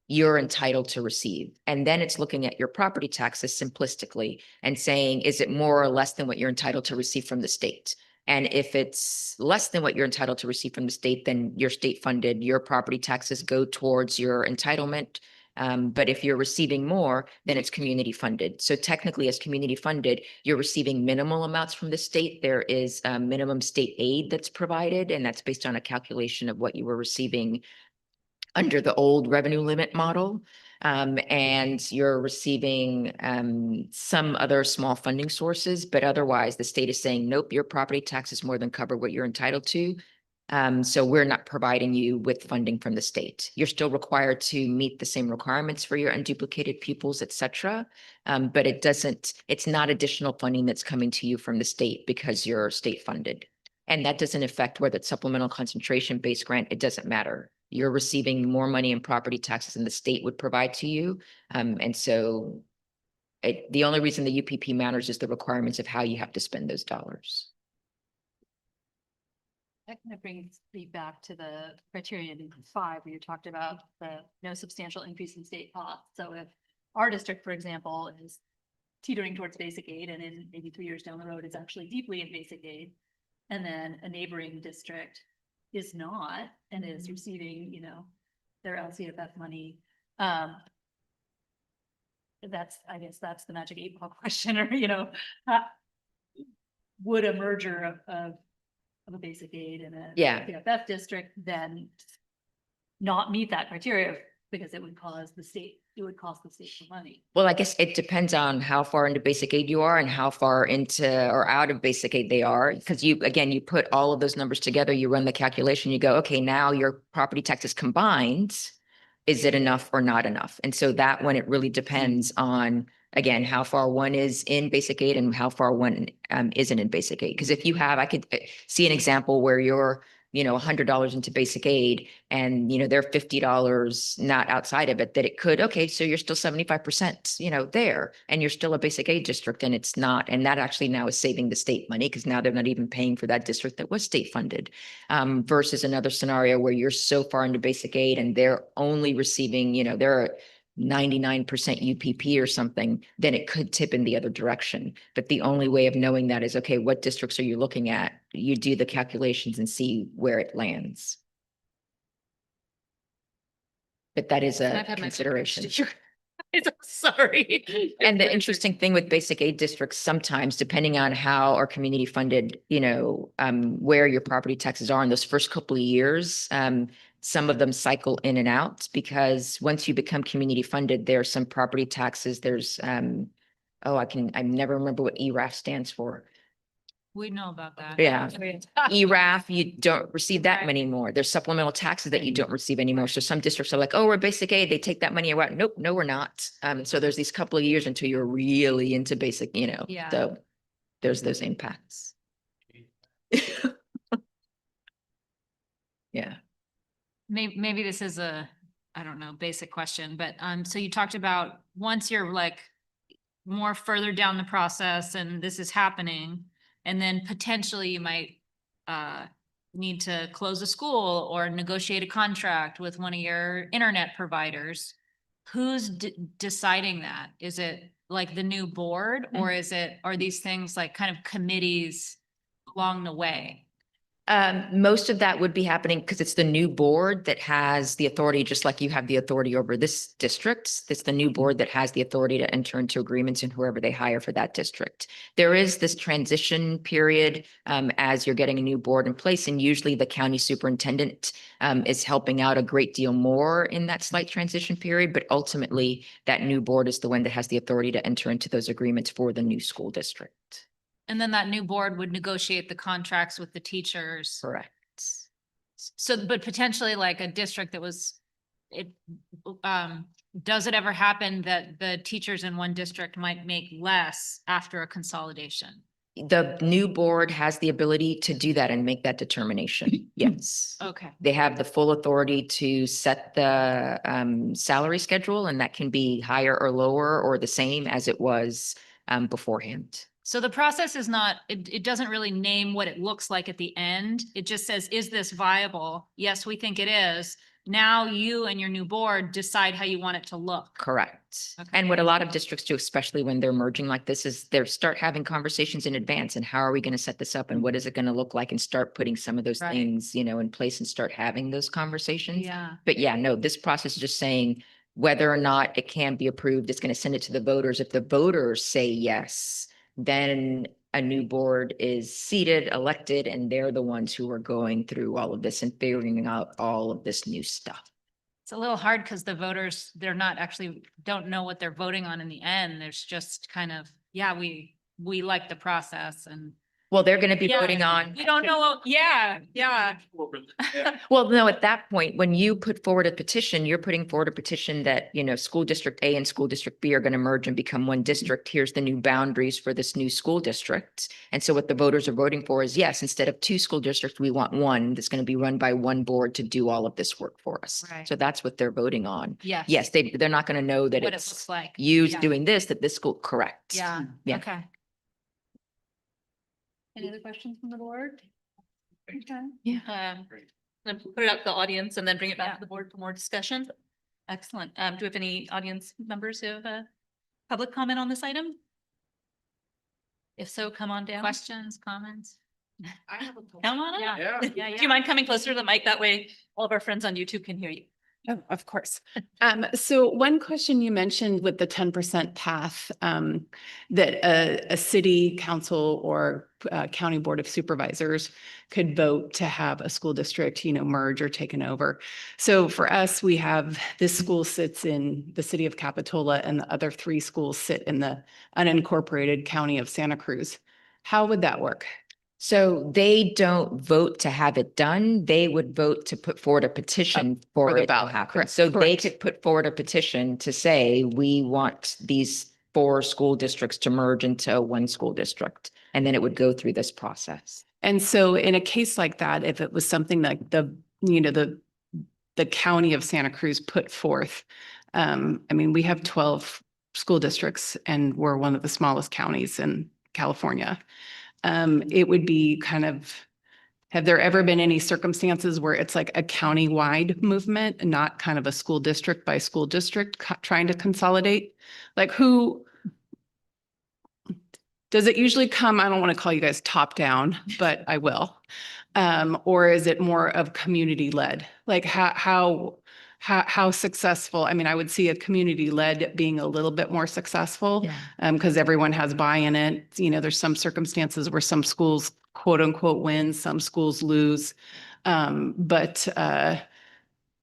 you're entitled to receive. And then it's looking at your property taxes simplistically and saying, is it more or less than what you're entitled to receive from the state? And if it's less than what you're entitled to receive from the state, then you're state funded, your property taxes go towards your entitlement. But if you're receiving more, then it's community funded. So technically as community funded, you're receiving minimal amounts from the state. There is a minimum state aid that's provided, and that's based on a calculation of what you were receiving under the old revenue limit model. And you're receiving some other small funding sources, but otherwise the state is saying, nope, your property taxes more than cover what you're entitled to. So we're not providing you with funding from the state. You're still required to meet the same requirements for your unduplicated pupils, et cetera. But it's not additional funding that's coming to you from the state because you're state funded. And that doesn't affect whether it's supplemental concentration-based grant, it doesn't matter. You're receiving more money in property taxes than the state would provide to you. And so the only reason the UPP matters is the requirements of how you have to spend those dollars. That kind of brings me back to the criteria in 5, where you talked about the no substantial increase in state costs. So if our district, for example, is teetering towards basic aid, and in maybe 3 years down the road, it's actually deeply in basic aid, and then a neighboring district is not and is receiving, their LCFF money. I guess that's the magic 8-ball question, or, would a merger of a basic aid and a LCFF district then not meet that criteria because it would cost the state more money? Well, I guess it depends on how far into basic aid you are and how far into or out of basic aid they are. Because you put all of those numbers together, you run the calculation, you go, okay, now your property taxes combined, is it enough or not enough? And so that one, it really depends on, again, how far one is in basic aid and how far one isn't in basic aid. Because if you have, I could see an example where you're, $100 into basic aid and, they're $50 not outside of it, that it could, okay, so you're still 75%, there, and you're still a basic aid district and it's not. And that actually now is saving the state money because now they're not even paying for that district that was state funded, versus another scenario where you're so far into basic aid and they're only receiving, they're 99% UPP or something, then it could tip in the other direction. But the only way of knowing that is, okay, what districts are you looking at? You do the calculations and see where it lands. But that is And a I've had my consideration. Sorry. And the interesting thing with basic aid districts, sometimes depending on how our community funded, where your property taxes are in those first couple of years, some of them cycle in and out because once you become community funded, there are some property taxes. There's, I never remember what ERAF stands for. We know about that. Yeah. ERAF, you don't receive that many more. There's supplemental taxes that you don't receive anymore. So some districts are like, oh, we're basic aid. They take that money away. Nope, no, we're not. So there's these couple of years until you're really into basic, Yeah. so there's those impacts. Yeah. Maybe this is I don't know, basic question, but, so you talked about once you're like more further down the process and this is happening, and then potentially you might, need to close a school or negotiate a contract with one of your internet providers. Who's deciding that? Is it like the new board or are these things like kind of committees along the way? Most of that would be happening because it's the new board that has the authority, just like you have the authority over this district. It's the new board that has the authority to enter into agreements and whoever they hire for that district. There is this transition period as you're getting a new board in place, and usually the county superintendent is helping out a great deal more in that slight transition period. But ultimately, that new board is the one that has the authority to enter into those agreements for the new school district. And then that new board would negotiate the contracts with the teachers. Correct. So, but potentially like a district that was, does it ever happen that the teachers in one district might make less after a consolidation? The new board has the ability to do that and make that determination. Yes. Okay. They have the full authority to set the salary schedule, and that can be higher or lower or the same as it was beforehand. So the process is not, it doesn't really name what it looks like at the end. It just says, is this viable? Yes, we think it is. Now you and your new board decide how you want it to look. Correct. Okay. And what a lot of districts do, especially when they're merging like this, is they start having conversations in advance and how are we going to set this up and what is it going to look like, and start putting some of those Right. things, in place and start having those conversations. Yeah. But yeah, no, this process is just saying whether or not it can be approved, it's going to send it to the voters. If the voters say yes, then a new board is seated, elected, and they're the ones who are going through all of this and figuring out all of this new stuff. It's a little hard because the voters, they're not actually, don't know what they're voting on in the end. There's just kind of, yeah, we like the process and. Well, they're going to be Yeah, voting on. we don't know. Yeah. Well, no, at that point, when you put forward a petition, you're putting forward a petition that, school district A and school district B are going to merge and become one district. Here's the new boundaries for this new school district. And so what the voters are voting for is, yes, instead of 2 school districts, we want one that's going to be run by one board to do all of this work for us. Right. So that's what they're voting on. Yes. Yes, they're not going to know that What it it's looks like. you Yeah. doing this, that this school, correct. Yeah. Yeah. Okay. Any other questions from the board? Okay. Yeah. Then put it out to the audience and then bring it back to the board for more discussion. Excellent. Do we have any audience members who have public comment on this item? If so, come on down. Questions, comments? Come on up. Yeah. Do you mind coming closer to the mic? That way all of our friends on YouTube can hear you. Oh, of course. So one question you mentioned with the 10% path, that a city council or county board of supervisors could vote to have a school district, merge or taken over. So for us, we have this school sits in the city of Capitola and the other 3 schools sit in the unincorporated county of Santa Cruz. How would that work? So they don't vote to have it done. They would vote to put forward a petition for the it to ballot. happen. Correct. So they Correct. could put forward a petition to say, we want these 4 school districts to merge into one school district. And then it would go through this process. And so in a case like that, if it was something like the county of Santa Cruz put forth, we have 12 school districts and we're one of the smallest counties in California. It would be kind of, have there ever been any circumstances where it's like a county-wide movement, not kind of a school district by school district trying to consolidate? Like who, does it usually come, I don't want to call you guys top down, but I will. Or is it more of community led? Like how how successful, I mean, I would see a community-led being a little bit more successful. Because everyone has buy-in it. You know, there's some circumstances where some schools quote unquote win, some schools lose. But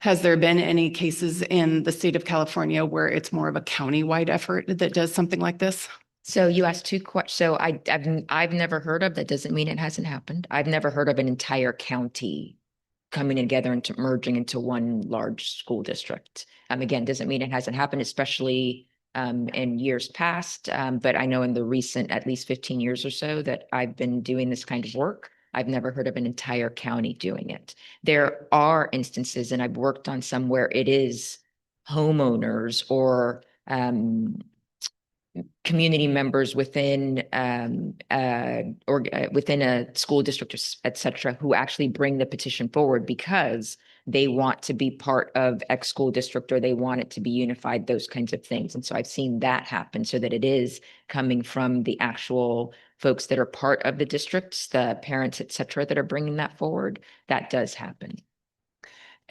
has there been any cases in the state of California where it's more of a county-wide effort that does something like this? So you asked two questions. So I've never heard of, that doesn't mean it hasn't happened. I've never heard of an entire county coming together and merging into one large school district. Again, doesn't mean it hasn't happened, especially in years past. But I know in the recent, at least 15 years or so that I've been doing this kind of work, I've never heard of an entire county doing it. There are instances, and I've worked on some where it is homeowners or community members within within a school district, et cetera, who actually bring the petition forward because they want to be part of X school district or they want it to be unified, those kinds of things. And so I've seen that happen so that it is coming from the actual folks that are part of the districts, the parents, et cetera, that are bringing that forward. That does happen.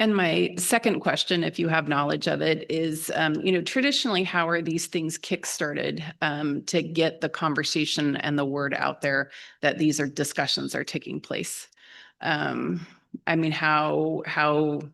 And my second question, if you have knowledge of it, is, you know, traditionally, how are these things kickstarted to get the conversation and the word out there that these are discussions are taking place? I mean, how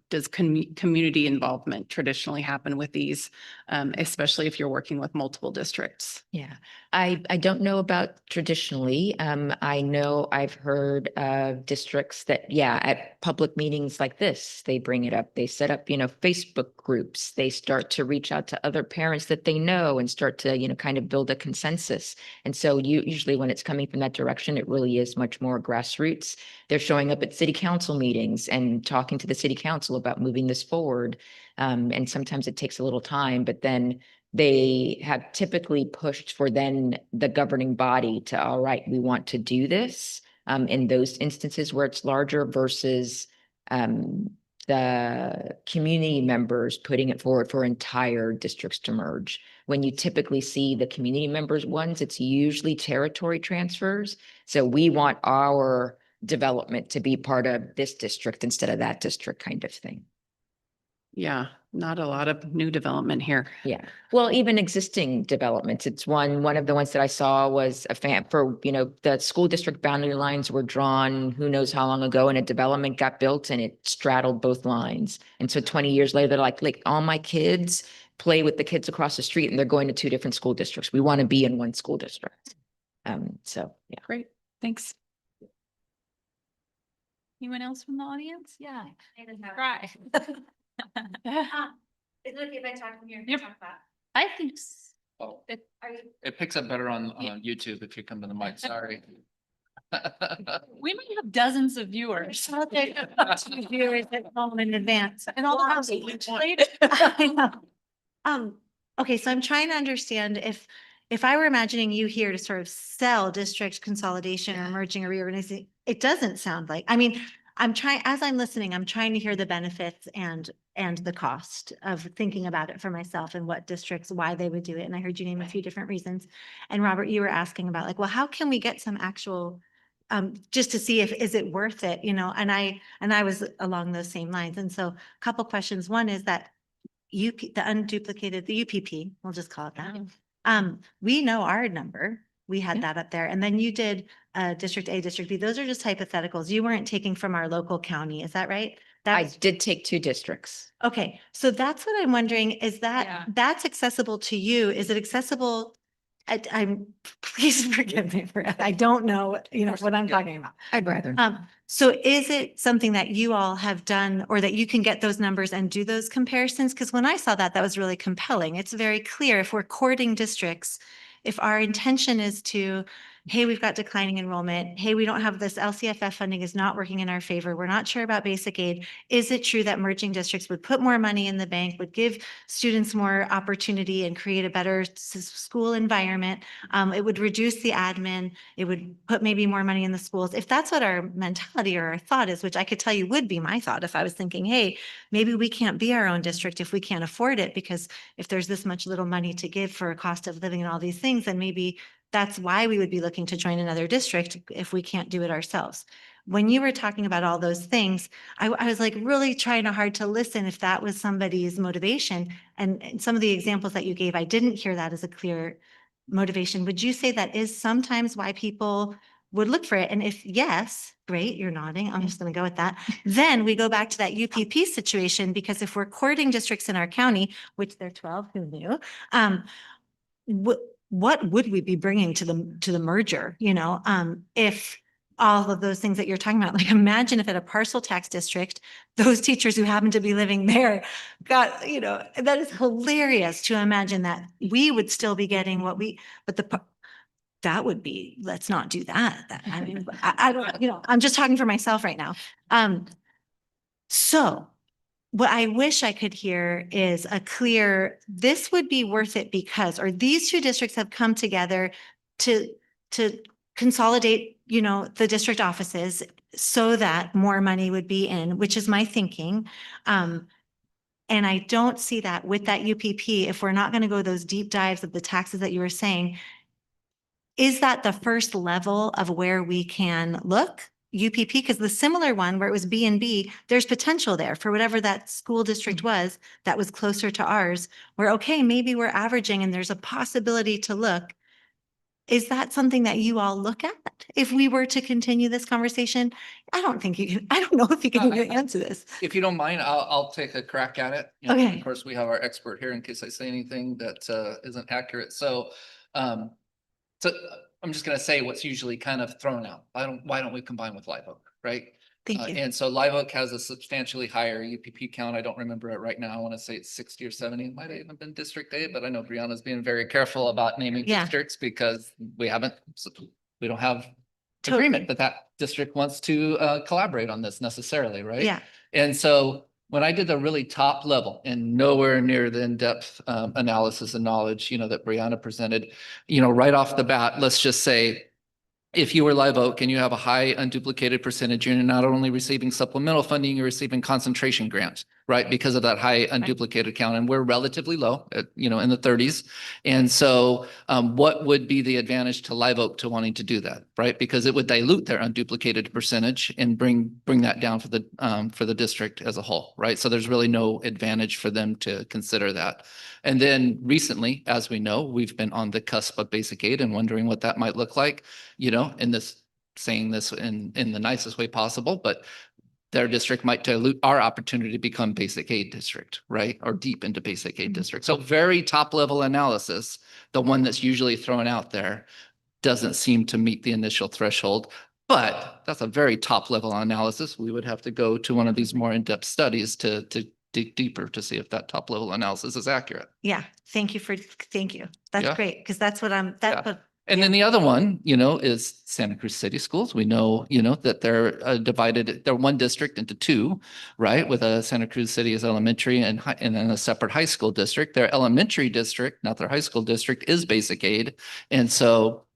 does community involvement traditionally happen with these, especially if you're working with multiple districts? Yeah, I don't know about traditionally. I know I've heard of districts that, yeah, at public meetings like this, they bring it up. They set up, you know, Facebook groups. They start to reach out to other parents that they know and start to, you know, kind of build a consensus. And so usually when it's coming from that direction, it really is much more grassroots. They're showing up at city council meetings and talking to the city council about moving this forward. And sometimes it takes a little time, but then they have typically pushed for then the governing body to, all right, we want to do this in those instances where it's larger versus the community members putting it forward for entire districts to merge. When you typically see the community members ones, it's usually territory transfers. So we want our development to be part of this district instead of that district kind of thing. Yeah, not a lot of new development here. Yeah. Well, even existing developments, it's one of the ones that I saw was a fan for, you know, the school district boundary lines were drawn, who knows how long ago, and a development got built and it straddled both lines. And so 20 years later, they're like all my kids play with the kids across the street and they're going to two different school districts. We want to be in one school district. So yeah. Great. Thanks. Anyone else from the audience? Yeah. Right. Is it okay if I talk from here? Yep. Talk about? I think Oh, Are you? it picks up better on YouTube if you come to the mic. Sorry. we might have dozens of viewers. Viewers at home in advance. And all the Wow. houses related. I know. Okay, so I'm trying to understand if I were imagining you here to sort of sell district consolidation or merging or reorganizing, it doesn't sound like, I mean, as I'm listening, I'm trying to hear the benefits and the cost of thinking about it for myself and what districts, why they would do it. And I heard you name a few different reasons. And Robert, you were asking about like, well, how can we get some actual, just to see is it worth it, you know? And I was along those same lines. And so a couple questions. One is that the unduplicated, the UPP, we'll just call it that. We know our number. We had that up there. And then you did District A, District B. Those are just hypotheticals. You weren't taking from our local county. Is that right? I did take two districts. Okay. So that's what I'm wondering. Is that's accessible to you? Is it accessible? Please forgive me for, I don't know, you know, what I'm talking about. I'd rather. So is it something that you all have done or that you can get those numbers and do those comparisons? Because when I saw that was really compelling. It's very clear if we're courting districts, if our intention is to, hey, we've got declining enrollment. Hey, we don't have this LCFF funding is not working in our favor. We're not sure about basic aid. Is it true that merging districts would put more money in the bank, would give students more opportunity and create a better school environment? It would reduce the admin. It would put maybe more money in the schools. If that's what our mentality or our thought is, which I could tell you would be my thought if I was thinking, hey, maybe we can't be our own district if we can't afford it, because if there's this much little money to give for a cost of living and all these things, then maybe that's why we would be looking to join another district if we can't do it ourselves. when you were talking about all those things, I was like really trying hard to listen if that was somebody's motivation. And some of the examples that you gave, I didn't hear that as a clear motivation. Would you say that is sometimes why people would look for it? And if yes, great, you're nodding. I'm just going to go with that. Then we go back to that UPP situation, because if we're courting districts in our county, which there are 12, who knew? What would we be bringing to the merger? If all of those things that you're talking about, like imagine if at a parcel tax district, those teachers who happen to be living there got, that is hilarious to imagine that we would still be getting that would be, let's not do that. I mean, I don't, I'm just talking for myself right now. So what I wish I could hear is a clear, this would be worth it because, or these two districts have come together to consolidate, the district offices so that more money would be in, which is my thinking. And I don't see that with that UPP, if we're not going to go those deep dives of the taxes that you were saying. Is that the first level of where we can look? UPP, because the similar one where it was B and B, there's potential there for whatever that school district was that was closer to ours, where, okay, maybe we're averaging and there's a possibility to look. Is that something that you all look at if we were to continue this conversation? I don't think you can, I don't know if you can answer this. If you don't mind, I'll take a crack at it. Okay. Of course, we have our expert here in case I say anything that isn't accurate. So I'm just gonna say what's usually kind of thrown out. Why don't we combine with Live Oak, right? Thank you. And so Live Oak has a substantially higher UPP count. I don't remember it right now. I want to say it's 60 or 70. It might have even been District 8, but I know Brianna's being very careful about naming districts because we don't have agreement that district wants to collaborate on this necessarily, right? Yeah. And so when I did the really top level and nowhere near the in-depth analysis and knowledge, that Brianna presented, right off the bat, let's just say, if you were Live Oak and you have a high unduplicated percentage, you're not only receiving supplemental funding, you're receiving concentration grants, right? Because of that high unduplicated count. And we're relatively low, in the 30s. And so what would be the advantage to Live Oak to wanting to do that, right? Because it would dilute their unduplicated percentage and bring that down for the district as a whole, right? So there's really no advantage for them to consider that. And then recently, as we know, we've been on the cusp of basic aid and wondering what that might look like, saying this in the nicest way possible, but their district might dilute our opportunity to become basic aid district, right? Or deep into basic aid district. So very top level analysis, the one that's usually thrown out there, doesn't seem to meet the initial threshold. But that's a very top level analysis. We would have to go to one of these more in-depth studies to dig deeper to see if that top level analysis is accurate. Yeah. Thank you. That's Yeah. great. Because that's what And then the other one, is Santa Cruz City Schools. We know, that they're divided, they're one district into two, right? With a Santa Cruz City as elementary and then a separate high school district. Their elementary district, not their high school district, is basic aid. And so,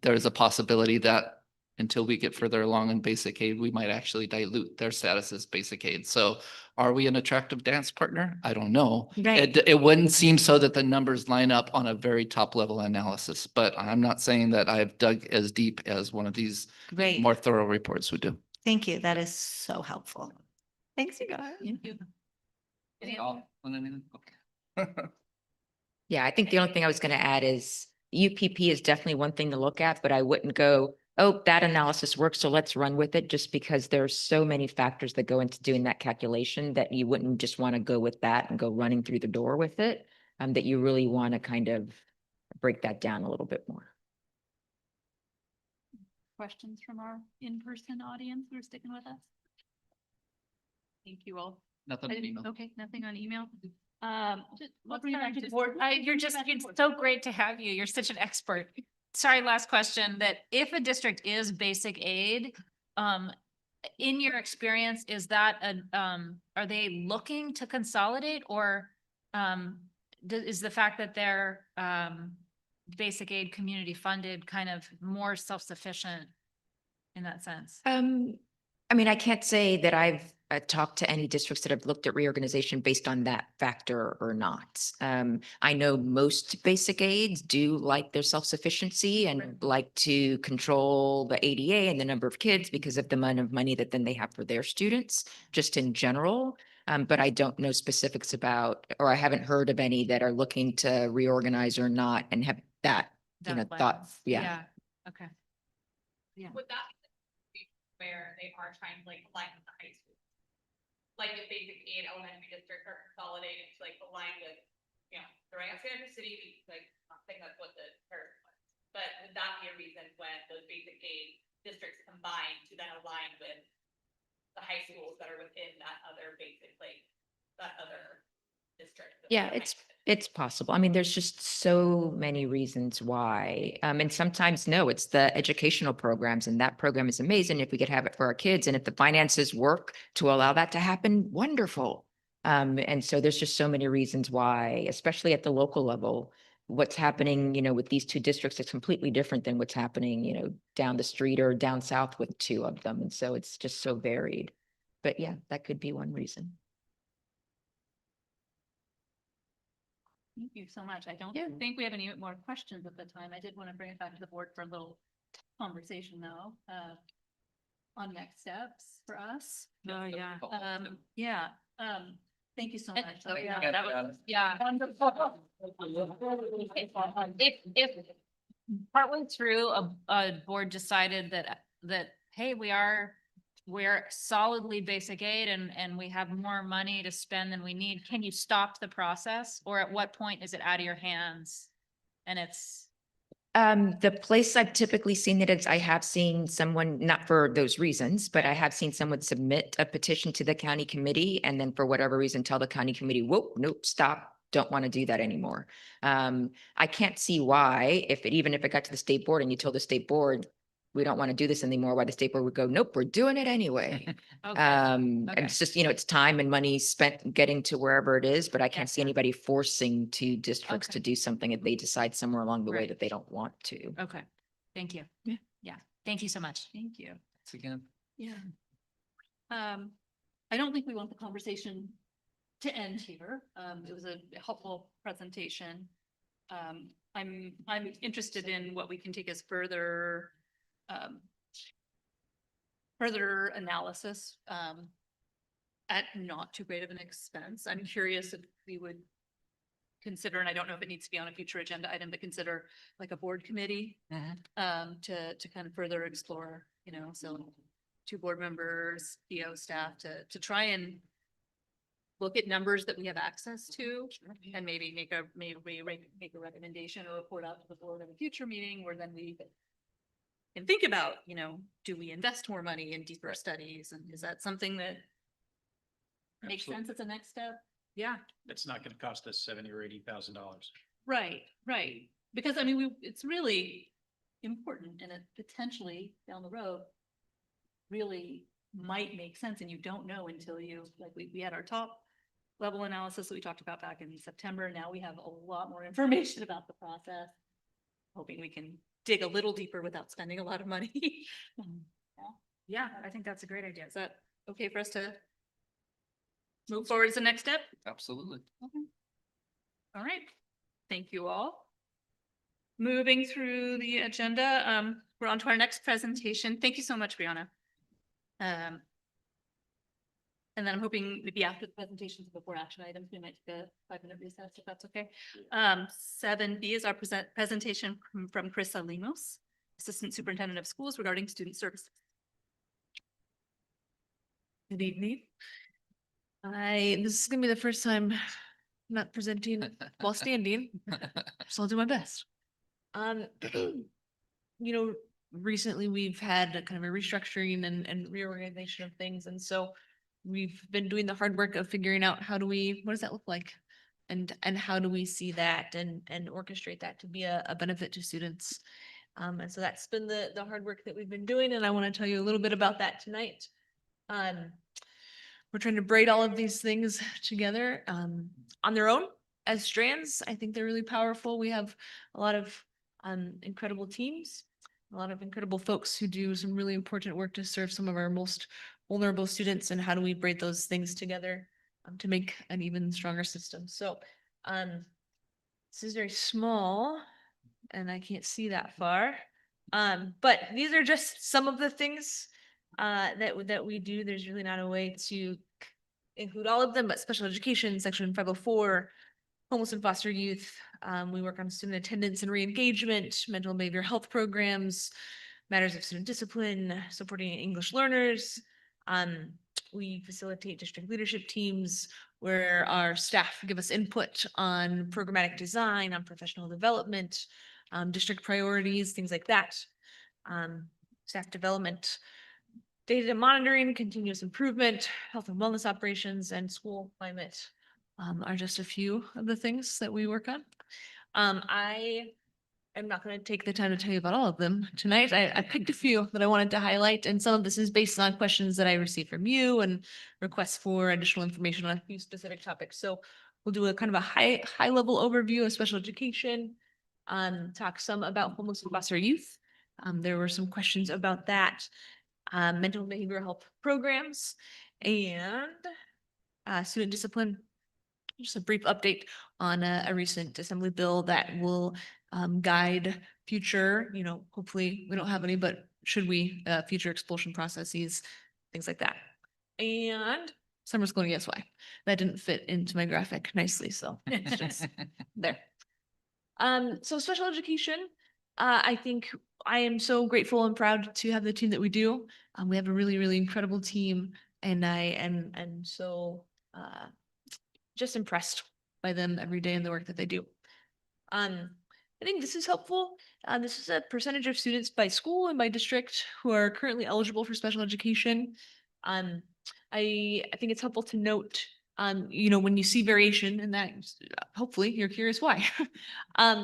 there's a possibility that until we get further along in basic aid, we might actually dilute their status as basic aid. So are we an attractive dance partner? I don't know. Right. It wouldn't seem so that the numbers line up on a very top level analysis, but I'm not saying that I've dug as deep as one of these Great. more thorough reports would do. Thank you. That is so helpful. Thanks, you guys. Thank you. Yeah, I think the only thing I was going to add is UPP is definitely one thing to look at, but I wouldn't go, oh, that analysis works, so let's run with it, just because there's so many factors that go into doing that calculation that you wouldn't just want to go with that and go running through the door with it, that you really want to kind of break that down a little bit more. Questions from our in-person audience who are sticking with us? Thank you all. Nothing on email. Okay, nothing on email. You're so great to have you. You're such an expert. Sorry, last question, that if a district is basic aid, in your experience, is that are they looking to consolidate, or is the fact that they're basic aid community funded kind of more self-sufficient in that sense? I mean, I can't say that I've talked to any districts that have looked at reorganization based on that factor or not. I know most basic aids do like their self-sufficiency and like to control the ADA and the number of kids because of the amount of money that then they have for their students, just in general. But I don't know specifics about, or I haven't heard of any that are looking to reorganize or not and have that, thought, yeah. Okay. Yeah. Would that be where they are trying to like align with the high school? Like if basic aid elementary district are consolidated to like align with, the right Santa Cruz City, like, not saying that's what the person was. But would that be a reason when those basic aid districts combine to then align with the high schools that are within that other basic, like, that other district? Yeah, it's possible. I mean, there's just so many reasons why. And sometimes, no, it's the educational programs, and that program is amazing if we could have it for our kids. And if the finances work to allow that to happen, wonderful. And so there's just so many reasons why, especially at the local level, what's happening, with these two districts is completely different than what's happening, down the street or down south with two of them. And so it's just so varied. But yeah, that could be one reason. Thank you so much. I don't think we have any more questions at the time. I did want to bring it back to the board for a little conversation though, on next steps for us. Oh, yeah. Thank you so much. Oh, yeah, that was, yeah. If partway through a board decided that, hey, we're solidly basic aid and we have more money to spend than we need, can you stop the process? Or at what point is it out of your hands? And it's, The place I've typically seen it is I have seen someone, not for those reasons, but I have seen someone submit a petition to the county committee and then for whatever reason tell the county committee, whoa, nope, stop, don't want to do that anymore. I can't see why, even if it got to the state board and you told the state board, we don't want to do this anymore, why the state board would go, nope, we're doing it anyway. And it's just, it's time and money spent getting to wherever it is, but I can't see anybody forcing two districts to do something if they decide somewhere along the way Right. that they don't want to. Okay. Thank you. Yeah. Yeah. Thank you so much. Thank you. Thanks again. Yeah. I don't think we want the conversation to end here. It was a helpful presentation. I'm interested in what we can take as further analysis, at not too great of an expense. I'm curious if we would consider, and I don't know if it needs to be on a future agenda item, to consider like a board committee, to kind of further explore, so two board members, EO staff to try and look at numbers that we have access to and maybe make a recommendation or report out to the board in a future meeting where then we can think about, do we invest more money in deeper studies? And is that something that makes sense as a next step? Yeah. That's not gonna cost us $70,000 or $80,000. Right. Because it's really important and it potentially down the road really might make sense. And you don't know until we had our top level analysis that we talked about back in September. Now we have a lot more information about the process. Hoping we can dig a little deeper without spending a lot of money. Yeah, I think that's a great idea. Is that okay for us to move forward as the next step? Absolutely. Okay. All right. Thank you all. Moving through the agenda, we're on to our next presentation. Thank you so much, Brianna. And then I'm hoping maybe after the presentations before action items, we might take a 5-minute recess if that's okay. 7B is our presentation from Chris Alimos, Assistant Superintendent of Schools regarding student services. Good evening. This is gonna be the first time not presenting while standing, so I'll do my best. Recently we've had a kind of a restructuring and reorganization of things, and so we've been doing the hard work of figuring out what does that look like? And how do we see that and orchestrate that to be a benefit to students? And so that's been the hard work that we've been doing, and I want to tell you a little bit about that tonight. We're trying to braid all of these things together on their own as strands. I think they're really powerful. We have a lot of incredible teams, a lot of incredible folks who do some really important work to serve some of our most vulnerable students and how do we braid those things together to make an even stronger system. So this is very small and I can't see that far. But these are just some of the things that we do. There's really not a way to include all of them, but special education, section 504, homeless and foster youth. We work on student attendance and re-engagement, mental and behavioral health programs, matters of student discipline, supporting English learners. We facilitate district leadership teams where our staff give us input on programmatic design, on professional development, district priorities, things like that. Staff development, data monitoring, continuous improvement, health and wellness operations, and school climate are just a few of the things that we work on. I'm not going to take the time to tell you about all of them tonight. I picked a few that I wanted to highlight, and some of this is based on questions that I received from you and requests for additional information on a few specific topics. So we'll do a kind of a high level overview of special education, talk some about homeless and foster youth. There were some questions about that, mental and behavioral health programs, and student discipline. Just a brief update on a recent assembly bill that will guide future, hopefully we don't have any, but should we, future expulsion processes, things like that. And summer's going to guess why. That didn't fit into my graphic nicely, so it's just there. So special education, I think I am so grateful and proud to have the team that we do. We have a really, really incredible team, and I am so just impressed by them every day and the work that they do. I think this is helpful. This is a percentage of students by school and by district who are currently eligible for special education. I think it's helpful to note, when you see variation in that, hopefully you're curious why.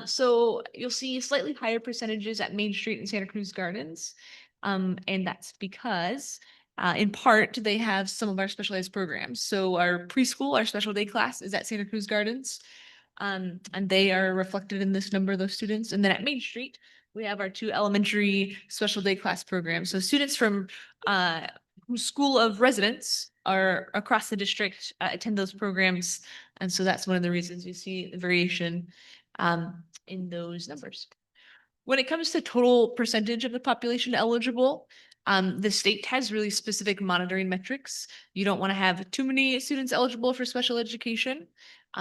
So you'll see slightly higher percentages at Main Street and Santa Cruz Gardens. And that's because in part, they have some of our specialized programs. So our preschool, our special day class is at Santa Cruz Gardens. And they are reflected in this number of those students. And then at Main Street, we have our 2 elementary special day class programs. So students from whose school of residence are across the district attend those programs. And so that's one of the reasons you see the variation in those numbers. When it comes to total percentage of the population eligible, the state has really specific monitoring metrics. You don't want to have too many students eligible for special education.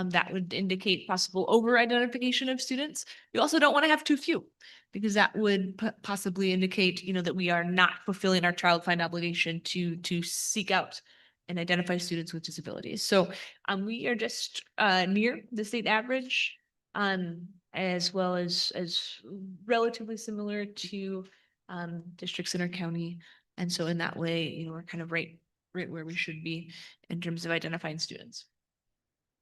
That would indicate possible over-identification of students. You also don't want to have too few, because that would possibly indicate, that we are not fulfilling our child find obligation to seek out and identify students with disabilities. So we are just near the state average, as well as relatively similar to districts in our county. And so in that way, we're kind of right where we should be in terms of identifying students.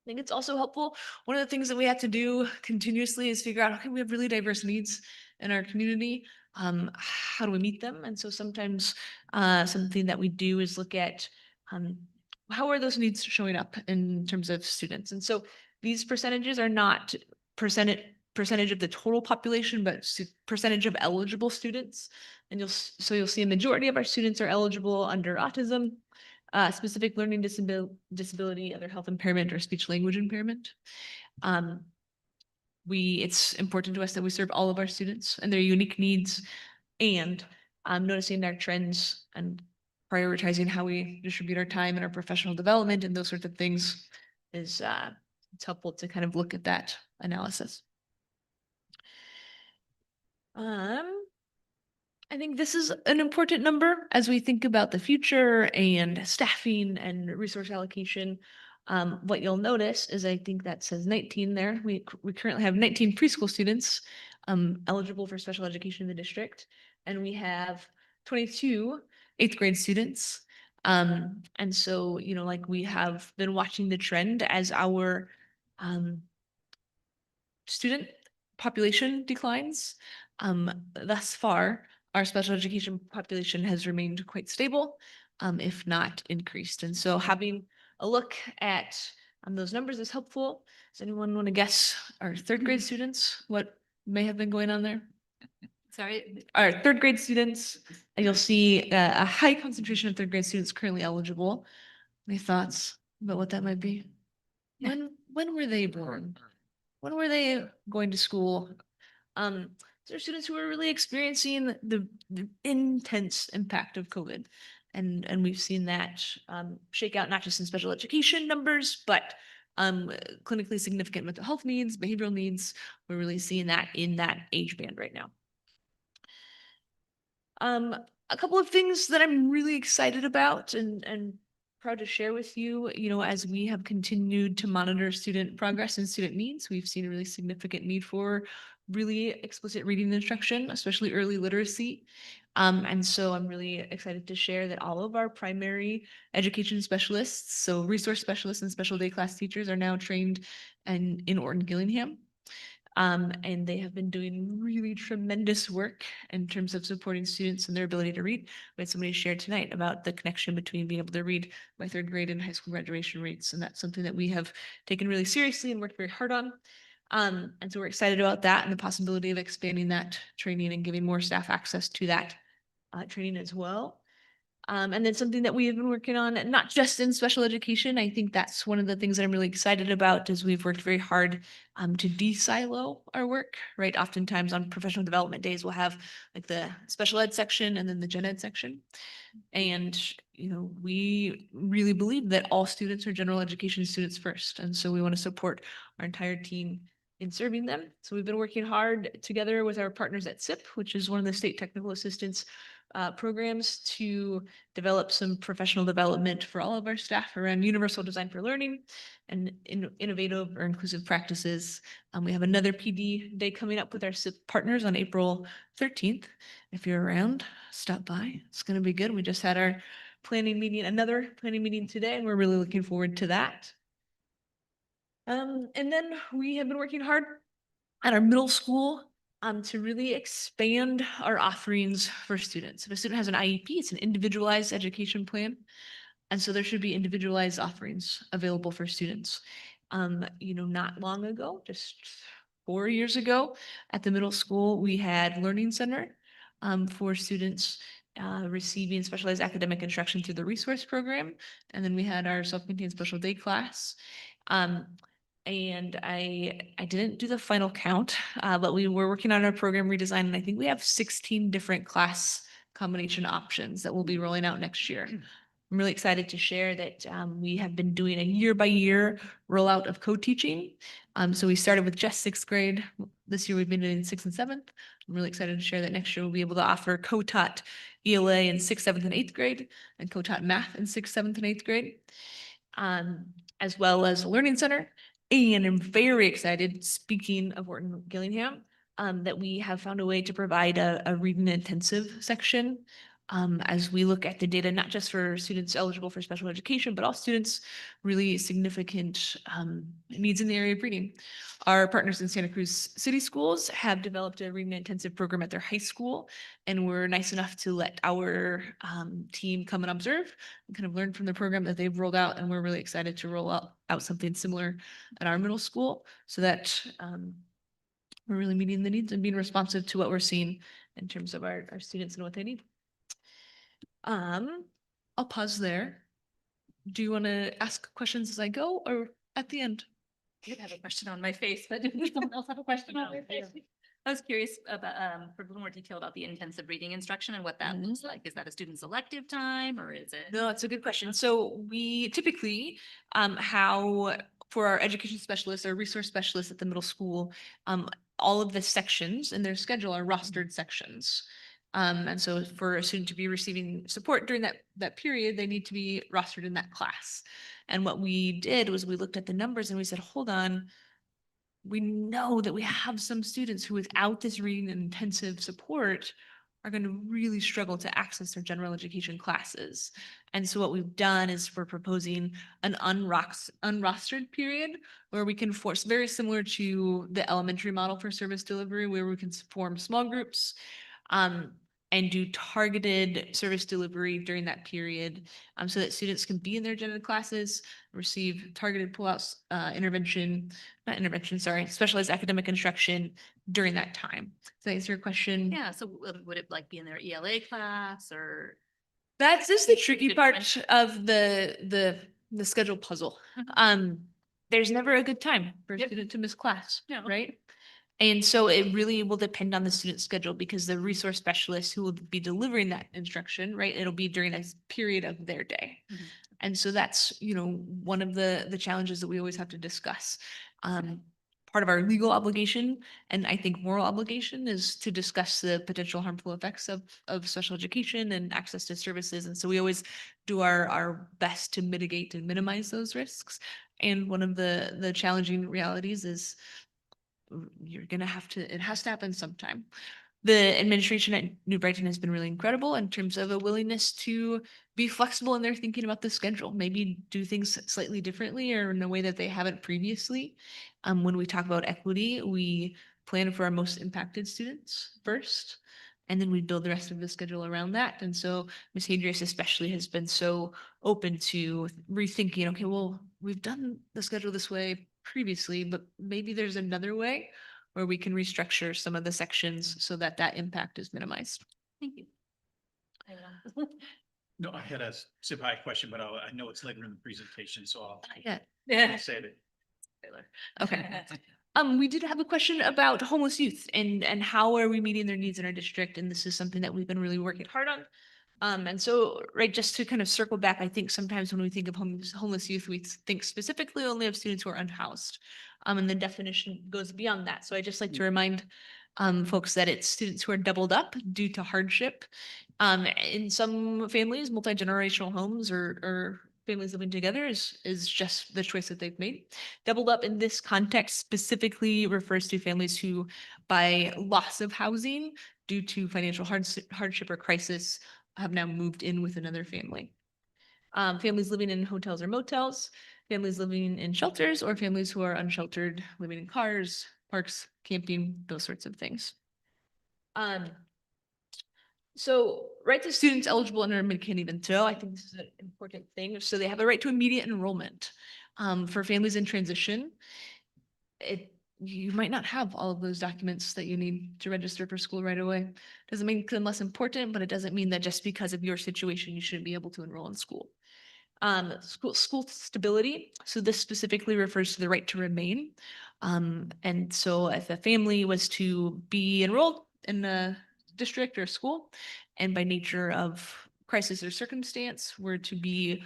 I think it's also helpful. One of the things that we have to do continuously is figure out, okay, we have really diverse needs in our community. How do we meet them? And so sometimes something that we do is look at how are those needs showing up in terms of students. And so these percentages are not percentage of the total population, but percentage of eligible students. And you'll see a majority of our students are eligible under autism, specific learning disability, other health impairment, or speech language impairment. It's important to us that we serve all of our students and their unique needs, and noticing their trends and prioritizing how we distribute our time and our professional development and those sorts of things is it's helpful to kind of look at that analysis. I think this is an important number as we think about the future and staffing and resource allocation. What you'll notice is I think that says 19 there. We currently have 19 preschool students eligible for special education in the district, and we have 22 8th grade students. And so, like we have been watching the trend as our student population declines. Thus far, our special education population has remained quite stable, if not increased. And so having a look at those numbers is helpful. Does anyone want to guess our 3rd grade students, what may have been going on there? sorry, our third grade students, and you'll see a high concentration of third grade students currently eligible. Any thoughts about what that might be? When were they born? When were they going to school? There are students who are really experiencing the intense impact of COVID. And we've seen that shake out not just in special education numbers, but clinically significant mental health needs, behavioral needs. We're really seeing that in that age band right now. A couple of things that I'm really excited about and proud to share with you, as we have continued to monitor student progress and student needs, we've seen a really significant need for really explicit reading instruction, especially early literacy. And so I'm really excited to share that all of our primary education specialists, so resource specialists and special day class teachers, are now trained in Orton-Gillingham. And they have been doing really tremendous work in terms of supporting students and their ability to read. We had somebody share tonight about the connection between being able to read by third grade and high school graduation rates. And that's something that we have taken really seriously and worked very hard on. And so we're excited about that and the possibility of expanding that training and giving more staff access to that training as well. And then something that we have been working on, not just in special education, I think that's one of the things that I'm really excited about is we've worked very hard to de-silo our work, right? Oftentimes on professional development days, we'll have like the special ed section and then the gen ed section. And, we really believe that all students are general education students first. And so we want to support our entire team in serving them. So we've been working hard together with our partners at SIP, which is one of the state technical assistance programs, to develop some professional development for all of our staff around universal design for learning and innovative or inclusive practices. We have another PD day coming up with our SIP partners on April 13th. If you're around, stop by. It's going to be good. We just had our another planning meeting today, and we're really looking forward to that. And then we have been working hard at our middle school to really expand our offerings for students. If a student has an IEP, it's an individualized education plan. And so there should be individualized offerings available for students. Not long ago, just 4 years ago, at the middle school, we had Learning Center for students receiving specialized academic instruction through the resource program. And then we had our self-contained special day class. And I didn't do the final count, but we were working on our program redesign, and I think we have 16 different class combination options that we'll be rolling out next year. I'm really excited to share that we have been doing a year-by-year rollout of co-teaching. So we started with just 6th grade. This year we've been doing 6th and 7th. I'm really excited to share that next year we'll be able to offer co-taught ELA in 6th, 7th, and 8th grade, and co-taught math in 6th, 7th, and 8th grade, as well as a learning center. And I'm very excited, speaking of Orton-Gillingham, that we have found a way to provide a reading intensive section as we look at the data, not just for students eligible for special education, but all students really significant needs in the area of reading. Our partners in Santa Cruz City Schools have developed a reading intensive program at their high school, and we're nice enough to let our team come and observe and kind of learn from the program that they've rolled out. And we're really excited to roll out something similar at our middle school so that we're really meeting the needs and being responsive to what we're seeing in terms of our students and what they need. I'll pause there. Do you want to ask questions as I go or at the end? I did have a question on my face, but does someone else have a question on their face? I was curious about, for a little more detail about the intensive reading instruction and what that looks like. Is that a student's elective time or is it? No, it's a good question. So we typically, how for our education specialists or resource specialists at the middle school, all of the sections in their schedule are rostered sections. And so for a student to be receiving support during that period, they need to be rostered in that class. And what we did was we looked at the numbers and we said, hold on, we know that we have some students who without this reading and intensive support are going to really struggle to access their general education classes. And so what we've done is we're proposing an unrostered period where we can force, very similar to the elementary model for service delivery, where we can form small groups. and do targeted service delivery during that period, so that students can be in their gen ed classes, receive targeted pullouts, specialized academic instruction during that time. Does that answer your question? Yeah, so would it like be in their ELA class or? That's just the tricky part of the schedule puzzle. There's never a good time for a student to miss class, No. right? And so it really will depend on the student's schedule because the resource specialist who will be delivering that instruction, right, it'll be during a period of their day. Mhm. And so that's, one of the challenges that we always have to discuss. Part of our legal obligation and I think moral obligation is to discuss the potential harmful effects of special education and access to services. And so we always do our best to mitigate and minimize those risks. And one of the challenging realities is you're gonna it has to happen sometime. The administration at New Brighton has been really incredible in terms of a willingness to be flexible in their thinking about the schedule, maybe do things slightly differently or in a way that they haven't previously. When we talk about equity, we plan for our most impacted students first, and then we build the rest of the schedule around that. And so Ms. Hadrius especially has been so open to rethinking, okay, well, we've done the schedule this way previously, but maybe there's another way where we can restructure some of the sections so that that impact is minimized. Thank you. No, I had a SIP-I question, but I know it's later in the presentation, so I'll Yeah. save it. Okay. We did have a question about homeless youth and how are we meeting their needs in our district? And this is something that we've been really working hard on. And so, right, just to kind of circle back, I think sometimes when we think of homeless youth, we think specifically only of students who are unhoused. And the definition goes beyond that. So I just like to remind folks that it's students who are doubled up due to hardship. In some families, multi-generational homes or families living together is just the choice that they've made. Doubled up in this context specifically refers to families who, by loss of housing due to financial hardship or crisis, have now moved in with another family. Families living in hotels or motels, families living in shelters, or families who are unsheltered, living in cars, parks, camping, those sorts of things. So right to students eligible under Medicaid even so, I think this is an important thing. So they have a right to immediate enrollment. For families in transition, you might not have all of those documents that you need to register for school right away. Doesn't mean them less important, but it doesn't mean that just because of your situation, you shouldn't be able to enroll in school. School stability. So this specifically refers to the right to remain. And so if a family was to be enrolled in a district or school, and by nature of crisis or circumstance were to be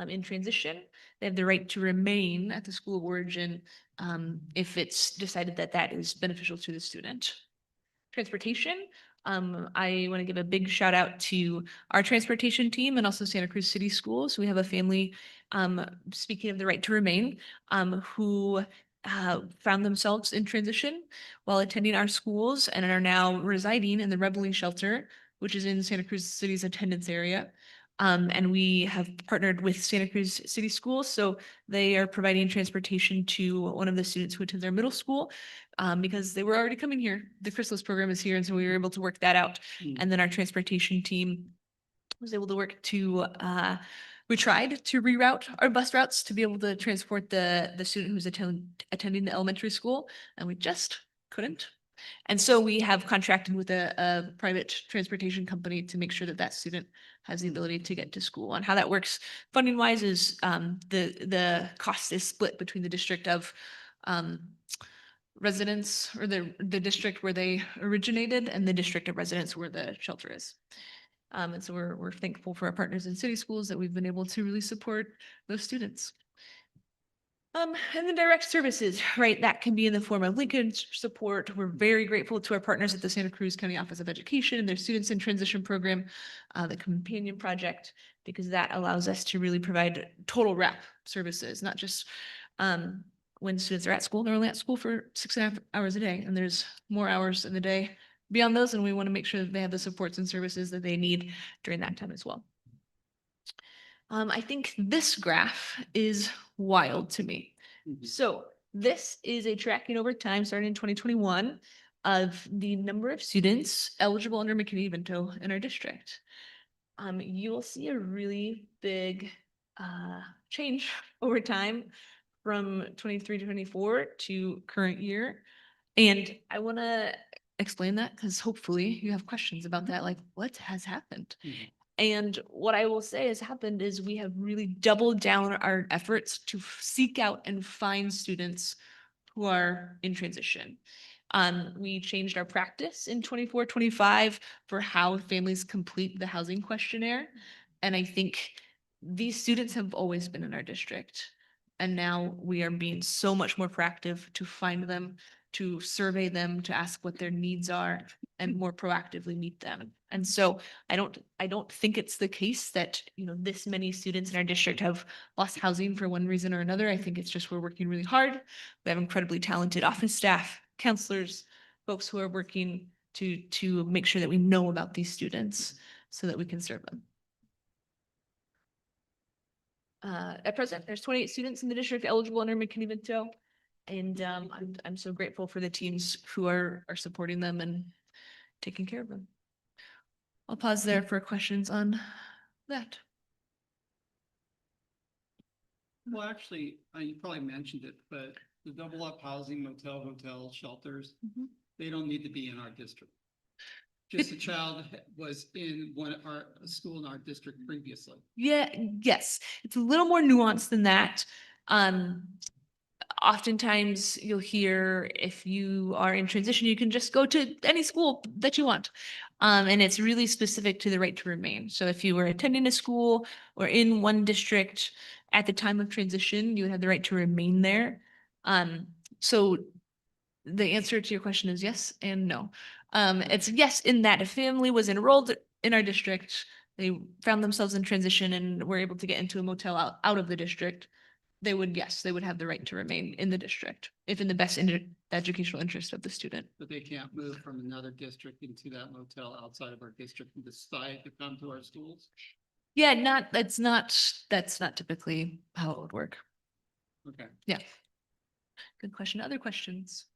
in transition, they have the right to remain at the school of origin if it's decided that that is beneficial to the student. Transportation. I want to give a big shout out to our transportation team and also Santa Cruz City Schools. We have a family, speaking of the right to remain, who found themselves in transition while attending our schools and are now residing in the Reveille Shelter, which is in Santa Cruz City's attendance area. And we have partnered with Santa Cruz City Schools. So they are providing transportation to one of the students who attends their middle school because they were already coming here. The Chrysalis program is here. And so we were able to work that out. And then our transportation team was able to work to, we tried to reroute our bus routes to be able to transport the student who's attending the elementary school, and we just couldn't. And so we have contracted with a private transportation company to make sure that that student has the ability to get to school. And how that works funding wise is the cost is split between the district of residents or the district where they originated and the district of residents where the shelter is. And so we're thankful for our partners in city schools that we've been able to really support those students. And the direct services, right? That can be in the form of linkage support. We're very grateful to our partners at the Santa Cruz County Office of Education and their Students in Transition program, the Companion Project, because that allows us to really provide total wrap services, not just when students are at school, they're only at school for 6.5 hours a day, and there's more hours in the day beyond those, and we want to make sure that they have the supports and services that they need during that time as well. I think this graph is wild to me. So this is a tracking over time starting in 2021 of the number of students eligible under McKinney-Vento in our district. You will see a really big change over time from 23 to 24 to current year. And I want to explain that because hopefully you have questions about that, like what has happened? And what I will say has happened is we have really doubled down our efforts to seek out and find students who are in transition. We changed our practice in 24, 25 for how families complete the housing questionnaire. And I think these students have always been in our district. And now we are being so much more proactive to find them, to survey them, to ask what their needs are, and more proactively meet them. And so I don't think it's the case that, you know, this many students in our district have lost housing for one reason or another. I think it's just we're working really hard. We have incredibly talented office staff, counselors, folks who are working to make sure that we know about these students so that we can serve them. At present, there's 28 students in the district eligible under McKinney-Vento. And I'm so grateful for the teams who are supporting them and taking care of them. I'll pause there for questions on that. Well, actually, you probably mentioned it, but the double up housing, motel, hotel, shelters, they don't need to be in our district. Just a child was in a school in our district previously. Yeah, yes, it's a little more nuanced than that. Oftentimes you'll hear if you are in transition, you can just go to any school that you want. And it's really specific to the right to remain. So if you were attending a school or in one district at the time of transition, you would have the right to remain there. So the answer to your question is yes and no. It's yes in that a family was enrolled in our district, they found themselves in transition and were able to get into a motel out of the district. They would have the right to remain in the district if in the best educational interest of the student. But they can't move from another district into that motel outside of our district and decide to come to our schools? Yeah, that's not typically how it would work. Okay. Yeah. Good question. Other questions?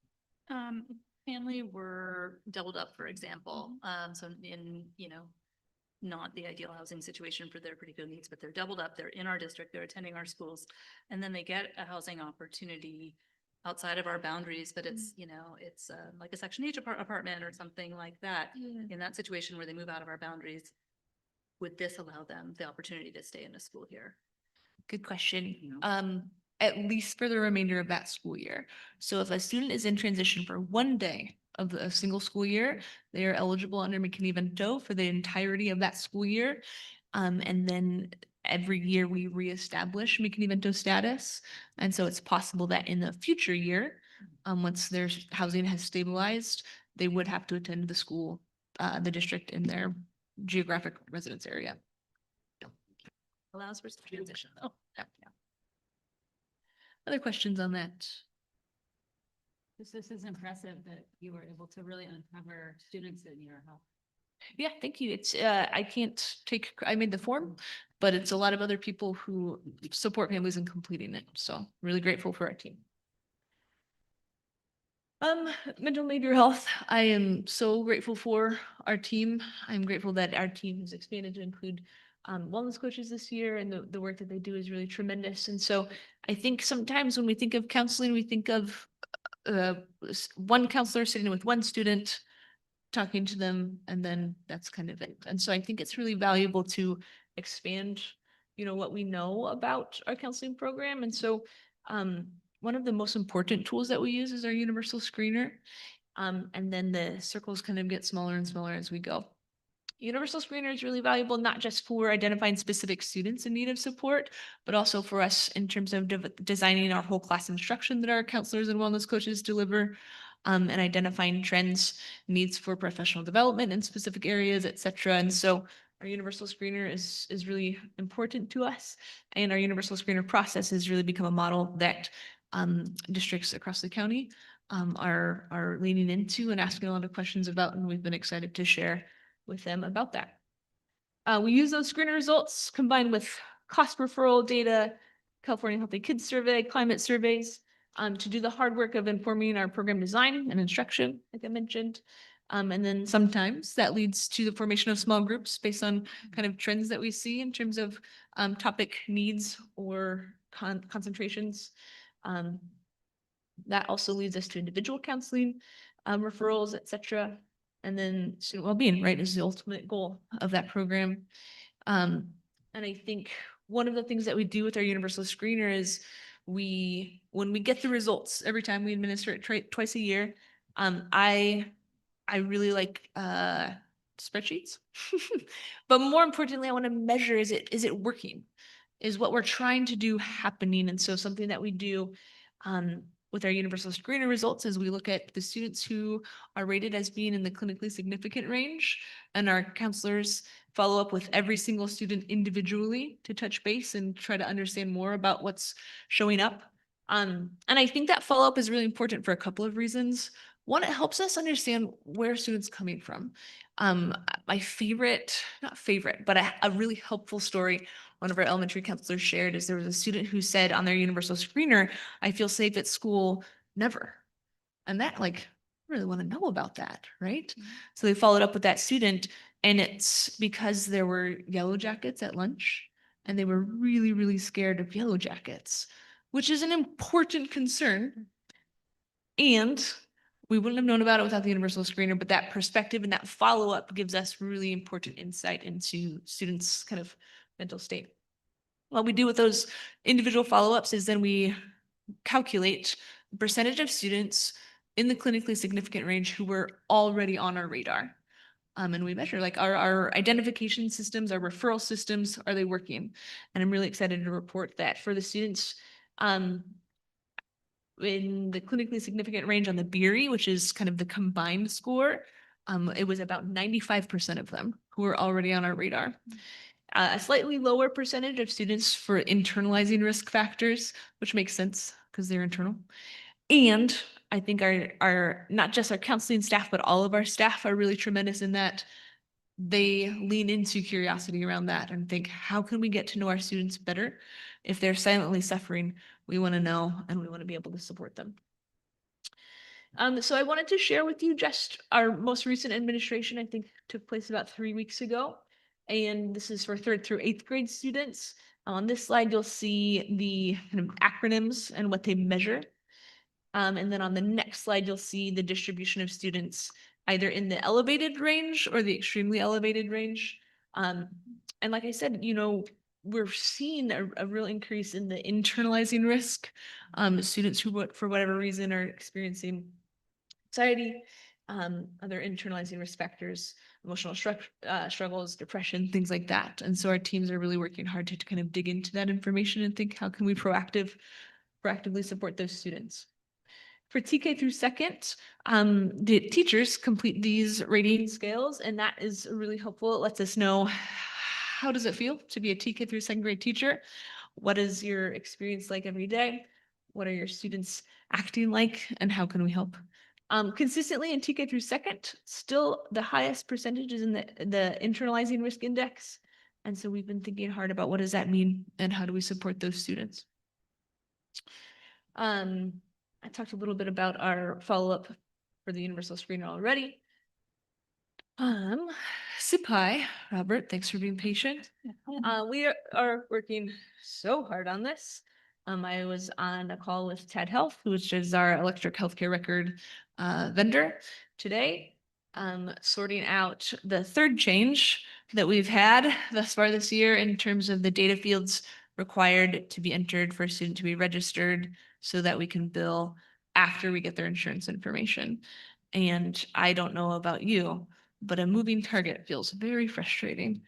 Family were doubled up, for example, so in, you know, not the ideal housing situation for their particular needs, but they're doubled up, they're in our district, they're attending our schools, and then they get a housing opportunity outside of our boundaries, but it's, you know, it's like a Section H apartment or something like that. In that situation where they move out of our boundaries, would this allow them the opportunity to stay in a school here? Good question. At least for the remainder of that school year. So if a student is in transition for one day of a single school year, they are eligible under McKinney-Vento for the entirety of that school year. And then every year we reestablish McKinney-Vento status. And so it's possible that in the future year, once their housing has stabilized, they would have to attend the school, the district in their geographic residence area. Allows for transition though. Yeah. Other questions on that? This is impressive that you were able to really uncover students that need our help. Yeah, thank you. It's, I made the form, but it's a lot of other people who support families in completing it. So really grateful for our team. Mental and behavioral health. I am so grateful for our team. I'm grateful that our team has expanded to include wellness coaches this year, and the work that they do is really tremendous. And so I think sometimes when we think of counseling, we think of one counselor sitting with one student, talking to them, and then that's kind of it. And so I think it's really valuable to expand, you know, what we know about our counseling program. And so one of the most important tools that we use is our universal screener. And then the circles kind of get smaller and smaller as we go. Universal screener is really valuable, not just for identifying specific students in need of support, but also for us in terms of designing our whole class instruction that our counselors and wellness coaches deliver, and identifying trends, needs for professional development in specific areas, et cetera. And so our universal screener is really important to us. And our universal screener process has really become a model that districts across the county are leaning into and asking a lot of questions about, and we've been excited to share with them about that. We use those screener results combined with cost referral data, California Healthy Kids Survey, climate surveys, to do the hard work of informing our program design and instruction, like I mentioned. And then sometimes that leads to the formation of small groups based on kind of trends that we see in terms of topic needs or concentrations. That also leads us to individual counseling, referrals, et cetera. And then student well-being, right, is the ultimate goal of that program. And I think one of the things that we do with our universal screener is when we get the results, every time we administer it twice a year, I really like spreadsheets. But more importantly, I want to measure, is it working? Is what we're trying to do happening? And so something that we do with our universal screener results is we look at the students who are rated as being in the clinically significant range, and our counselors follow up with every single student individually to touch base and try to understand more about what's showing up. And I think that follow-up is really important for a couple of reasons. One, it helps us understand where students coming from. My favorite, not favorite, but a really helpful story one of our elementary counselors shared is there was a student who said on their universal screener, I feel safe at school, never. And that, like, I really want to know about that, right? So they followed up with that student, and it's because there were yellow jackets at lunch, and they were really, really scared of yellow jackets, which is an important concern. And we wouldn't have known about it without the universal screener, but that perspective and that follow-up gives us really important insight into students' kind of mental state. What we do with those individual follow-ups is then we calculate the percentage of students in the clinically significant range who were already on our radar. And we measure, like, our identification systems, our referral systems, are they working? And I'm really excited to report that for the students in the clinically significant range on the BERI, which is kind of the combined score, it was about 95% of them who were already on our radar. A slightly lower percentage of students for internalizing risk factors, which makes sense because they're internal. And I think our not just our counseling staff, but all of our staff are really tremendous in that they lean into curiosity around that and think, how can we get to know our students better? If they're silently suffering, we want to know, and we want to be able to support them. So I wanted to share with you just our most recent administration, I think took place about 3 weeks ago. And this is for 3rd through 8th grade students. On this slide, you'll see the kind of acronyms and what they measure. And then on the next slide, you'll see the distribution of students either in the elevated range or the extremely elevated range. And like I said, you know, we're seeing a real increase in the internalizing risk. Students who, for whatever reason, are experiencing anxiety, other internalizing risk factors, emotional struggles, depression, things like that. And so our teams are really working hard to kind of dig into that information and think, how can we proactively support those students? For TK through 2nd, the teachers complete these rating scales, and that is really helpful. It lets us know, how does it feel to be a TK through 2nd grade teacher? What is your experience like every day? What are your students acting like, and how can we help? Consistently in TK through 2nd, still the highest percentage is in the internalizing risk index. And so we've been thinking hard about what does that mean and how do we support those students? I talked a little bit about our follow-up for the universal screener already. SIPI, Robert, thanks for being patient. We are working so hard on this. I was on a call with TED Health, which is our electric healthcare record vendor today, sorting out the 3rd change that we've had thus far this year in terms of the data fields required to be entered for a student to be registered so that we can bill after we get their insurance information. And I don't know about you, but a moving target feels very frustrating.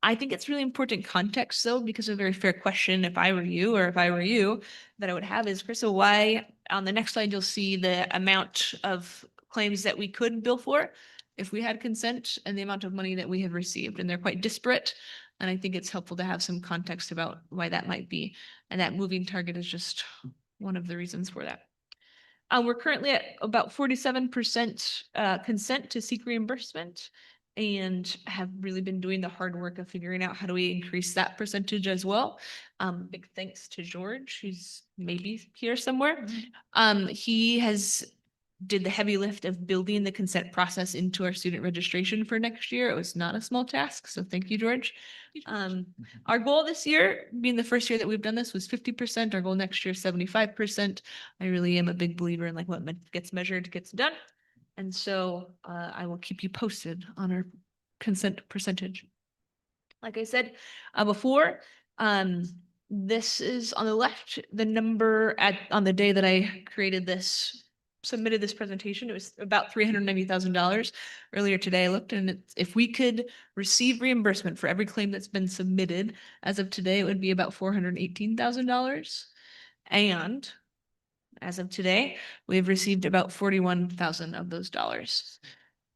I think it's really important context though, because a very fair question, if I were you or if I were you, that I would have is, Crystal, why on the next slide, you'll see the amount of claims that we could bill for if we had consent and the amount of money that we have received, and they're quite disparate. And I think it's helpful to have some context about why that might be. And that moving target is just one of the reasons for that. We're currently at about 47% consent to seek reimbursement. and have really been doing the hard work of figuring out how do we increase that percentage as well. Big thanks to George, who's maybe here somewhere. He has did the heavy lift of building the consent process into our student registration for next year. It was not a small task, so thank you, George. Our goal this year, being the first year that we've done this, was 50%. Our goal next year, 75%. I really am a big believer in like what gets measured gets done. And so I will keep you posted on our consent percentage. Like I said before, this is on the left, the number on the day that I submitted this presentation. It was about $390,000. Earlier today, I looked, and if we could receive reimbursement for every claim that's been submitted as of today, it would be about $418,000. And as of today, we've received about 41,000 of those dollars.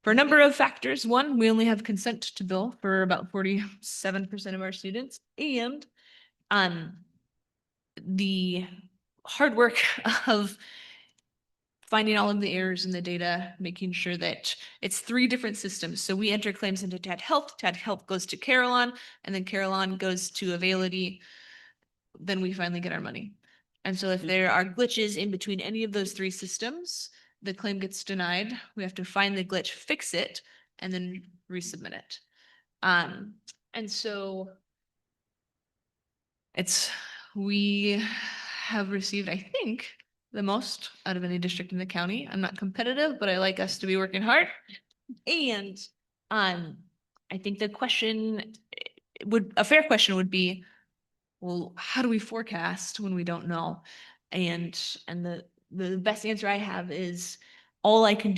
For a number of factors, one, we only have consent to bill for about 47% of our students, and the hard work of finding all of the errors in the data, making sure that it's 3 different systems. So we enter claims into TAD Health goes to Carillon, and then Carillon goes to Availity. Then we finally get our money. And so if there are glitches in between any of those 3 systems, the claim gets denied. We have to find the glitch, fix it, and then resubmit it. And so we have received, I think, the most out of any district in the county. I'm not competitive, but I like us to be working hard. And I think the question a fair question would be, well, how do we forecast when we don't know? And the best answer I have is all I can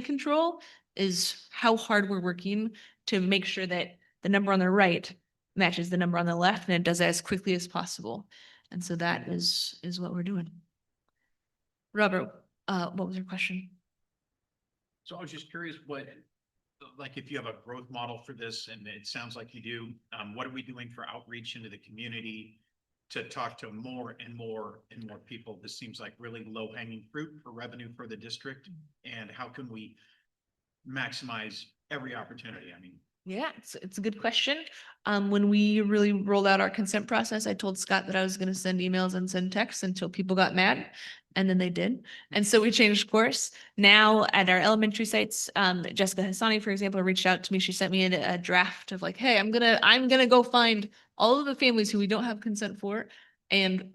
control is how hard we're working to make sure that the number on the right matches the number on the left, and it does that as quickly as possible. And so that is what we're doing. Robert, what was your question? So I was just curious like if you have a growth model for this, and it sounds like you do, what are we doing for outreach into the community to talk to more and more and more people? This seems like really low hanging fruit for revenue for the district. And how can we maximize every opportunity? I mean, Yeah, it's a good question. When we really rolled out our consent process, I told Scott that I was going to send emails and send texts until people got mad, and then they did. And so we changed course. Now at our elementary sites, Jessica Hassani, for example, reached out to me. She sent me a draft of like, hey, I'm gonna go find all of the families who we don't have consent for and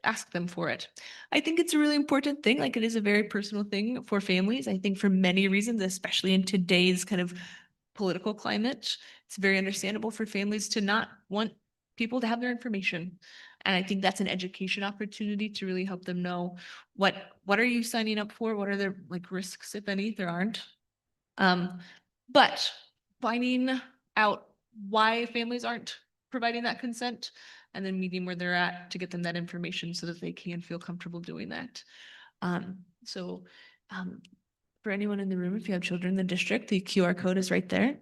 ask them for it. I think it's a really important thing. Like, it is a very personal thing for families. I think for many reasons, especially in today's kind of political climate, it's very understandable for families to not want people to have their information. And I think that's an education opportunity to really help them know what are you signing up for? What are their like risks, if any? There aren't. But finding out why families aren't providing that consent and then meeting where they're at to get them that information so that they can feel comfortable doing that. For anyone in the room, if you have children in the district, the QR code is right there.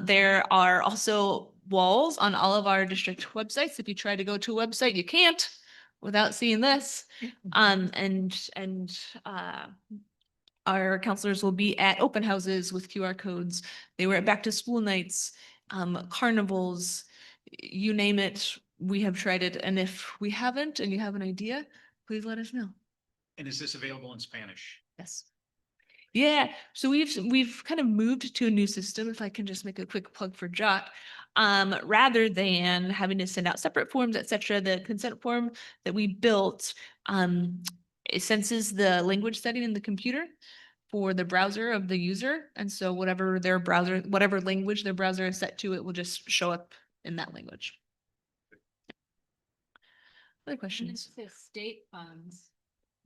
There are also walls on all of our district websites. If you try to go to a website, you can't without seeing this. Our counselors will be at open houses with QR codes. They were at back to school nights, carnivals, you name it. We have tried it. And if we haven't and you have an idea, please let us know. and is this available in Spanish? Yes. Yeah, so we've kind of moved to a new system, if I can just make a quick plug for Jot. Rather than having to send out separate forms, et cetera, the consent form that we built, it senses the language setting in the computer for the browser of the user. And so whatever language their browser is set to, it will just show up in that language. Other questions? The state funds,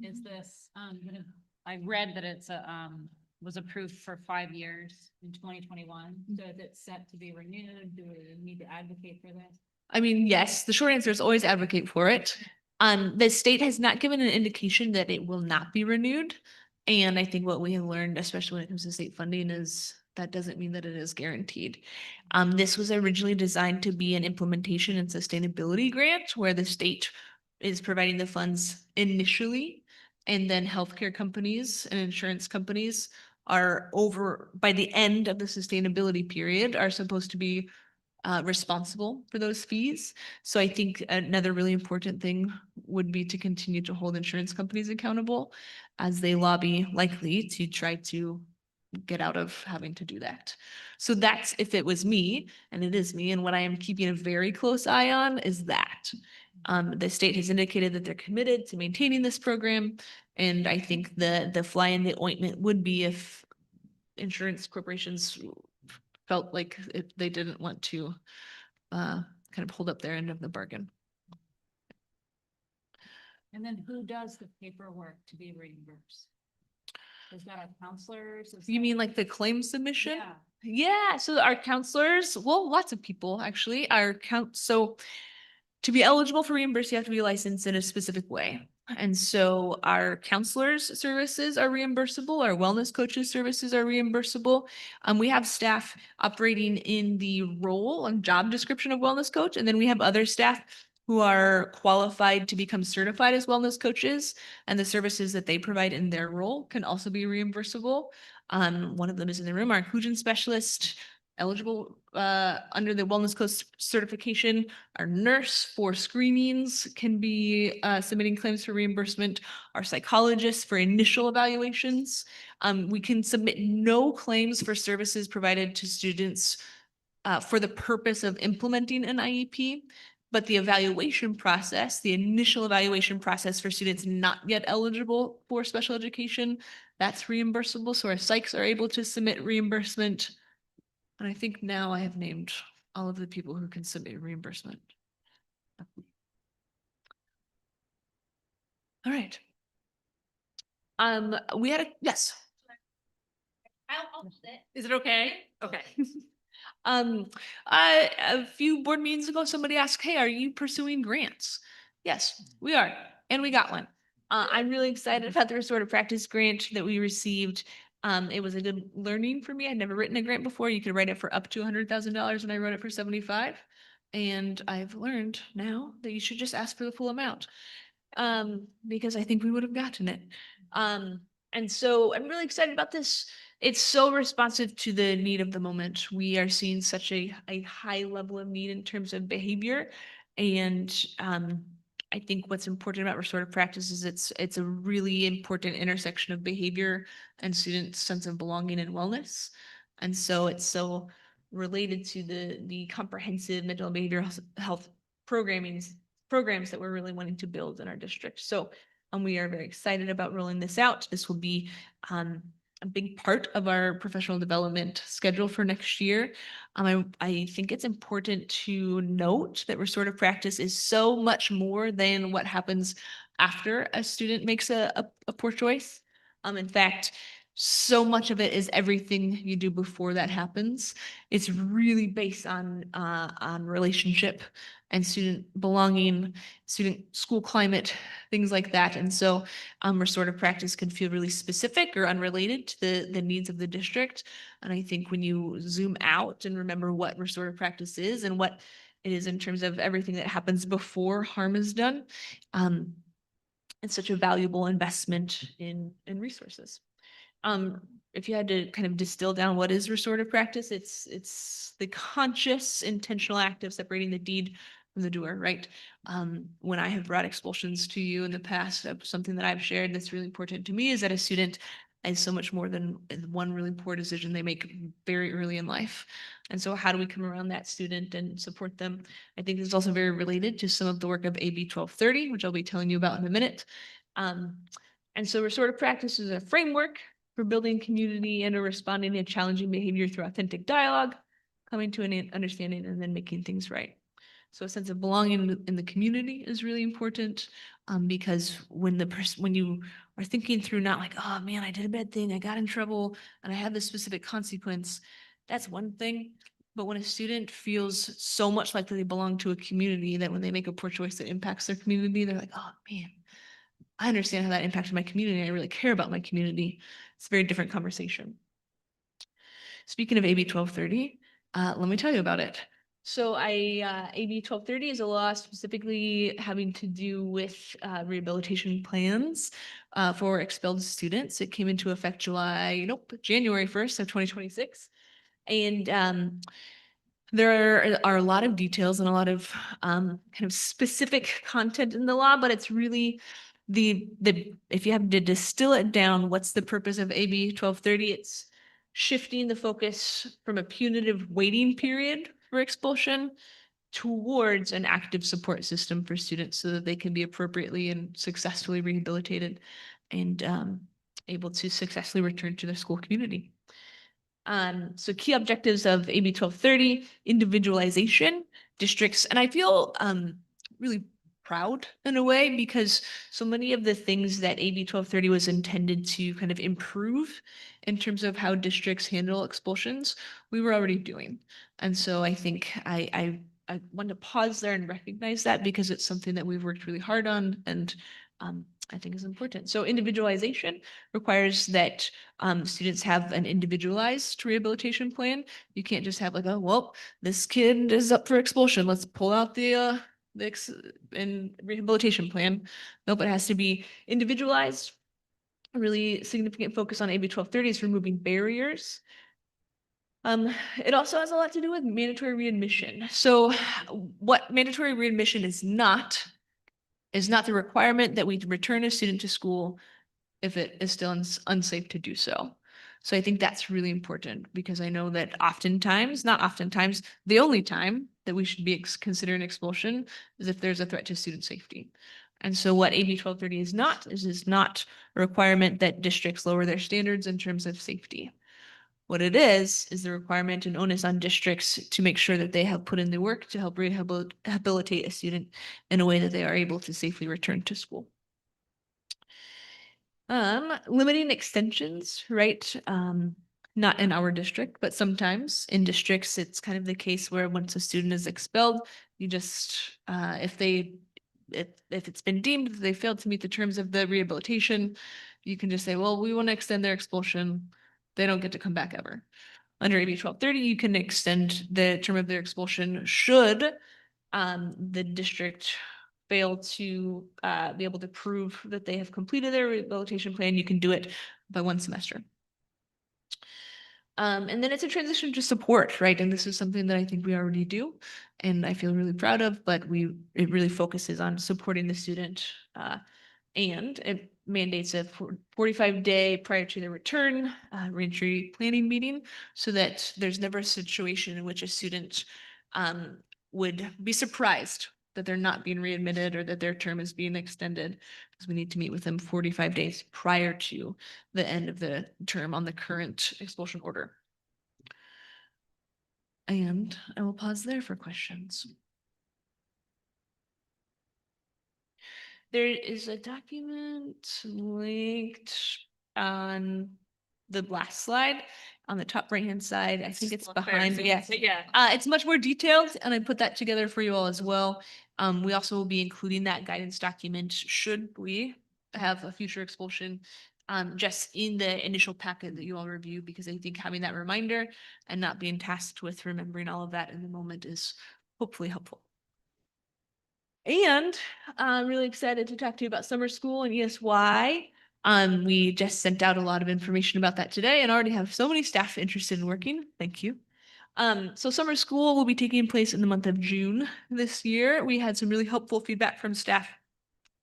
is this, I read that it's was approved for 5 years in 2021. So is it set to be renewed? Do we need to advocate for this? I mean, yes, the short answer is always advocate for it. The state has not given an indication that it will not be renewed. And I think what we have learned, especially when it comes to state funding, is that doesn't mean that it is guaranteed. This was originally designed to be an implementation and sustainability grant where the state is providing the funds initially, and then healthcare companies and insurance companies are over, by the end of the sustainability period, are supposed to be responsible for those fees. So I think another really important thing would be to continue to hold insurance companies accountable as they lobby likely to try to get out of having to do that. So that's if it was me, and it is me, and what I am keeping a very close eye on is that. The state has indicated that they're committed to maintaining this program, and I think the fly in the ointment would be if insurance corporations felt like they didn't want to kind of hold up their end of the bargain. And then who does the paperwork to be reimbursed? Is that our counselors? You mean like the claim submission? Yeah. Yeah, so our counselors, well, lots of people actually, so to be eligible for reimbursement, you have to be licensed in a specific way. And so our counselors' services are reimbursable, our wellness coaches' services are reimbursable. We have staff operating in the role and job description of wellness coach, and then we have other staff who are qualified to become certified as wellness coaches, and the services that they provide in their role can also be reimbursable. One of them is in the room, our inclusion specialist, eligible under the wellness coach certification. Our nurse for screenings can be submitting claims for reimbursement. Our psychologists for initial evaluations. We can submit no claims for services provided to students for the purpose of implementing an IEP. But the evaluation process, the initial evaluation process for students not yet eligible for special education, that's reimbursable. So our psychs are able to submit reimbursement. And I think now I have named all of the people who can submit reimbursement. All right. We had yes. Is it okay? Okay. A few board meetings ago, somebody asked, hey, are you pursuing grants? Yes, we are. And we got one. I'm really excited about the restorative practice grant that we received. It was a good learning for me. I'd never written a grant before. You could write it for up to $100,000 and I wrote it for 75. And I've learned now that you should just ask for the full amount. Because I think we would have gotten it. And so I'm really excited about this. It's so responsive to the need of the moment. We are seeing such a high level of need in terms of behavior. And I think what's important about restorative practice is it's a really important intersection of behavior and students' sense of belonging and wellness. And so it's so related to the comprehensive mental and behavioral health programs that we're really wanting to build in our district. So we are very excited about rolling this out. This will be a big part of our professional development schedule for next year. I think it's important to note that restorative practice is so much more than what happens after a student makes a poor choice. In fact, so much of it is everything you do before that happens. It's really based on relationship and student belonging, student school climate, things like that. And so restorative practice can feel really specific or unrelated to the needs of the district. And I think when you zoom out and remember what restorative practice is and what it is in terms of everything that happens before harm is done, it's such a valuable investment in resources. If you had to kind of distill down what is restorative practice, it's the conscious, intentional act of separating the deed from the doer, right? When I have brought expulsions to you in the past, something that I've shared that's really important to me is that a student is so much more than one really poor decision they make very early in life. And so how do we come around that student and support them? I think this is also very related to some of the work of AB 1230, which I'll be telling you about in a minute. And so restorative practice is a framework for building community and responding to challenging behavior through authentic dialogue, coming to an understanding, and then making things right. So a sense of belonging in the community is really important because when you are thinking through not like, oh man, I did a bad thing, I got in trouble, and I had this specific consequence, that's one thing. But when a student feels so much like they belong to a community that when they make a poor choice that impacts their community, they're like, oh man, I understand how that impacted my community. I really care about my community. It's a very different conversation. Speaking of AB 1230, let me tell you about it. So AB 1230 is a law specifically having to do with rehabilitation plans for expelled students. It came into effect January 1st of 2026. And there are a lot of details and a lot of kind of specific content in the law, but it's really if you have to distill it down, what's the purpose of AB 1230? It's shifting the focus from a punitive waiting period for expulsion towards an active support system for students so that they can be appropriately and successfully rehabilitated and able to successfully return to their school community. So key objectives of AB 1230, individualization, districts, and I feel really proud in a way because so many of the things that AB 1230 was intended to kind of improve in terms of how districts handle expulsions, we were already doing. And so I think I want to pause there and recognize that because it's something that we've worked really hard on and I think is important. So individualization requires that students have an individualized rehabilitation plan. You can't just have like, oh, well, this kid is up for expulsion. Let's pull out the rehabilitation plan. Nope, it has to be individualized. A really significant focus on AB 1230 is removing barriers. It also has a lot to do with mandatory readmission. So what mandatory readmission is not the requirement that we return a student to school if it is still unsafe to do so. So I think that's really important because I know that not oftentimes, the only time that we should be considering expulsion is if there's a threat to student safety. And so what AB 1230 is not a requirement that districts lower their standards in terms of safety. What it is the requirement and onus on districts to make sure that they have put in the work to help rehabilitate a student in a way that they are able to safely return to school. Limiting extensions, right? Not in our district, but sometimes in districts, it's kind of the case where once a student is expelled, you just, if it's been deemed that they failed to meet the terms of the rehabilitation, you can just say, well, we want to extend their expulsion. They don't get to come back ever. Under AB 1230, you can extend the term of their expulsion should the district fail to be able to prove that they have completed their rehabilitation plan. You can do it by 1 semester. And then it's a transition to support, right? And this is something that I think we already do and I feel really proud of, but it really focuses on supporting the student and it mandates a 45-day prior to their return reentry planning meeting so that there's never a situation in which a student would be surprised that they're not being readmitted or that their term is being extended because we need to meet with them 45 days prior to the end of the term on the current expulsion order. And I will pause there for questions. There is a document linked on the last slide on the top right-hand side. I think it's behind. Yes. Yeah. It's much more detailed and I put that together for you all as well. We also will be including that guidance document should we have a future expulsion just in the initial packet that you all review because I think having that reminder and not being tasked with remembering all of that in the moment is hopefully helpful. And I'm really excited to talk to you about summer school and ESY. We just sent out a lot of information about that today and already have so many staff interested in working. Thank you. So summer school will be taking place in the month of June this year. We had some really helpful feedback from staff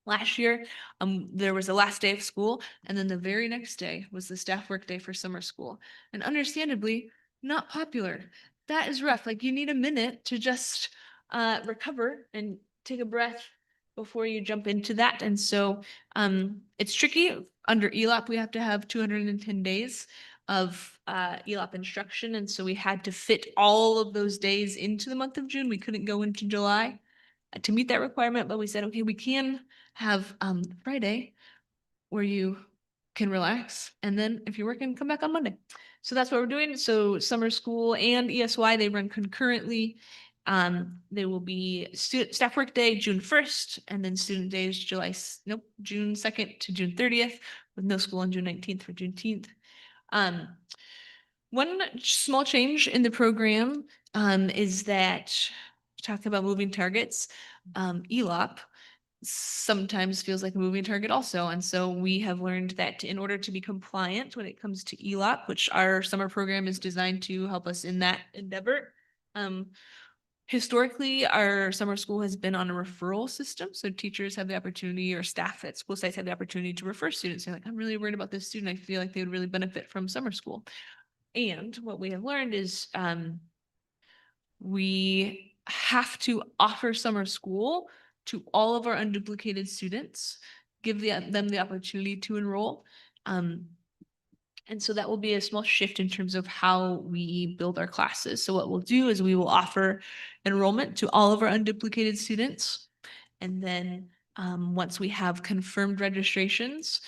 last year. There was the last day of school and then the very next day was the staff work day for summer school. And understandably, not popular. That is rough. Like you need a minute to just recover and take a breath before you jump into that. And so it's tricky. Under ELAP, we have to have 210 days of ELAP instruction. And so we had to fit all of those days into the month of June. We couldn't go into July to meet that requirement, but we said, okay, we can have Friday where you can relax. And then if you're working, come back on Monday. So that's what we're doing. So summer school and ESY, they run concurrently. There will be staff work day June 1st and then student days June 2nd to June 30th with no school on June 19th for Juneteenth. One small change in the program is that talking about moving targets, ELOP sometimes feels like a moving target also. And so we have learned that in order to be compliant when it comes to ELOP, which our summer program is designed to help us in that endeavor, historically, our summer school has been on a referral system. So teachers have the opportunity, or staff at school sites have the opportunity to refer students. They're like, I'm really worried about this student. I feel like they would really benefit from summer school. And what we have learned is we have to offer summer school to all of our unduplicated students, give them the opportunity to enroll. And so that will be a small shift in terms of how we build our classes. So what we'll do is we will offer enrollment to all of our unduplicated students. And then once we have confirmed registrations,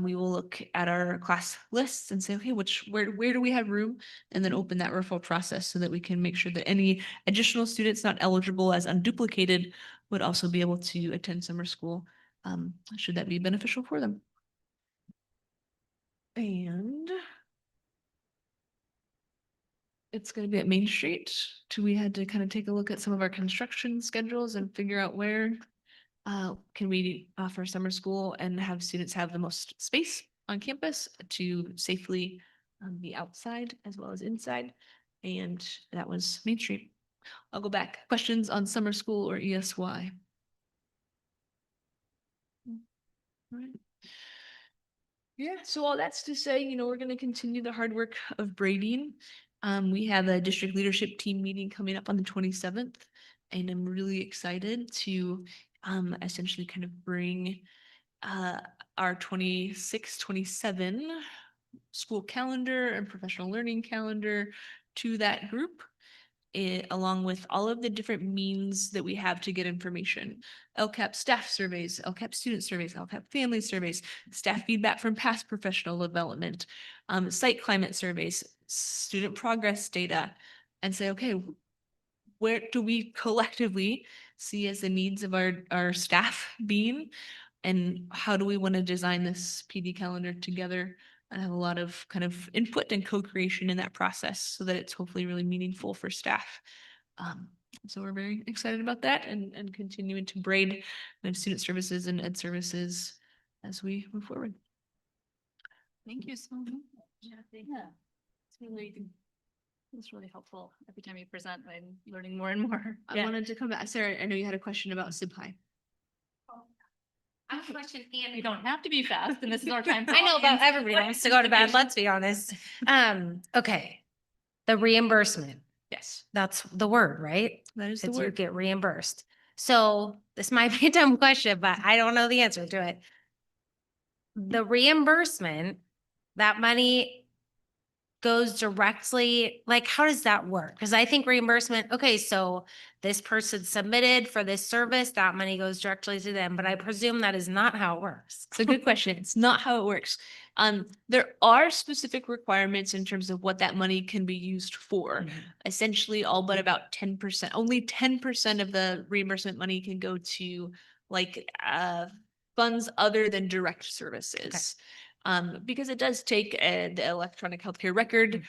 we will look at our class lists and say, okay, where do we have room? And then open that referral process so that we can make sure that any additional students not eligible as unduplicated would also be able to attend summer school, should that be beneficial for them. And it's going to be at Main Street. We had to kind of take a look at some of our construction schedules and figure out where can we offer summer school and have students have the most space on campus to safely be outside as well as inside. And that was Main Street. I'll go back. Questions on summer school or ESY? All right. Yeah, so all that's to say, we're going to continue the hard work of braiding. We have a district leadership team meeting coming up on the 27th, and I'm really excited to essentially kind of bring our 26-27 school calendar and professional learning calendar to that group. Along with all of the different means that we have to get information. LCAP staff surveys, LCAP student surveys, LCAP family surveys, staff feedback from past professional development, site climate surveys, student progress data, and say, okay, where do we collectively see as the needs of our staff being, and how do we want to design this PD calendar together and have a lot of kind of input and co-creation in that process so that it's hopefully really meaningful for staff. So we're very excited about that and continuing to braid student services and ed services as we move forward. Thank you so much. Yeah. It's really helpful. Every time you present, I'm learning more and more. I wanted to come back. Sarah, I know you had a question about SIBHI. I have a question, and You don't have to be fast, and this is our time. I know, but everybody wants to go to bed, let's be honest. Okay. The reimbursement, Yes, that's the word, right? that is the It's you word. get reimbursed. So this might be a dumb question, but I don't know the answer to it. The reimbursement, that money goes directly, like, how does that work? Because I think reimbursement, okay, so this person submitted for this service, that money goes directly to them, but I presume that is not how it works. It's a good question. It's not how it works. There are specific requirements in terms of what that money can be used for. Essentially, all but about 10%, only 10% of the reimbursement money can go to like funds other than direct services. Because it does take the electronic healthcare record.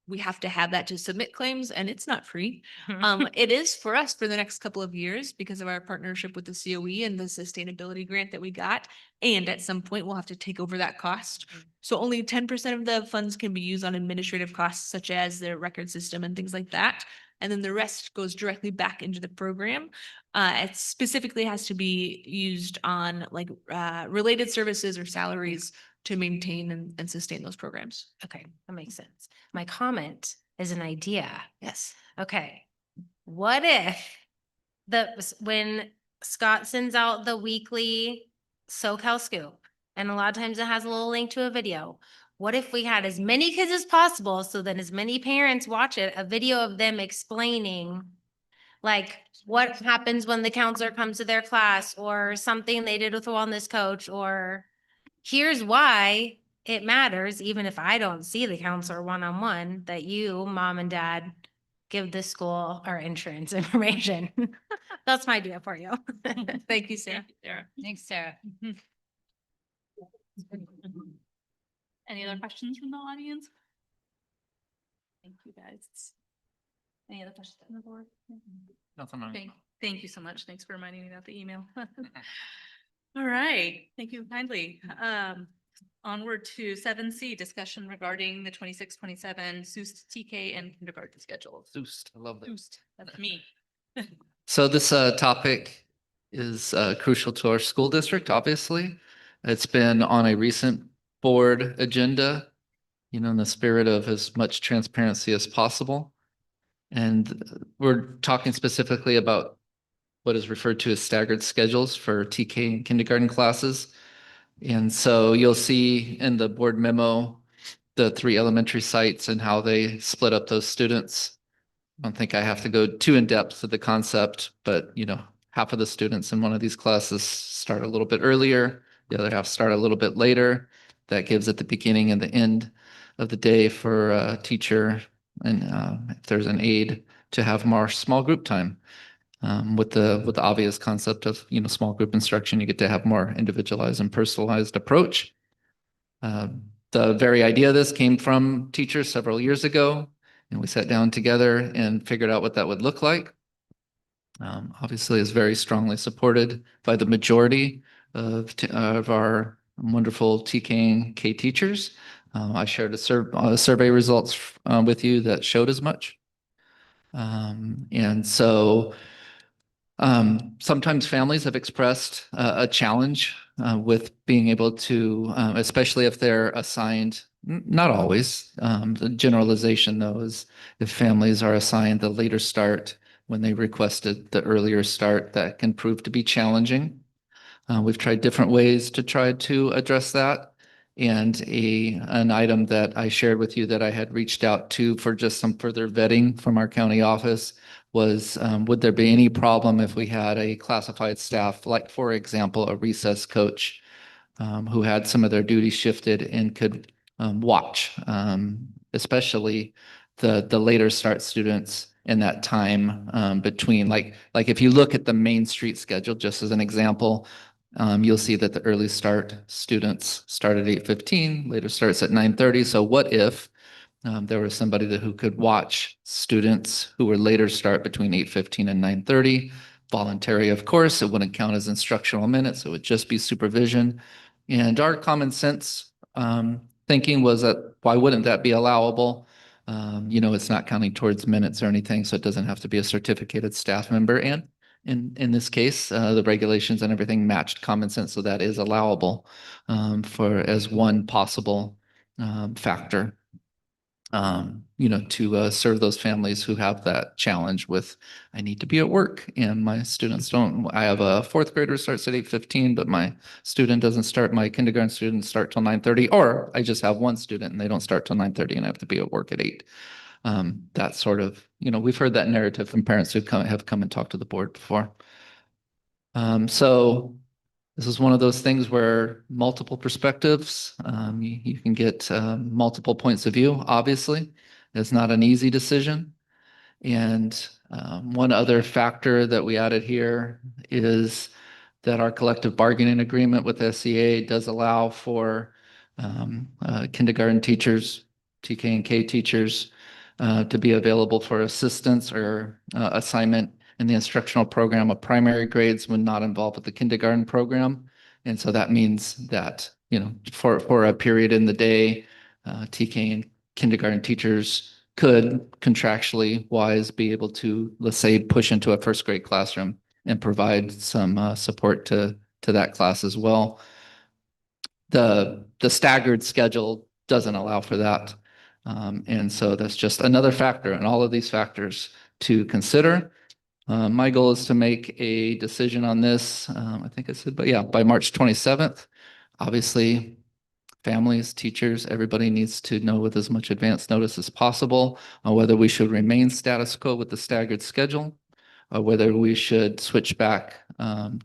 We have to have that to submit claims, and it's not free. It is for us for the next couple of years because of our partnership with the COE and the sustainability grant that we got. And at some point, we'll have to take over that cost. So only 10% of the funds can be used on administrative costs, such as the record system and things like that. And then the rest goes directly back into the program. It specifically has to be used on like related services or salaries to maintain and sustain those programs. Okay, that makes sense. My comment is an idea. Yes. Okay. What if when Scott sends out the weekly SoCal Scoop, and a lot of times it has a little link to a video. What if we had as many kids as possible so that as many parents watch it, a video of them explaining like what happens when the counselor comes to their class, or something they did with the wellness coach, or here's why it matters, even if I don't see the counselor one-on-one, that you, mom and dad, give the school our insurance information. That's my idea for you. Thank you, Sarah. Thanks, Sarah. Any other questions from the audience? Thank you, guys. Any other questions on the board? Nothing on. Thank you so much. Thanks for reminding me about the email. All right, thank you kindly. Onward to 7C, discussion regarding the 26-27 SUST TK and kindergarten schedules. Zeus, I love that. SUST, that's me. So this topic is crucial to our school district, obviously. It's been on a recent board agenda, you know, in the spirit of as much transparency as possible. And we're talking specifically about what is referred to as staggered schedules for TK and kindergarten classes. And so you'll see in the board memo, the 3 elementary sites and how they split up those students. I don't think I have to go too in depth to the concept, but you know, half of the students in one of these classes start a little bit earlier, the other half start a little bit later. That gives at the beginning and the end of the day for a teacher and if there's an aide to have more small group time. With the obvious concept of, you know, small group instruction, you get to have more individualized and personalized approach. The very idea of this came from teachers several years ago, and we sat down together and figured out what that would look like. Obviously, is very strongly supported by the majority of our wonderful TK and K teachers. I shared survey results with you that showed as much. And so sometimes families have expressed a challenge with being able to, especially if they're assigned, not always. The generalization, though, is if families are assigned the later start when they requested the earlier start, that can prove to be challenging. We've tried different ways to try to address that. And an item that I shared with you that I had reached out to for just some further vetting from our county office was, would there be any problem if we had a classified staff, like, for example, a recess coach who had some of their duties shifted and could watch, especially the later start students in that time between, like if you look at the Main Street schedule, just as an example, you'll see that the early start students start at 8:15, later starts at 9:30. So what if there was somebody who could watch students who were later start between 8:15 and 9:30? Voluntary, of course, it wouldn't count as instructional minutes. It would just be supervision. And our common sense thinking was that why wouldn't that be allowable? You know, it's not counting towards minutes or anything, so it doesn't have to be a certificated staff member. And in this case, the regulations and everything matched common sense, so that is allowable for as one possible factor. You know, to serve those families who have that challenge with, I need to be at work and my students don't. I have a 4th grader starts at 8:15, but my student doesn't start, my kindergarten students start till 9:30, or I just have one student and they don't start till 9:30 and I have to be at work at 8. That sort of, you know, we've heard that narrative from parents who have come and talked to the board before. So this is one of those things where multiple perspectives, you can get multiple points of view, obviously. It's not an easy decision. And one other factor that we added here is that our collective bargaining agreement with SEA does allow for kindergarten teachers, TK and K teachers, to be available for assistance or assignment in the instructional program of primary grades when not involved with the kindergarten program. And so that means that, you know, for a period in the day, TK and kindergarten teachers could contractually wise be able to, let's say, push into a 1st grade classroom and provide some support to that class as well. The staggered schedule doesn't allow for that. And so that's just another factor, and all of these factors to consider. My goal is to make a decision on this, I think I said, but yeah, by March 27th. Obviously, families, teachers, everybody needs to know with as much advance notice as possible on whether we should remain status quo with the staggered schedule, or whether we should switch back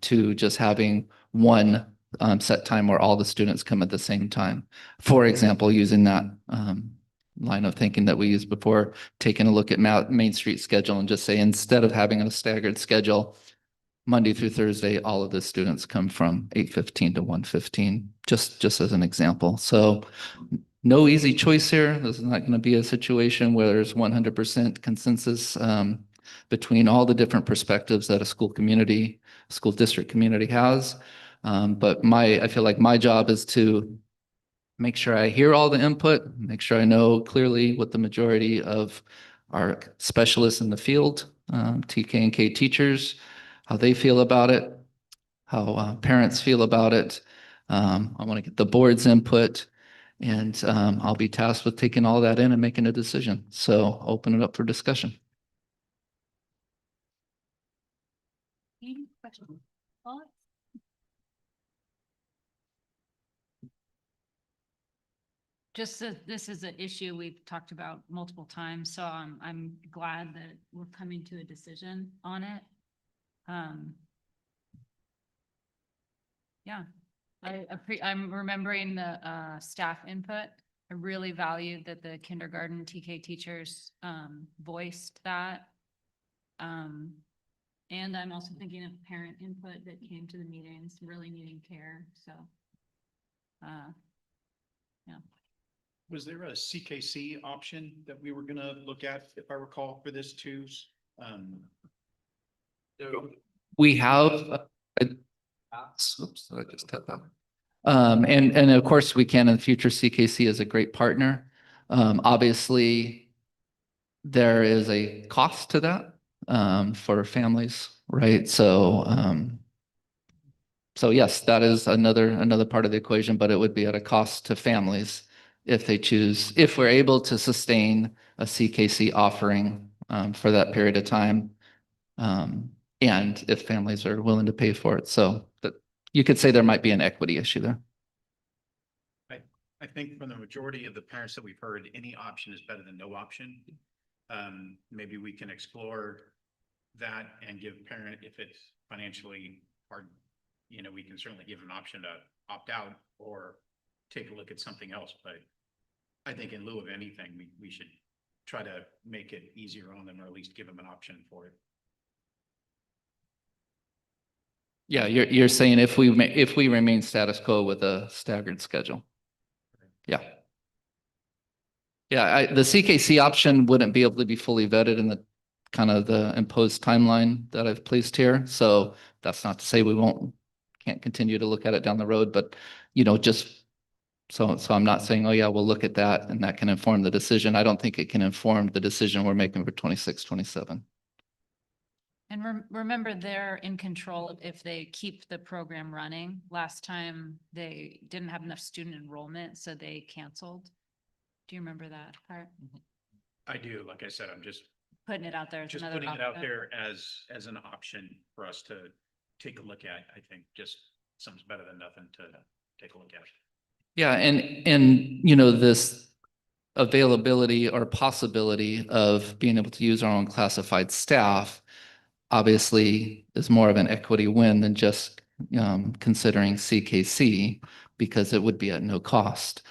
to just having one set time where all the students come at the same time. For example, using that line of thinking that we used before, taking a look at Main Street schedule and just say, instead of having a staggered schedule, Monday through Thursday, all of the students come from 8:15 to 1:15, just as an example. So no easy choice here. This is not going to be a situation where there's 100% consensus between all the different perspectives that a school community, school district community has. But I feel like my job is to make sure I hear all the input, make sure I know clearly what the majority of our specialists in the field, TK and K teachers, how they feel about it, how parents feel about it. I want to get the board's input, and I'll be tasked with taking all that in and making a decision. So open it up for discussion. Any questions? Thoughts? Just that this is an issue we've talked about multiple times, so I'm glad that we're coming to a decision on it. Yeah, I'm remembering the staff input. I really valued that the kindergarten TK teachers voiced that. And I'm also thinking of parent input that came to the meetings, really needing care, so. Yeah. Was there a CKC option that we were gonna look at, if I recall, for this too? We have, oops, I just tapped that. And of course we can in the future. CKC is a great partner. Obviously, there is a cost to that for families, right? So yes, that is another part of the equation, but it would be at a cost to families if they choose, if we're able to sustain a CKC offering for that period of time. And if families are willing to pay for it. So that you could say there might be an equity issue there. I think from the majority of the parents that we've heard, any option is better than no option. Maybe we can explore that and give parent, if it's financially hard, we can certainly give an option to opt out or take a look at something else. But I think in lieu of anything, we should try to make it easier on them, or at least give them an option for it. Yeah, you're saying if we remain status quo with a staggered schedule. Yeah. Yeah, the CKC option wouldn't be able to be fully vetted in the kind of the imposed timeline that I've placed here. So that's not to say we can't continue to look at it down the road, but just so I'm not saying, oh yeah, we'll look at that and that can inform the decision. I don't think it can inform the decision we're making for 26, 27. And remember, they're in control if they keep the program running. Last time they didn't have enough student enrollment, so they canceled. Do you remember that part? I do. Like I said, I'm just Putting it out there as another putting it out option. there as an option for us to take a look at. I think just something's better than nothing to take a look at. Yeah, and this availability or possibility of being able to use our own classified staff obviously is more of an equity win than just considering CKC, because it would be at no cost.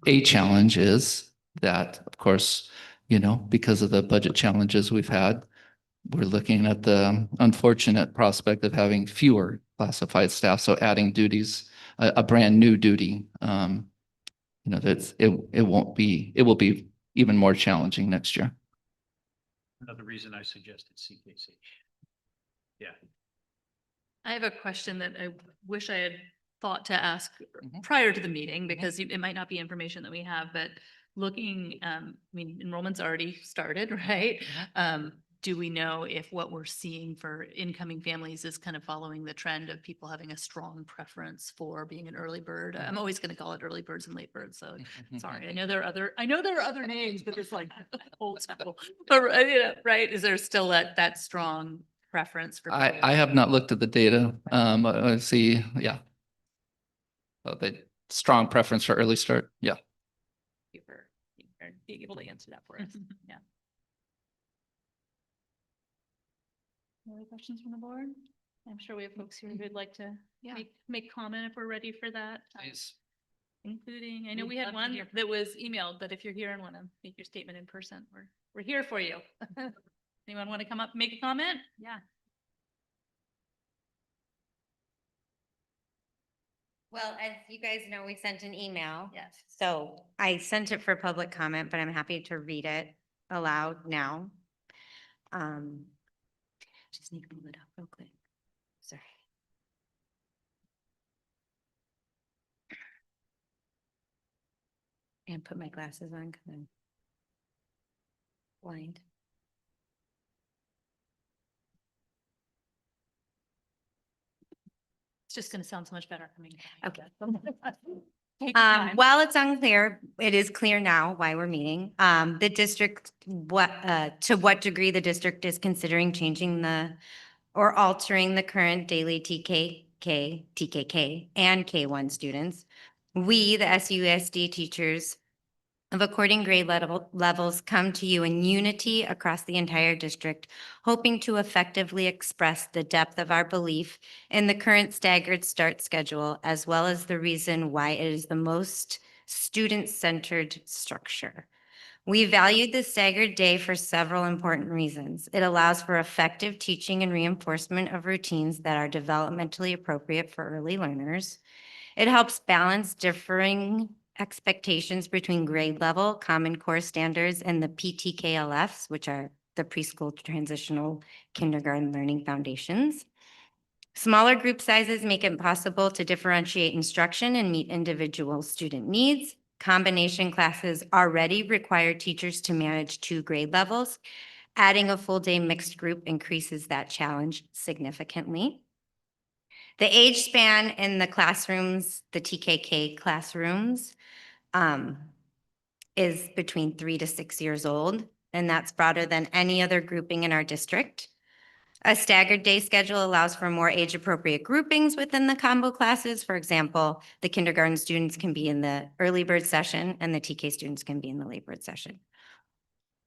A challenge is that, of course, because of the budget challenges we've had, we're looking at the unfortunate prospect of having fewer classified staff. So adding duties, a brand new duty, it will be even more challenging next year. Another reason I suggested CKC. Yeah. I have a question that I wish I had thought to ask prior to the meeting, because it might not be information that we have, but looking, enrollment's already started, right? Do we know if what we're seeing for incoming families is kind of following the trend of people having a strong preference for being an early bird? I'm always going to call it early birds and late birds. So sorry, I know there are other names, but it's like old school. But right? Is there still that strong preference for? I have not looked at the data. I see, yeah. The strong preference for early start. Yeah. For being able to answer that for us. Yeah. Any other questions from the board? I'm sure we have folks here who'd like to make comment if we're ready for that. Nice. Including, I know We'd we had love to one hear. that was emailed, but if you're here and want to make your statement in person, we're here for you. Anyone want to come up and make a comment? Yeah. Well, as you guys know, we sent an email. Yes. So I sent it for public comment, but I'm happy to read it aloud now. Just need to pull it up real quick. Sorry. And put my glasses on because I'm blind. It's just gonna sound so much better coming. Okay. Take your time. While it's unclear, it is clear now why we're meeting. The district, to what degree the district is considering changing or altering the current daily TKK, and K1 students. We, the SUESD teachers of according grade levels, come to you in unity across the entire district, hoping to effectively express the depth of our belief in the current staggered start schedule, as well as the reason why it is the most student-centered structure. We valued the staggered day for several important reasons. It allows for effective teaching and reinforcement of routines that are developmentally appropriate for early learners. It helps balance differing expectations between grade level, Common Core standards, and the PTKLFs, which are the preschool transitional kindergarten learning foundations. Smaller group sizes make it possible to differentiate instruction and meet individual student needs. Combination classes already require teachers to manage 2 grade levels. Adding a full day mixed group increases that challenge significantly. The age span in the classrooms, the TKK classrooms, is between 3 to 6 years old, and that's broader than any other grouping in our district. A staggered day schedule allows for more age-appropriate groupings within the combo classes. For example, the kindergarten students can be in the early bird session and the TK students can be in the late bird session.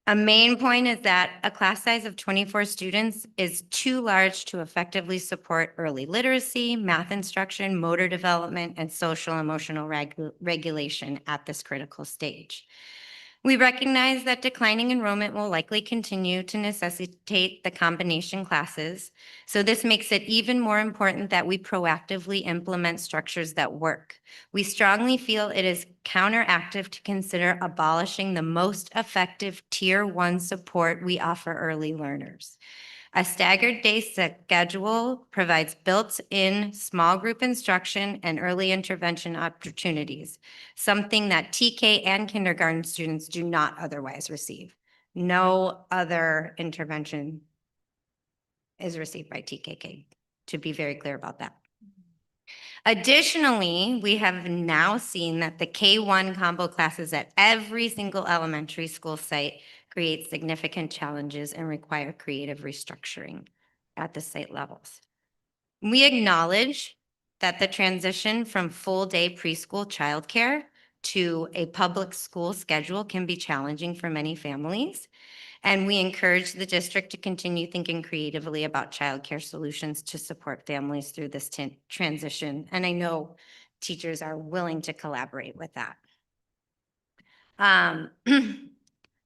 A main point is that a class size of 24 students is too large to effectively support early literacy, math instruction, motor development, and social emotional regulation at this critical stage. We recognize that declining enrollment will likely continue to necessitate the combination classes, so this makes it even more important that we proactively implement structures that work. We strongly feel it is counteractive to consider abolishing the most effective Tier 1 support we offer early learners. A staggered day schedule provides built-in small group instruction and early intervention opportunities, something that TK and kindergarten students do not otherwise receive. No other intervention is received by TKK, to be very clear about that. Additionally, we have now seen that the K1 combo classes at every single elementary school site create significant challenges and require creative restructuring at the site levels. We acknowledge that the transition from full-day preschool childcare to a public school schedule can be challenging for many families. And we encourage the district to continue thinking creatively about childcare solutions to support families through this transition. And I know teachers are willing to collaborate with that.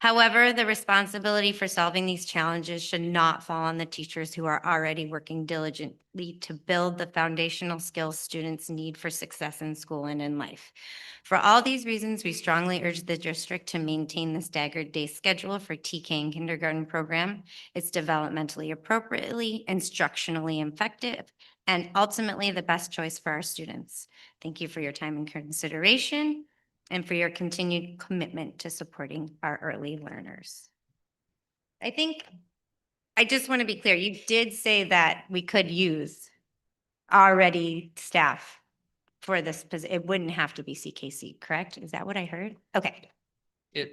However, the responsibility for solving these challenges should not fall on the teachers who are already working diligently to build the foundational skills students need for success in school and in life. For all these reasons, we strongly urge the district to maintain the staggered day schedule for TK and kindergarten program. It's developmentally appropriately, instructionally effective, and ultimately the best choice for our students. Thank you for your time and consideration, and for your continued commitment to supporting our early learners. I just want to be clear, you did say that we could use already staff for this position. It wouldn't have to be CKC, correct? Is that what I heard? Okay.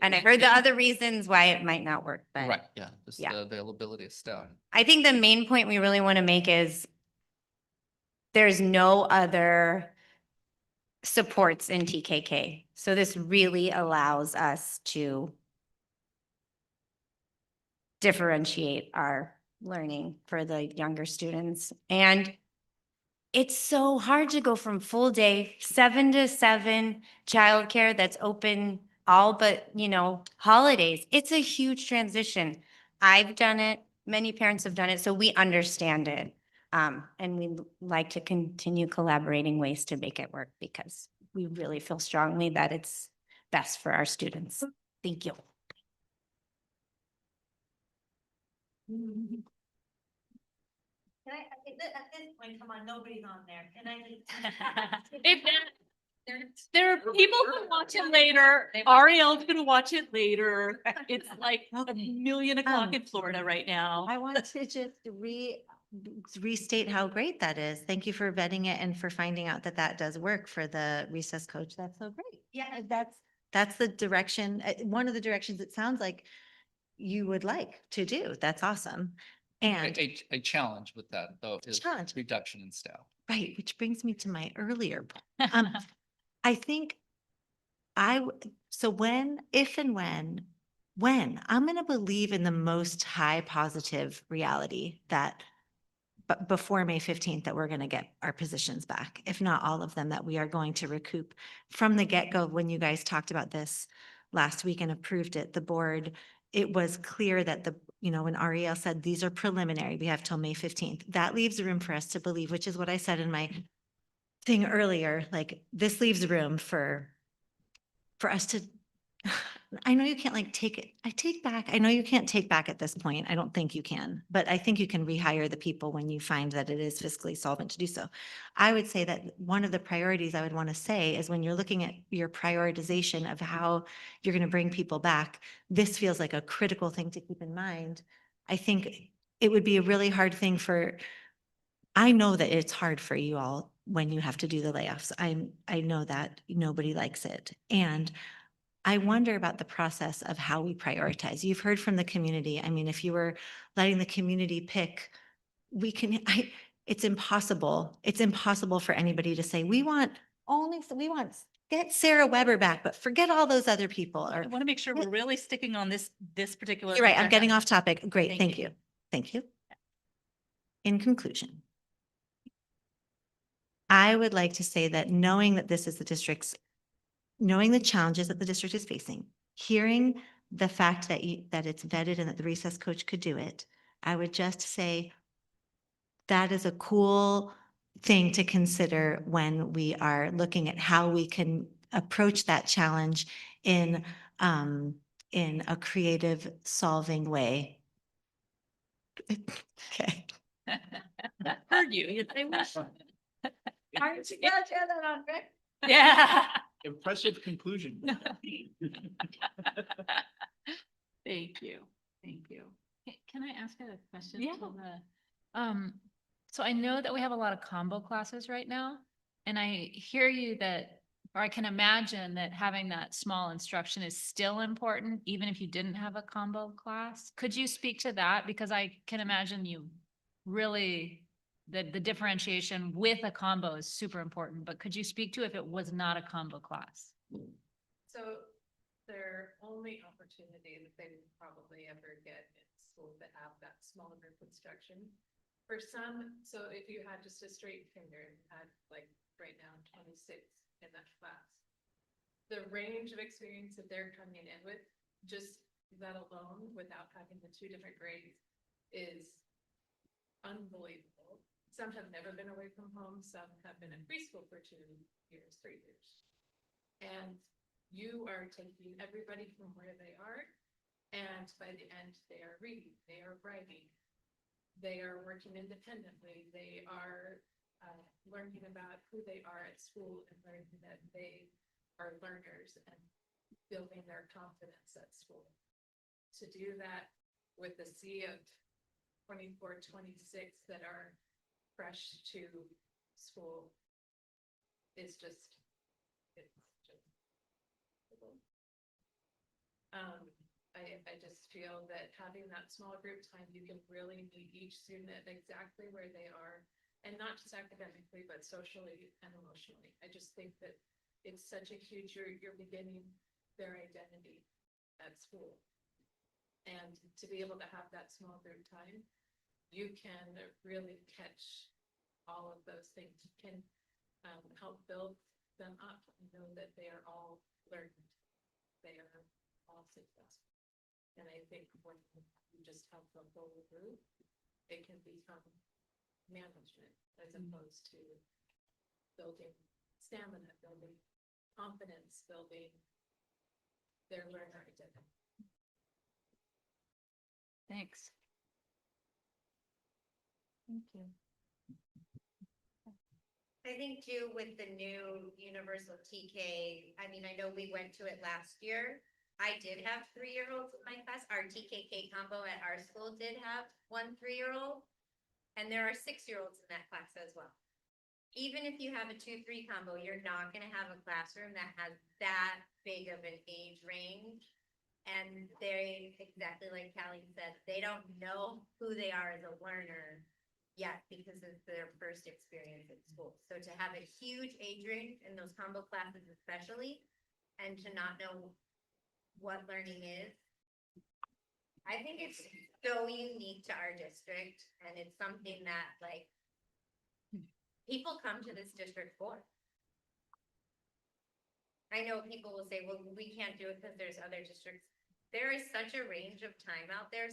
And I heard the other reasons why it might not work, but. Right, yeah, just Yeah. the availability of staff. I think the main point we really want to make is there's no other supports in TKK. So this really allows us to differentiate our learning for the younger students. And it's so hard to go from full day, 7 to 7 childcare that's open all but, holidays. It's a huge transition. I've done it. Many parents have done it, so we understand it. And we'd like to continue collaborating ways to make it work because we really feel strongly that it's best for our students. Thank you. Can I, at this point, come on, nobody's on there. Can I If there are people who watch it later. Ariel's gonna watch it later. It's like a million o'clock in Florida right now. I want to just restate how great that is. Thank you for vetting it and for finding out that that does work for the recess coach. That's so great. Yeah, that's the direction, one of the directions it sounds like you would like to do. That's awesome. And A challenge with that, though, is Challenge. reduction in staff. right, which brings me to my earlier point. I think so if and when I'm going to believe in the most high positive reality that but before May 15th that we're going to get our positions back, if not all of them, that we are going to recoup from the get-go. When you guys talked about this last week and approved it, the board, it was clear that when Ariel said these are preliminary, we have till May 15th, that leaves room for us to believe, which is what I said in my thing earlier, like this leaves room for us to, I know you can't take it, I know you can't take back at this point. I don't think you can, but I think you can rehire the people when you find that it is fiscally solvent to do so. I would say that one of the priorities I would want to say is when you're looking at your prioritization of how you're going to bring people back, this feels like a critical thing to keep in mind. I think it would be a really hard thing I know that it's hard for you all when you have to do the layoffs. I know that nobody likes it. And I wonder about the process of how we prioritize. You've heard from the community. I mean, if you were letting the community pick, it's impossible. It's impossible for anybody to say, we want get Sarah Weber back, but forget all those other people. I Or want to make sure we're really sticking on this particular. you're right, I'm getting agenda. off topic. Great, Thank thank you. you. Thank you. In conclusion, I would like to say that knowing that this is knowing the challenges that the district is facing, hearing the fact that that it's vetted and that the recess coach could do it, I would just say that is a cool thing to consider when we are looking at how we can approach that challenge in a creative solving way. Okay. Heard you. I wish. Aren't you glad you had that on, Rick? Yeah. Impressive conclusion. Thank you. Thank you. Can I ask a question? Yeah. So I know that we have a lot of combo classes right now, and I hear you or I can imagine that having that small instruction is still important, even if you didn't have a combo class. Could you speak to that? Because I can imagine you really, the differentiation with a combo is super important, but could you speak to if it was not a combo class? So their only opportunity that they would probably ever get in schools that have that small group instruction. For some, so if you had just a straight finger and had like right now 26 in that class, the range of experience that they're coming in with, just that alone without having the two different grades is unbelievable. Some have never been away from home. Some have been in preschool for 2 years, 3 years. And you are taking everybody from where they are. And by the end, they are reading, they are writing, they are working independently. They are learning about who they are at school and learning that they are learners and building their confidence at school. To do that with a sea of 24, 26 that are fresh to school is just, I just feel that having that small group time, you can really meet each student at exactly where they are, and not just academically, but socially and emotionally. I just think that it's such a huge, you're beginning their identity at school. And to be able to have that small group time, you can really catch all of those things. You can help build them up and know that they are all learning. They are all successful. And I think when you just have the whole group, it can become management as opposed to building stamina, building confidence, building their learner identity. Thanks. Thank you. I think too, with the new universal TK, I mean, I know we went to it last year. I did have 3-year-olds in my class. Our TKK combo at our school did have 1 3-year-old. And there are 6-year-olds in that class as well. Even if you have a 2-3 combo, you're not gonna have a classroom that has that big of an age range. And they, exactly like Callie said, they don't know who they are as a learner yet because it's their first experience at school. So to have a huge age range in those combo classes especially, and to not know what learning is, I think it's so unique to our district, and it's something that like people come to this district for. I know people will say, well, we can't do it because there's other districts. There is such a range of time out there.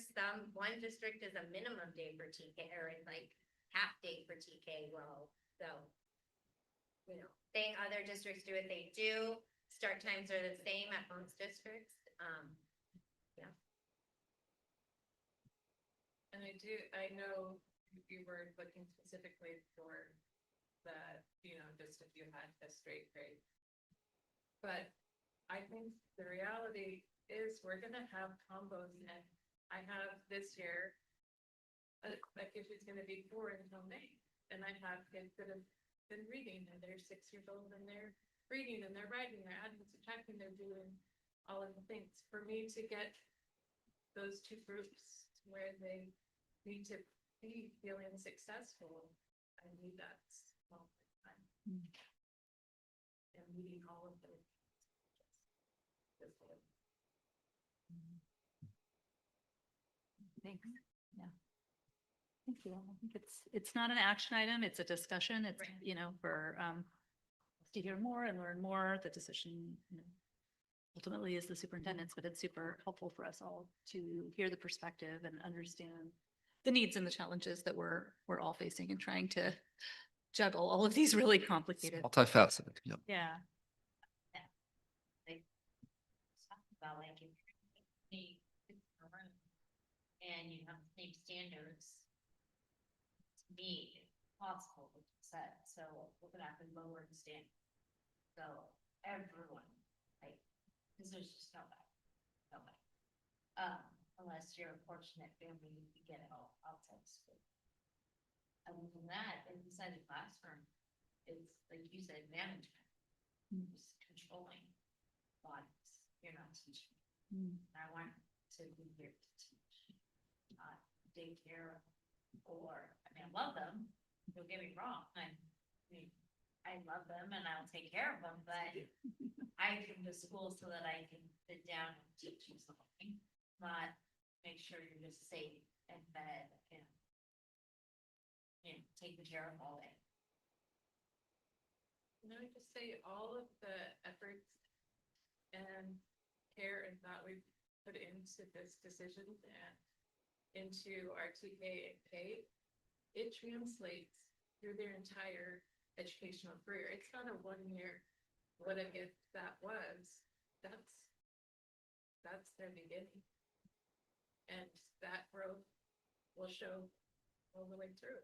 One district is a minimum day for TK or like half day for TK. Well, so, you know, other districts do what they do. Start times are the same at most districts. Yeah. And I know you were looking specifically for the, just if you had a straight grade. But I think the reality is we're gonna have combos, and I have this year, like if it's gonna be 4 until May, and I have kids that have been reading, and they're 6 years old, and they're reading, and they're writing, they're adding, subtracting, they're doing all of the things. For me to get those 2 groups where they need to be feeling successful, I need that small time. And meeting all of them. Thanks. Yeah. Thank you. I think it's not an action item. It's a discussion. It's, for to hear more and learn more. The decision, ultimately is the superintendent's, but it's super helpful for us all to hear the perspective and understand the needs and the challenges that we're all facing and trying to juggle all of these really complicated. Multifaceted. Yep. Yeah. About like if you and you have the same standards, to me, it's possible to set. So we're gonna have to lower the standard. So everyone, like, because there's just no way. Unless you're a fortunate family, you get it all outside school. Other than that, inside the classroom, it's like you said, management, just controlling bodies. You're not teaching. I want to be here to teach, not daycare or, I love them. Don't get me wrong. I love them and I'll take care of them, but I come to school so that I can sit down and teach you something, not make sure you're just safe and fed and taken care of all day. Can I just say all of the efforts and care and thought we've put into this decision and into our TK and K, it translates through their entire educational career. It's not a 1 year, what a gift that was. That's their beginning. And that growth will show all the way through.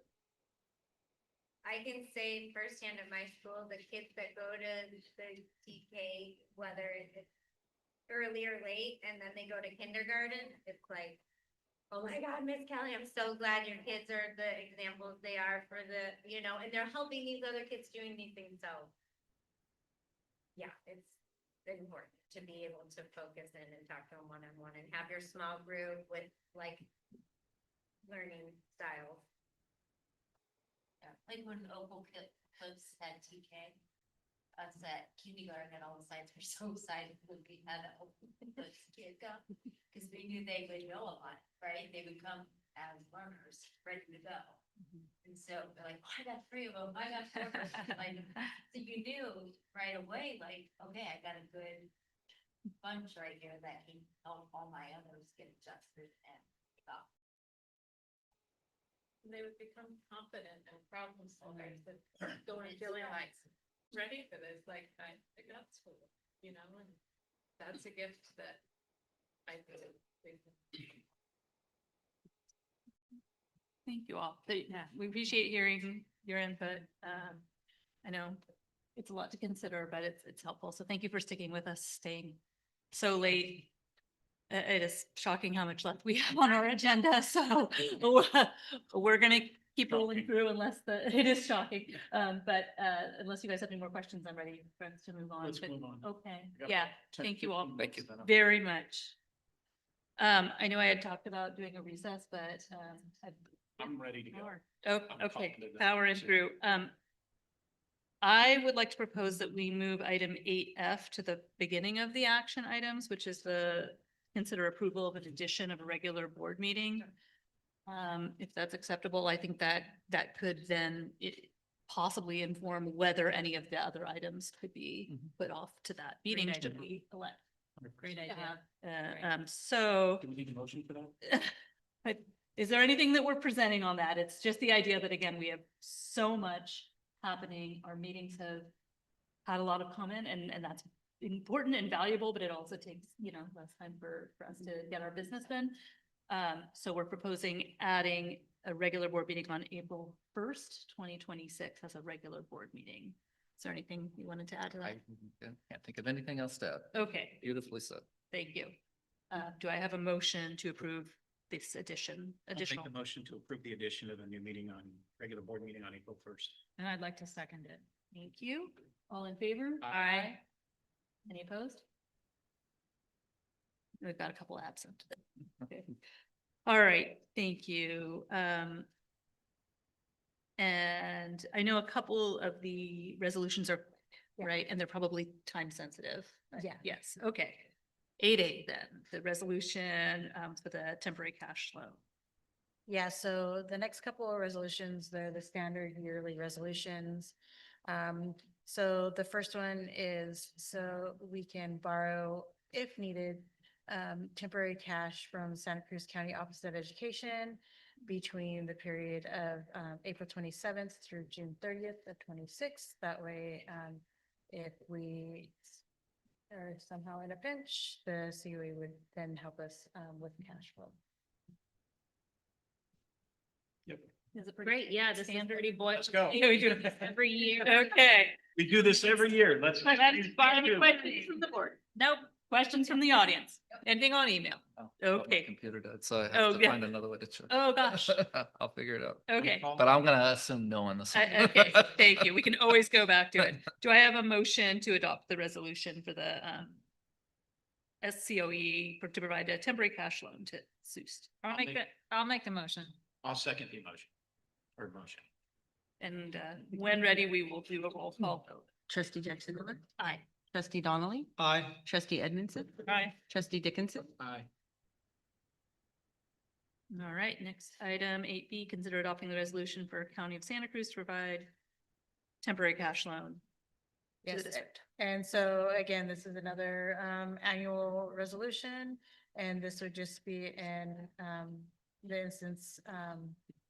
I can say firsthand at my school, the kids that go to the TK, whether it's early or late, and then they go to kindergarten, it's like, oh my God, Miss Kelly, I'm so glad your kids are the examples they are for the, and they're helping these other kids doing these things. So yeah, it's important to be able to focus in and talk to them one-on-one and have your small group with like learning styles. Like when Opal Clips had TK, us at kindergarten and all the sides were so excited when we had that Opal Clips kid go. Because we knew they would know a lot, right? They would come as learners, ready to go. And so they're like, oh, I got 3 of them, I got 4 of them. Like, so you knew right away, like, okay, I got a good bunch right here that can help all my others get adjusted and stuff. they would become confident and problem solvers that go and feeling like ready for this, like I got school, you know, and that's a gift that I think. Thank you all. Yeah, we appreciate hearing your input. I know it's a lot to consider, but it's helpful. So thank you for sticking with us, staying so late. It is shocking how much left we have on our agenda, so we're gonna keep rolling through unless it is shocking. But unless you guys have any more questions, I'm ready for us to move on. Let's But- move on. Okay, We got yeah, 10, thank you all 15 minutes then. very much. I know I had talked about doing a recess, but I'm ready to go. Oh, I'm okay, confident that powering that's it. through. I would like to propose that we move item 8F to the beginning of the action items, which is the consider approval of an addition of a regular board meeting. If that's acceptable, I think that could then possibly inform whether any of the other items could be put off to that meeting Great should idea. we elect. Great idea. So. Do we need a motion for that? But is there anything that we're presenting on that? It's just the idea that, again, we have so much happening. Our meetings have had a lot of comment and that's important and valuable, but it also takes, less time for us to get our business done. So we're proposing adding a regular board meeting on April 1st, 2026 as a regular board meeting. Is there anything you wanted to add to I that? can't think of anything else to add. Okay, Beautifully said. thank you. Do I have a motion to approve this additional? I'll make the motion to approve the addition of a new meeting regular board meeting on April 1st. And I'd like to second it. Thank you. All in favor? Aye. Any opposed? We've got a couple absent. Okay. All right, thank you. And I know a couple of the resolutions are, right, and they're probably time sensitive. Yeah. Yes, okay. 8A then, the resolution for the temporary cash flow. Yeah, so the next couple of resolutions, they're the standard yearly resolutions. So the first one is so we can borrow, if needed, temporary cash from Santa Cruz County Office of Education between the period of April 27th through June 30th of 26. That way, if we are somehow in a pinch, the COE would then help us with cash flow. Yep. Is it pretty Great, yeah, this is standard? pretty boy. Let's go. Yeah, we do. Every year. Okay. We do this every year. Let's. Any questions from the board? Nope. Questions from the audience? Anything on email? Oh, but my Okay. Computer did, so I Oh, have to yeah. find another way to check. Oh, gosh. I'll figure it out. Okay. But I'm gonna assume no on this one. Okay, thank you. We can always go back to it. Do I have a motion to adopt the resolution for the SCOE to provide a temporary cash loan to SUESD? I'll make the motion. I'll second the motion. Or motion. And when ready, we will do a roll call vote. Trustee Jackson Miller, Aye. trustee Donnelly, Aye. trustee Edmondson, Aye. trustee Dickinson. Aye. All right, next item 8B, consider adopting the resolution for County of Santa Cruz to provide temporary cash loan. to the Yes, district. and so again, this is another annual resolution, and this would just be in the instance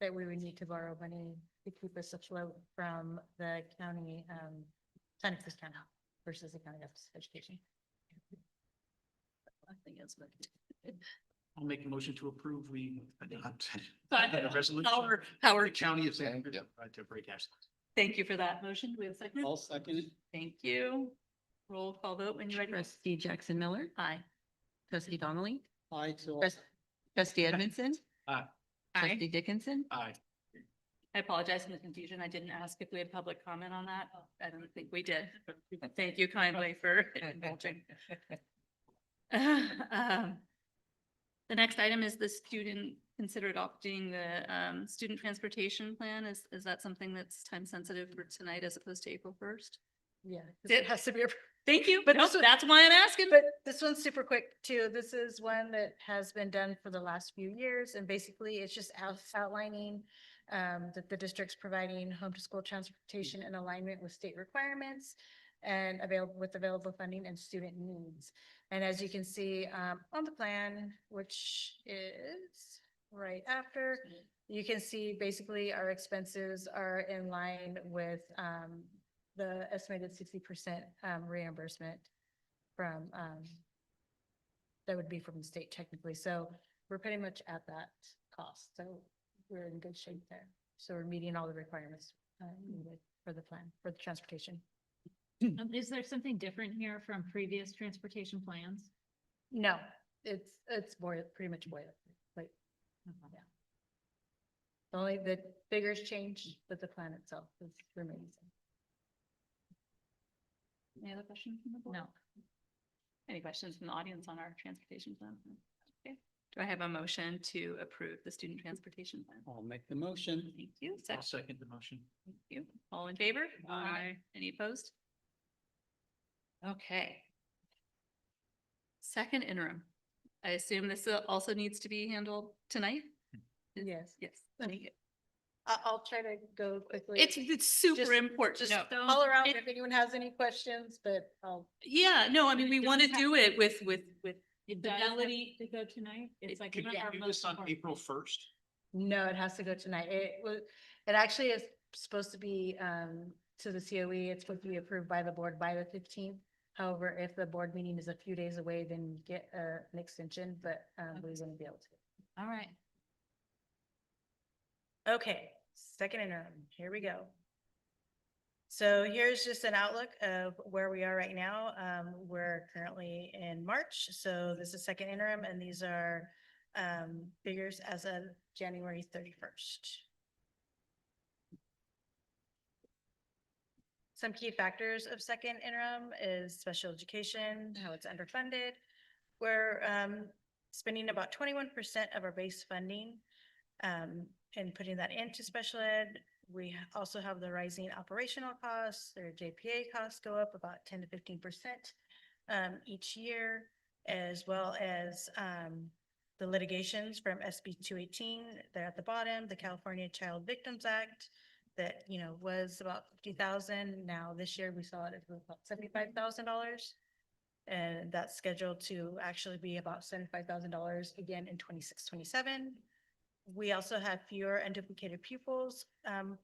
that we would need to borrow money to keep us afloat from the county, Santa Cruz County versus the County Office of Education. I think it's good. I'll make a motion to approve. We adopt Fine. the resolution. Howard, The County of Santa Cruz, Yep. temporary cash. thank you for that motion. Do we have a second? I'll second it. Thank you. Roll call vote when you're ready. Trustee Jackson Miller, Aye. trustee Donnelly, Aye to all. trustee Edmondson, Aye. trustee Dickinson. Aye. I apologize for the confusion. I didn't ask if we had public comment on that. I don't think we did. Thank you kindly for indulging. The next item is the student consider adopting the student transportation plan. Is that something that's time sensitive for tonight as opposed to April 1st? Yeah, 'cause it has to be. Thank you, But but this one- that's why I'm asking. But this one's super quick too. This is one that has been done for the last few years, and basically it's just outlining that the district's providing home to school transportation in alignment with state requirements and available funding and student needs. And as you can see on the plan, which is right after. You can see basically our expenses are in line with the estimated 60% reimbursement from that would be from the state technically. So we're pretty much at that cost. So we're in good shape there. So we're meeting all the requirements needed for the plan, for the transportation. Is there something different here from previous transportation plans? No, it's pretty much boiler. Like, yeah. Only the figures changed, but the plan itself is remaining. Any other questions from the board? No. Any questions from the audience on our transportation plan? Okay. Do I have a motion to approve the student transportation plan? I'll make the motion. Thank you. I'll second the motion. Thank you. All in favor? Aye. Any opposed? Okay. Second interim. I assume this also needs to be handled tonight? Yes. Yes. Thank you. I'll try to go quickly. It's super Just- important. Just No. call around if anyone has any questions, but I'll. Yeah, no, I mean, we want to do it with It does have fidelity. to go tonight. It's like. Could one you of our do most this on important- April 1st? No, it has to go tonight. It actually is supposed to be, to the COE, it's supposed to be approved by the board by the 15th. However, if the board meeting is a few days away, then get an extension, but, we wouldn't be able to. All right. Okay, second interim, here we go. So here's just an outlook of where we are right now. We're currently in March, so this is second interim, and these are figures as of January 31st. Some key factors of second interim is special education, how it's underfunded. We're spending about 21% of our base funding and putting that into special ed. We also have the rising operational costs. Their JPA costs go up about 10 to 15% each year, as well as the litigations from SB 218. They're at the bottom, the California Child Victims Act that, you know, was about 50,000. Now this year we saw it at about $75,000. And that's scheduled to actually be about $75,000 again in 26-27. We also have fewer unduplicated pupils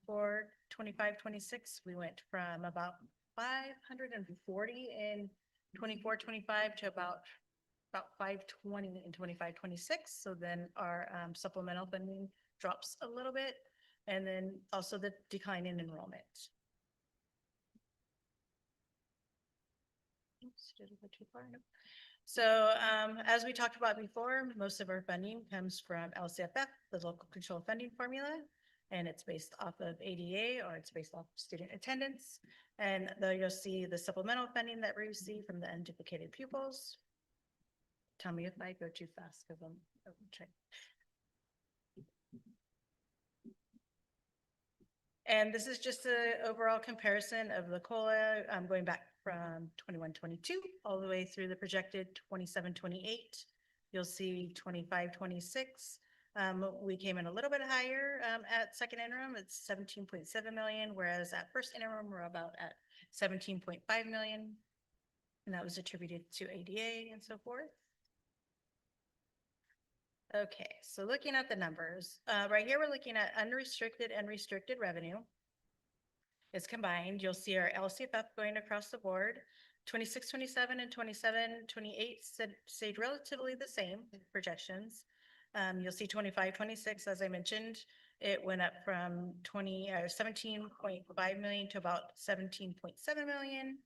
for 25-26. We went from about 540 in 24-25 to about 520 in 25-26. So then our supplemental funding drops a little bit. And then also the decline in enrollment. Oops, did I go too far? Nope. So as we talked about before, most of our funding comes from LCFF, the local control funding formula, and it's based off of ADA or it's based off of student attendance. And though you'll see the supplemental funding that we receive from the unduplicated pupils. Tell me if I go too fast because I'm trying. And this is just an overall comparison of the COLA going back from 21-22 all the way through the projected 27-28. You'll see 25-26. We came in a little bit higher at second interim. It's 17.7 million, whereas at first interim, we're about at 17.5 million. And that was attributed to ADA and so forth. Okay, so looking at the numbers, right here, we're looking at unrestricted and restricted revenue. It's combined. You'll see our LCFF going across the board. 26-27 and 27-28 stayed relatively the same projections. You'll see 25-26, as I mentioned, it went up from 17.5 million to about 17.7 million.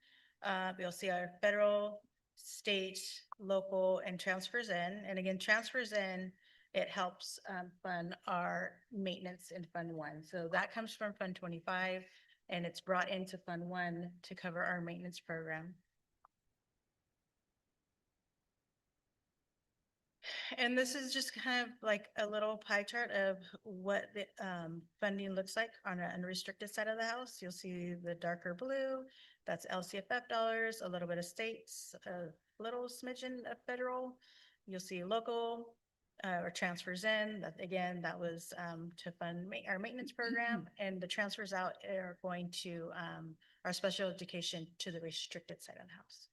You'll see our federal, state, local, and transfers in. And again, transfers in, it helps fund our maintenance in Fund 1. So that comes from Fund 25, and it's brought into Fund 1 to cover our maintenance program. And this is just kind of like a little pie chart of what the funding looks like on an unrestricted side of the house. You'll see the darker blue, that's LCFF dollars, a little bit of states, a little smidgen of federal. You'll see local or transfers in, that again, that was to fund our maintenance program, and the transfers out are going to our special education to the restricted side of the house.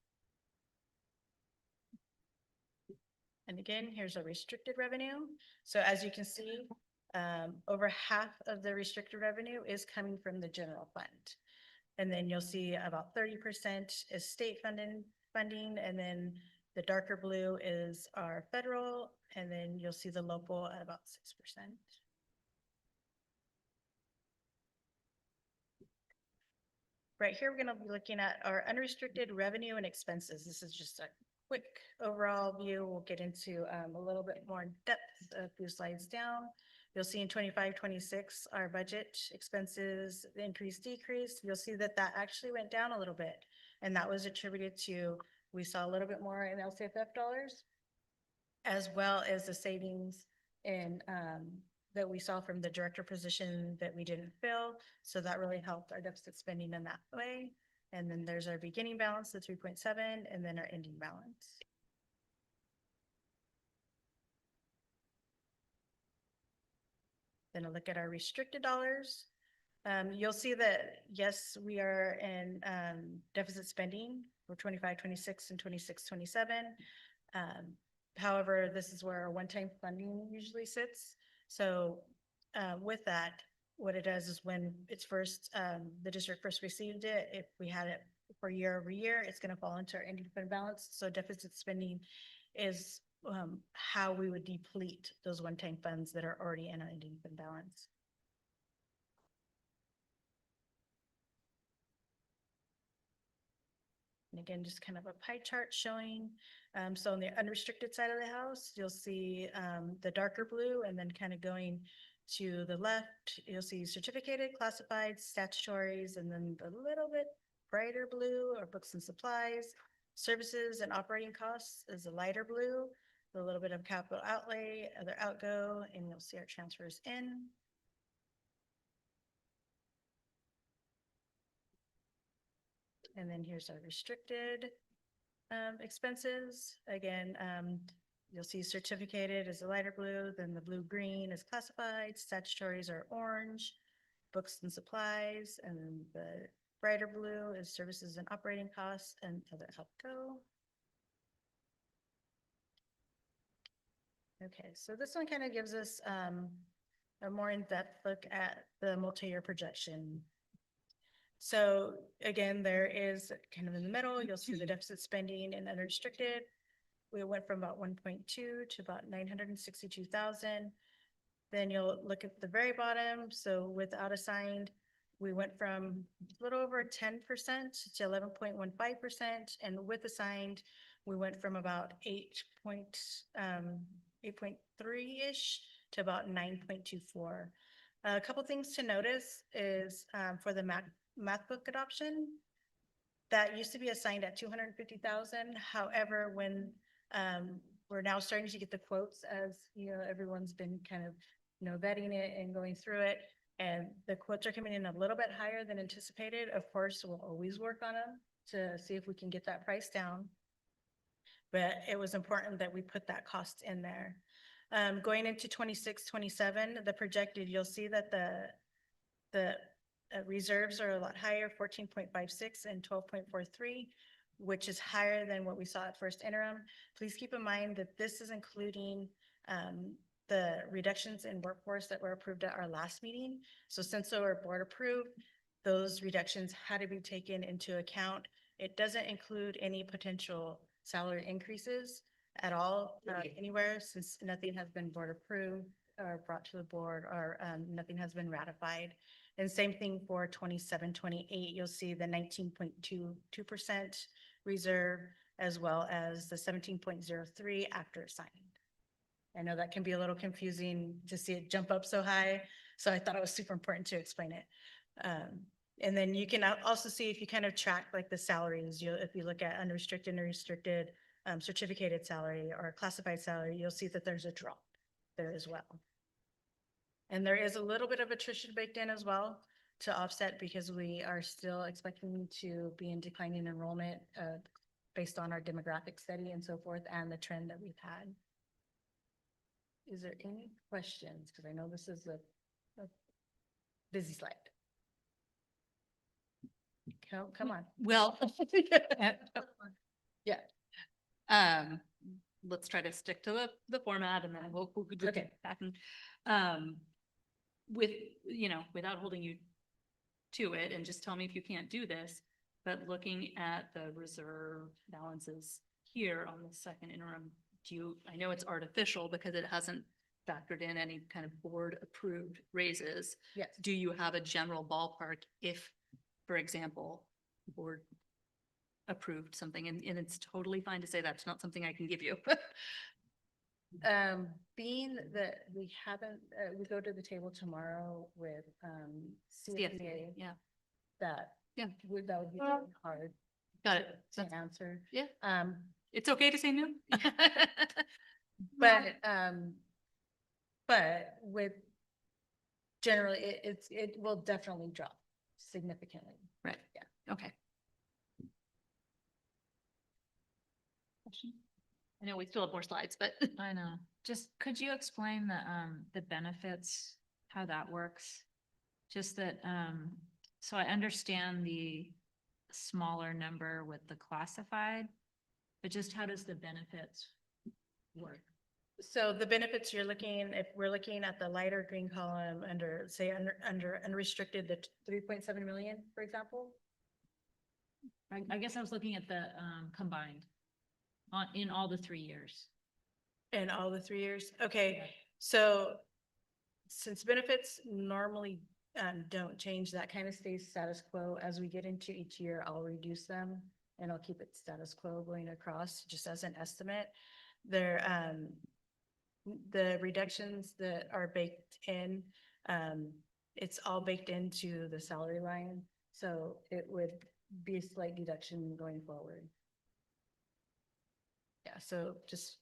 And again, here's a restricted revenue. So as you can see, over half of the restricted revenue is coming from the general fund. And then you'll see about 30% is state funding, and then the darker blue is our federal, and then you'll see the local at about 6%. Right here, we're gonna be looking at our unrestricted revenue and expenses. This is just a quick overall view. We'll get into a little bit more in depth a few slides down. You'll see in 25-26, our budget expenses, the increase, decrease. You'll see that that actually went down a little bit. And that was attributed to, we saw a little bit more in LCFF dollars, as well as the savings in that we saw from the director position that we didn't fill. So that really helped our deficit spending in that way. And then there's our beginning balance, the 3.7, and then our ending balance. Then a look at our restricted dollars. You'll see that, yes, we are in deficit spending for 25-26 and 26-27. However, this is where our one-time funding usually sits. So with that, what it does is when it's first, the district first received it, if we had it for year over year, it's going to fall into our ending fund balance. So deficit spending is how we would deplete those one-time funds that are already in our ending fund balance. And again, just kind of a pie chart showing. So on the unrestricted side of the house, you'll see the darker blue, and then kind of going to the left, you'll see certificated, classified, statutories, and then the little bit brighter blue are books and supplies. Services and operating costs is a lighter blue, a little bit of capital outlay, other outgo, and you'll see our transfers in. And then here's our restricted expenses. Again, you'll see certificated is the lighter blue, then the blue-green is classified, statutories are orange, books and supplies, and then the brighter blue is services and operating costs and other outgo. Okay, so this one kind of gives us a more in-depth look at the multi-year projection. So again, there is kind of in the middle, you'll see the deficit spending and unrestricted. We went from about 1.2 to about 962,000. Then you'll look at the very bottom. So without assigned, we went from a little over 10% to 11.15%. And with assigned, we went from about 8.3-ish to about 9.24. A couple things to notice is for the math book adoption, that used to be assigned at 250,000. However, when we're now starting to get the quotes, as you know, everyone's been kind of vetting it and going through it, and the quotes are coming in a little bit higher than anticipated. Of course, we'll always work on them to see if we can get that price down. But it was important that we put that cost in there. Going into 26-27, the projected, you'll see that the reserves are a lot higher, 14.56 and 12.43, which is higher than what we saw at first interim. Please keep in mind that this is including the reductions in workforce that were approved at our last meeting. So since they were board approved, those reductions had to be taken into account. It doesn't include any potential salary increases at all anywhere, since nothing has been board approved or brought to the board, or nothing has been ratified. And same thing for 27-28, you'll see the 19.22% reserve, as well as the 17.03 after assigned. I know that can be a little confusing to see it jump up so high, so I thought it was super important to explain it. And then you can also see, if you kind of track like the salaries, if you look at unrestricted and restricted certificated salary or classified salary, you'll see that there's a drop there as well. And there is a little bit of attrition baked in as well to offset, because we are still expecting to be in declining enrollment based on our demographic study and so forth, and the trend that we've had. Is there any questions? Because I know this is a busy slide. Come on. Well, Yeah. let's try to stick to the format and then we'll get Okay. back and, with, you know, without holding you to it, and just tell me if you can't do this, but looking at the reserve balances here on the second interim, I know it's artificial because it hasn't factored in any kind of board approved raises. Yes. Do you have a general ballpark if, for example, the board approved something, and it's totally fine to say that's not something I can give you. Being that we haven't, we go to the table tomorrow with, CFPA. Yeah, That. Yeah. That would be really hard. got it. To answer. Yeah, Um, it's okay to say no. but with generally, it will definitely drop significantly. Right. Yeah. Okay. Question? I know we still have more slides, but I know. Just, could you explain the benefits, how that works? Just that, so I understand the smaller number with the classified, but just how does the benefits work? So the benefits you're looking, if we're looking at the lighter green column under, say, under unrestricted, the 3.7 million, for example. I guess I was looking at the combined in all the 3 years. In all the 3 years? Okay, so since benefits normally don't change, that kind of stays status quo. As we get into each year, I'll reduce them and I'll keep it status quo going across just as an estimate. There, the reductions that are baked in, it's all baked into the salary line. So it would be a slight deduction going forward. Yeah, so just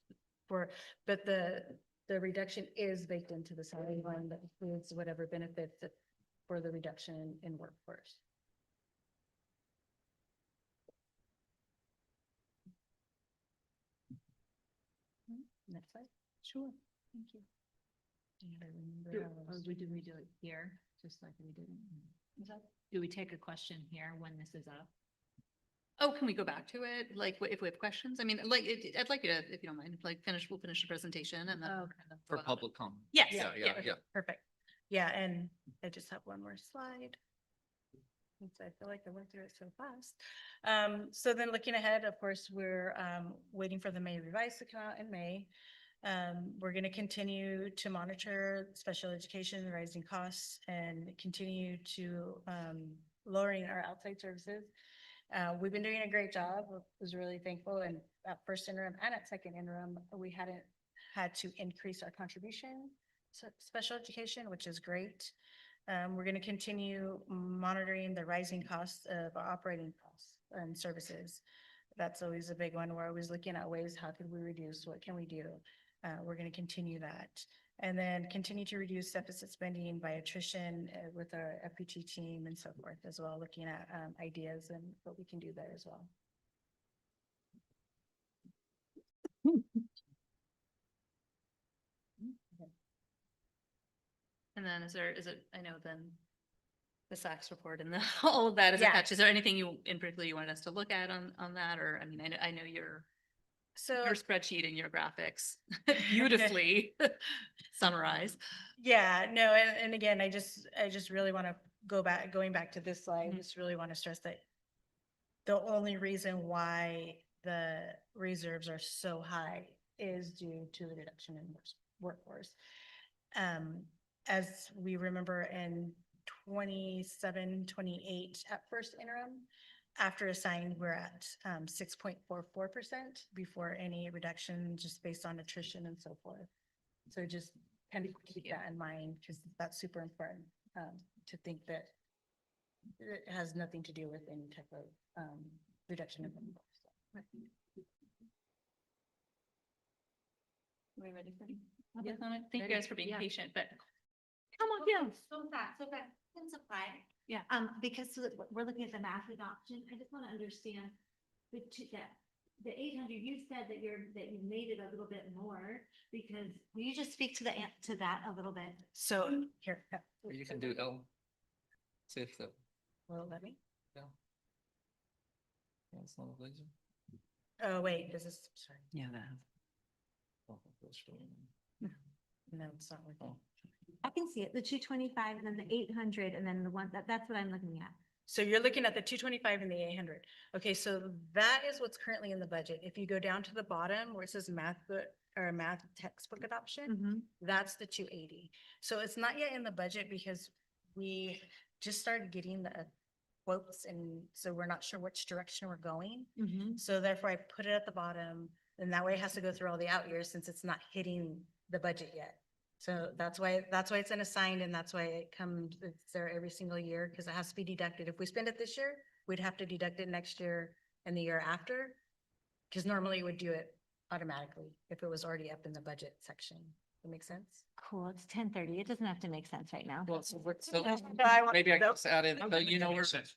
but the reduction is baked into the salary line that includes whatever benefits that for the reduction in workforce. Next slide. sure. Thank you. Do we do it here, just like we did? Do we take a question here when this is up? Oh, can we go back to it? Like, if we have questions? I mean, like, I'd like you to, if you don't mind, like, we'll finish the presentation and then. For public comment. Yes. Yeah. Perfect. Yeah, and I just have one more slide. Since I feel like I went through it so fast. So then looking ahead, of course, we're waiting for the May revise to come out in May. We're going to continue to monitor special education, the rising costs, and continue to lowering our outside services. We've been doing a great job. I was really thankful. And at first interim and at second interim, we hadn't had to increase our contribution to special education, which is great. We're going to continue monitoring the rising costs of our operating costs and services. That's always a big one. We're always looking at ways, how can we reduce? What can we do? We're going to continue that. And then continue to reduce deficit spending by attrition with our FPT team and so forth as well, looking at ideas and what we can do there as well. And then is it, I know then the SACS report and all of that is Yeah. attached. Is there anything in particular you wanted us to look at on that? Or, I mean, I know your spreadsheet and your graphics beautifully summarize. Yeah, no, and again, I just really want to going back to this slide, just really want to stress that the only reason why the reserves are so high is due to the reduction in workforce. As we remember in 27, 28 at first interim, after assigned, we're at 6.44% before any reduction, just based on attrition and so forth. So just kind of keep that in mind, because that's super important to think that it has nothing to do with any type of reduction in workforce. Are we ready for public comment? Thank you guys for being patient, but Come on, yeah. So fast. And supply. Yeah. Because we're looking at the math adoption. I just want to understand the 800, you said that you made it a little bit more because will you just speak to that a little bit? So here. Or you can do L. See if the. Well, let me. Yeah. Yeah, it's not a laser. Oh, wait, does this, sorry. Yeah, that. No, it's not working. I can see it, the 225 and then the 800 and then the one, that's what I'm looking at. So you're looking at the 225 and the 800. Okay, so that is what's currently in the budget. If you go down to the bottom where it says math book or math textbook adoption, that's the 280. So it's not yet in the budget because we just started getting the quotes, and so we're not sure which direction we're going. So therefore I put it at the bottom, and that way it has to go through all the out years since it's not hitting the budget yet. So that's why it's unassigned, and that's why it's there every single year, because it has to be deducted. If we spend it this year, we'd have to deduct it next year and the year after. Because normally it would do it automatically if it was already up in the budget section. That makes sense? Cool, it's 10:30. It doesn't have to make sense right now. Well, so I want- maybe I can nope. just add in, so you know,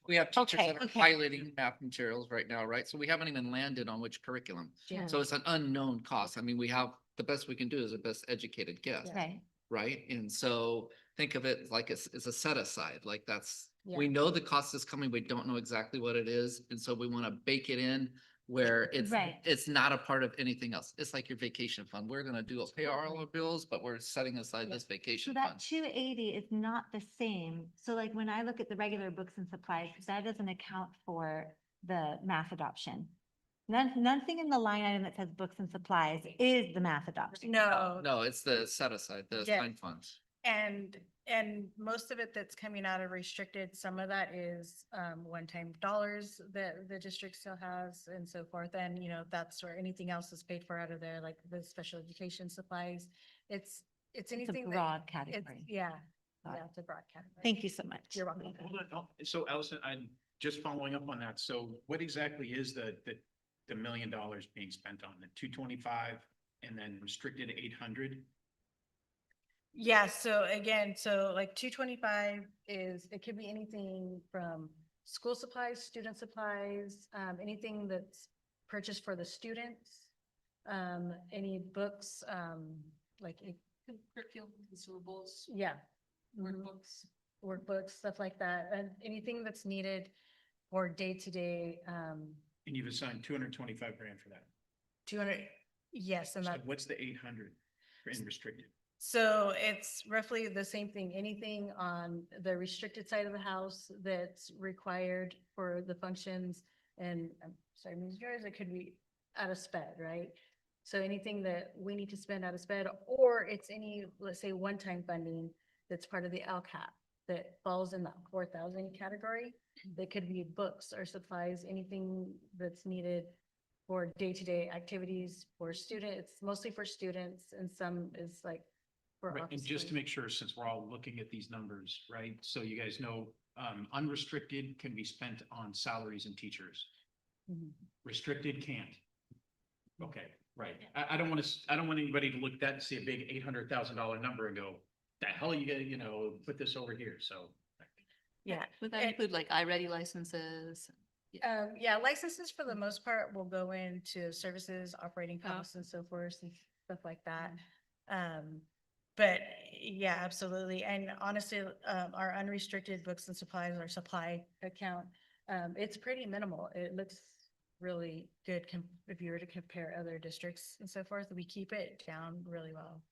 we have teachers Okay, that are okay. piloting math materials right now, right? So we haven't even landed on which curriculum. Yeah. So it's an unknown cost. I mean, we have, the best we can do is the best educated guess. Right. Right? And so think of it like it's a set aside, like that's, Yeah. we know the cost is coming, we don't know exactly what it is. And so we want to bake it in where Right. it's not a part of anything else. It's like your vacation fund. We're going to pay all our bills, but we're setting aside this So vacation that fund. 280 is not the same. So like when I look at the regular books and supplies, that doesn't account for the math adoption. Nothing in the line item that says books and supplies is the math adoption. No, No, it's the set aside, the Yeah. assigned funds. and most of it that's coming out of restricted, some of that is one-time dollars that the district still has and so forth. And, you know, that's where anything else is paid for out of there, like the special education supplies. It's It's anything a that, broad it's, category. yeah, Got yeah, it. it's a broad category. Thank you so much. You're welcome. Hold on. So Allison, I'm just following up on that. So what exactly is the $1 million being spent on? The 225 and then restricted 800? Yeah, so again, so like 225 is, it could be anything from school supplies, student supplies, anything that's purchased for the students. Any books, like, Curriculum, consumables, yeah. mhm, workbooks. Workbooks, stuff like that, and anything that's needed for day-to-day, And you've assigned 225 grand for that. 200, yes, and So that. what's the 800 in restricted? So it's roughly the same thing, anything on the restricted side of the house that's required for the functions. And I'm sorry, Ms. Joyce, it could be out of sped, right? So anything that we need to spend out of sped, or it's any, let's say, one-time funding that's part of the LCAP that falls in that 4,000 category. That could be books or supplies, anything that's needed for day-to-day activities for students. It's mostly for students, and some is like for Right, office and just to space. make sure, since we're all looking at these numbers, right? So you guys know, unrestricted can be spent on salaries and teachers. Mhm. Restricted can't. Okay, right. I don't want to, I don't want anybody to look at that and see a big $800,000 number and go, the hell you gotta, put this over here, so. Yeah. Would that And- include like iReady licenses? Yeah, licenses for the most part will go into services, operating costs and so forth and stuff like that. But yeah, absolutely. And honestly, our unrestricted books and supplies, our supply account, it's pretty minimal. It looks really good if you were to compare other districts and so forth. We keep it down really well.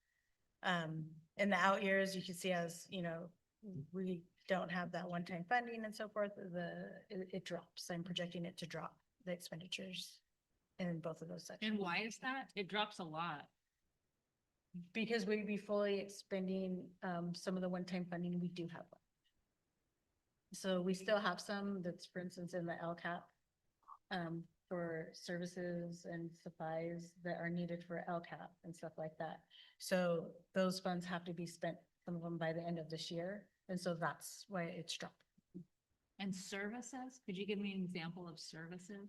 In the out years, you can see as, we don't have that one-time funding and so forth, it drops. I'm projecting it to drop, the expenditures in both of those sections. And why is that? It drops a lot. Because we'd be fully expending some of the one-time funding we do have left. So we still have some that's, for instance, in the LCAP for services and supplies that are needed for LCAP and stuff like that. So those funds have to be spent, some of them by the end of this year. And so that's why it's dropped. And services? Could you give me an example of services?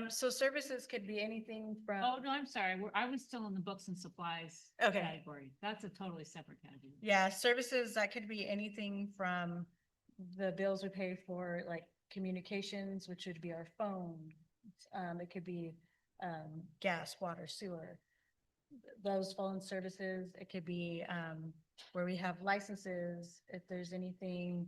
So services could be anything from. Oh, no, I'm sorry. I was still in the books and supplies Okay. category. That's a totally separate category. Yeah, services, that could be anything from the bills we pay for, like communications, which would be our phone. It could be gas, water, sewer. Those fall in services. It could be where we have licenses. If there's anything,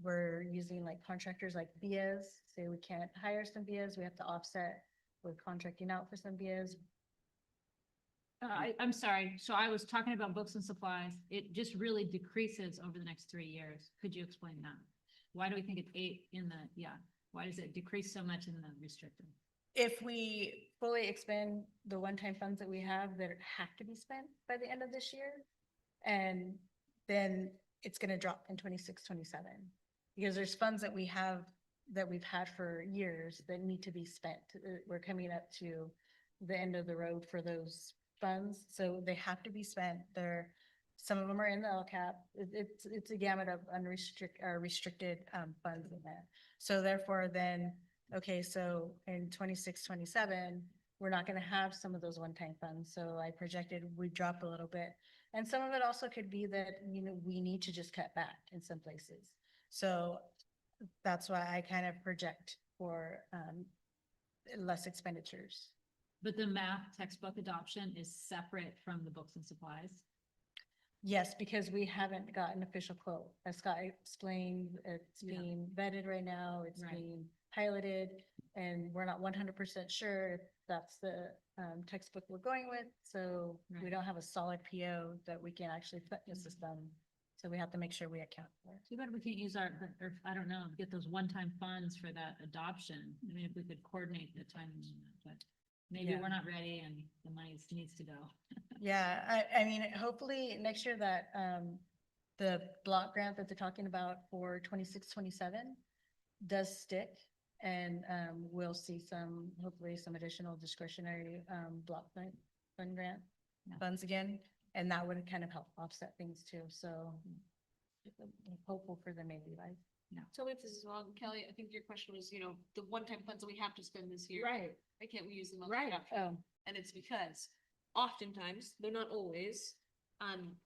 we're using like contractors like BIAs. Say we can't hire some BIAs, we have to offset with contracting out for some BIAs. I'm sorry. So I was talking about books and supplies. It just really decreases over the next 3 years. Could you explain that? Why do we think it's 8 in the, yeah, why does it decrease so much in the restricted? If we fully expend the one-time funds that we have that have to be spent by the end of this year, and then it's gonna drop in 26, 27. Because there's funds that we have, that we've had for years that need to be spent. We're coming up to the end of the road for those funds, so they have to be spent. Some of them are in the LCAP. It's a gamut of unrestricted or restricted funds in that. So therefore then, okay, so in 26, 27, we're not gonna have some of those one-time funds. So I projected we drop a little bit. And some of it also could be that, we need to just cut back in some places. So that's why I kind of project for less expenditures. But the math textbook adoption is separate from the books and supplies. Yes, because we haven't got an official quote. As Scott explained, it's being vetted right now, it's Right. being piloted, and we're not 100% sure if that's the textbook we're going with. So we Right. don't have a solid PO that we can actually put in the system. So we have to make sure we account for it. Too bad we can't use our, or I don't know, get those one-time funds for that adoption. I mean, if we could coordinate the timing, on that, but maybe Yeah. we're not ready and the money needs to go. Yeah, I mean, hopefully next year that the block grant that they're talking about for 26, 27 does stick. And we'll see hopefully some additional discretionary block fund grant funds again. And that would kind of help offset things too. So I'm hopeful for the May Levi. Tell me if this is wrong, Kelly. I think your question was, the one-time funds that we have to spend this year. Right. Why can't we use them? on Right. stuff? Oh, And it's because oftentimes, they're not always,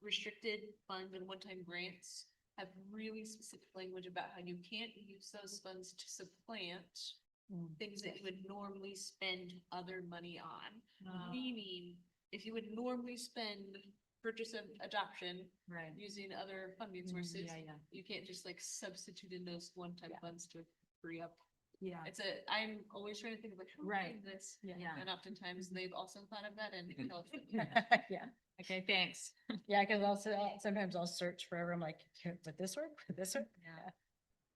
restricted funds and one-time grants have really specific language about how you can't use those funds to supplant things that you would normally spend other money on. Meaning, if you would normally spend purchase of adoption Right. using other funding sources, Yeah. you can't just like substitute in those one-time funds to free up. Yeah. I'm always trying to think of like, how do we Right. do this? Yeah. And oftentimes they've also thought of that and helped. yeah. Okay, thanks. Yeah, because also sometimes I'll search forever. I'm like, would this work? Would this work? Yeah.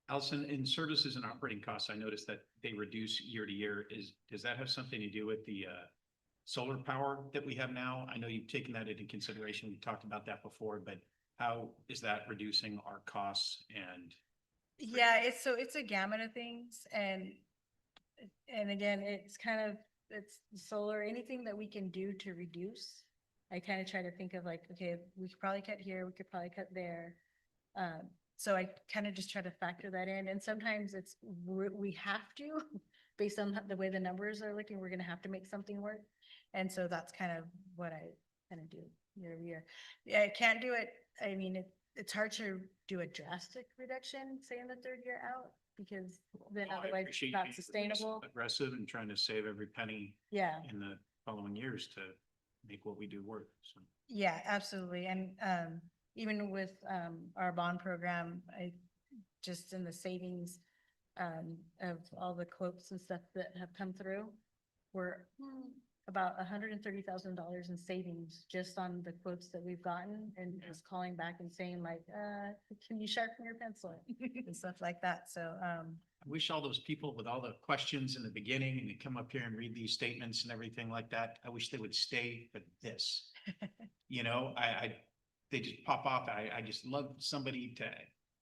Allison, in services and operating costs, I noticed that they reduce year to year. Does that have something to do with the solar power that we have now? I know you've taken that into consideration. We talked about that before, but how is that reducing our costs and? Yeah, it's a gamut of things and again, it's solar, anything that we can do to reduce. I kind of try to think of like, okay, we could probably cut here, we could probably cut there. So I kind of just try to factor that in and sometimes we have to, based on the way the numbers are looking, we're gonna have to make something work. And so that's kind of what I kind of do year over year. Yeah, I can't do it. I mean, it's hard to do a drastic reduction, say in the third year out, because then Well, I otherwise appreciate it's you not being sustainable. Aggressive and trying to save every penny Yeah, in the following years to make what we do work. So yeah, absolutely. And even with our bond program, I just in the savings of all the quotes and stuff that have come through, we're about $130,000 in savings just on the quotes that we've gotten and just calling back and saying like, can you sharpen your pencil and stuff like that. So I wish all those people with all the questions in the beginning and they come up here and read these statements and everything like that, I wish they would stay for this. They just pop off. I just love somebody to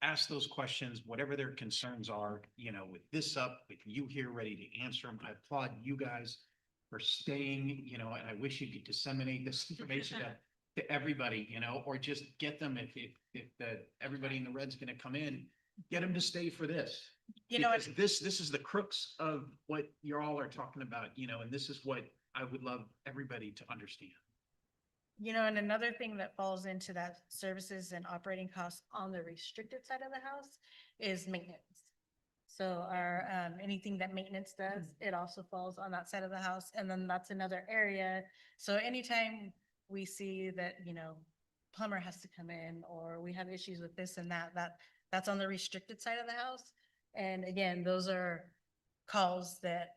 ask those questions, whatever their concerns are, with this up, with you here ready to answer them. I applaud you guys for staying, and I wish you could disseminate this information to everybody, or just get them if everybody in the red's gonna come in, get them to stay for this. Because this is the crux of what you all are talking about, and this is what I would love everybody to understand. And another thing that falls into that services and operating costs on the restricted side of the house is maintenance. So our, anything that maintenance does, it also falls on that side of the house. And then that's another area. So anytime we see that, plumber has to come in or we have issues with this and that's on the restricted side of the house. And again, those are calls that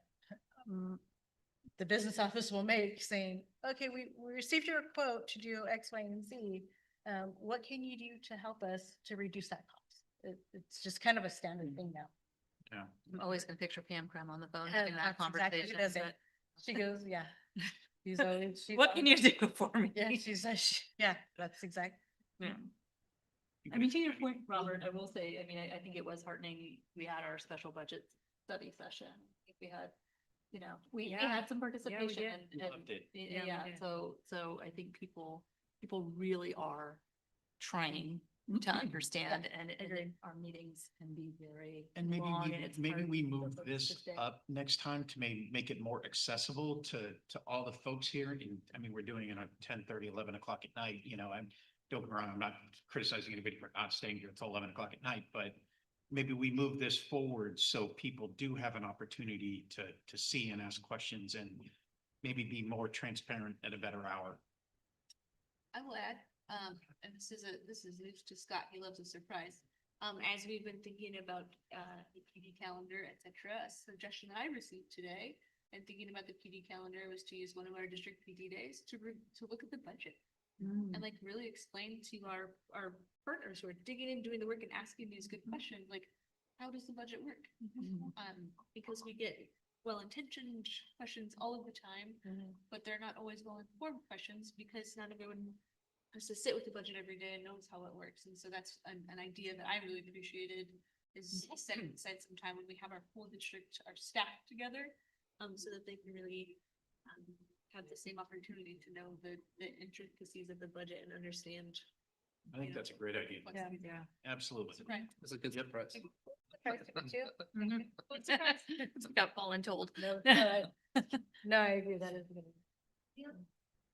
the business office will make saying, okay, we received your quote to do X, Y, and Z. What can you do to help us to reduce that cost? It's just kind of a standard thing now. Yeah. I'm always gonna picture Pam Cram on the phone And having that that's exactly conversation. who does it. but- She goes, yeah. She's always. What can you do for me? Yeah, she's, yeah, that's exact. Yeah. I mean, to your point, Robert, I will say, I mean, I think it was heartening. We had our special budget study session. I think we had, you know, we had some participation and, Loved it. yeah, Yeah, we did. so I think people really are trying to understand and agreed. our meetings can be very And maybe long and it's maybe hard we for move folks this to stay. up next time to make it more accessible to all the folks here. And I mean, we're doing it at 10:30, 11 o'clock at night, you know, don't get me wrong, I'm not criticizing anybody for not staying here until 11 o'clock at night, but maybe we move this forward so people do have an opportunity to see and ask questions and maybe be more transparent at a better hour. I will add, and this is news to Scott, he loves a surprise. As we've been thinking about, the PD calendar, et cetera, a suggestion that I received today and thinking about the PD calendar was to use one of our district PD days to look at the budget. And like really explain to our partners who are digging in, doing the work and asking these good questions, like, how does the budget work? Because we get well-intentioned questions all of the time, but they're not always well-informed questions because not everyone has to sit with the budget every day and knows how it works. And so that's an idea that I really appreciated is setting aside some time when we have our whole district, our staff together, so that they can really have the same opportunity to know the intricacies of the budget and understand. I think that's a great idea. Yeah. Absolutely. Right. It's a good surprise. Got voluntold. No, I agree, that is good.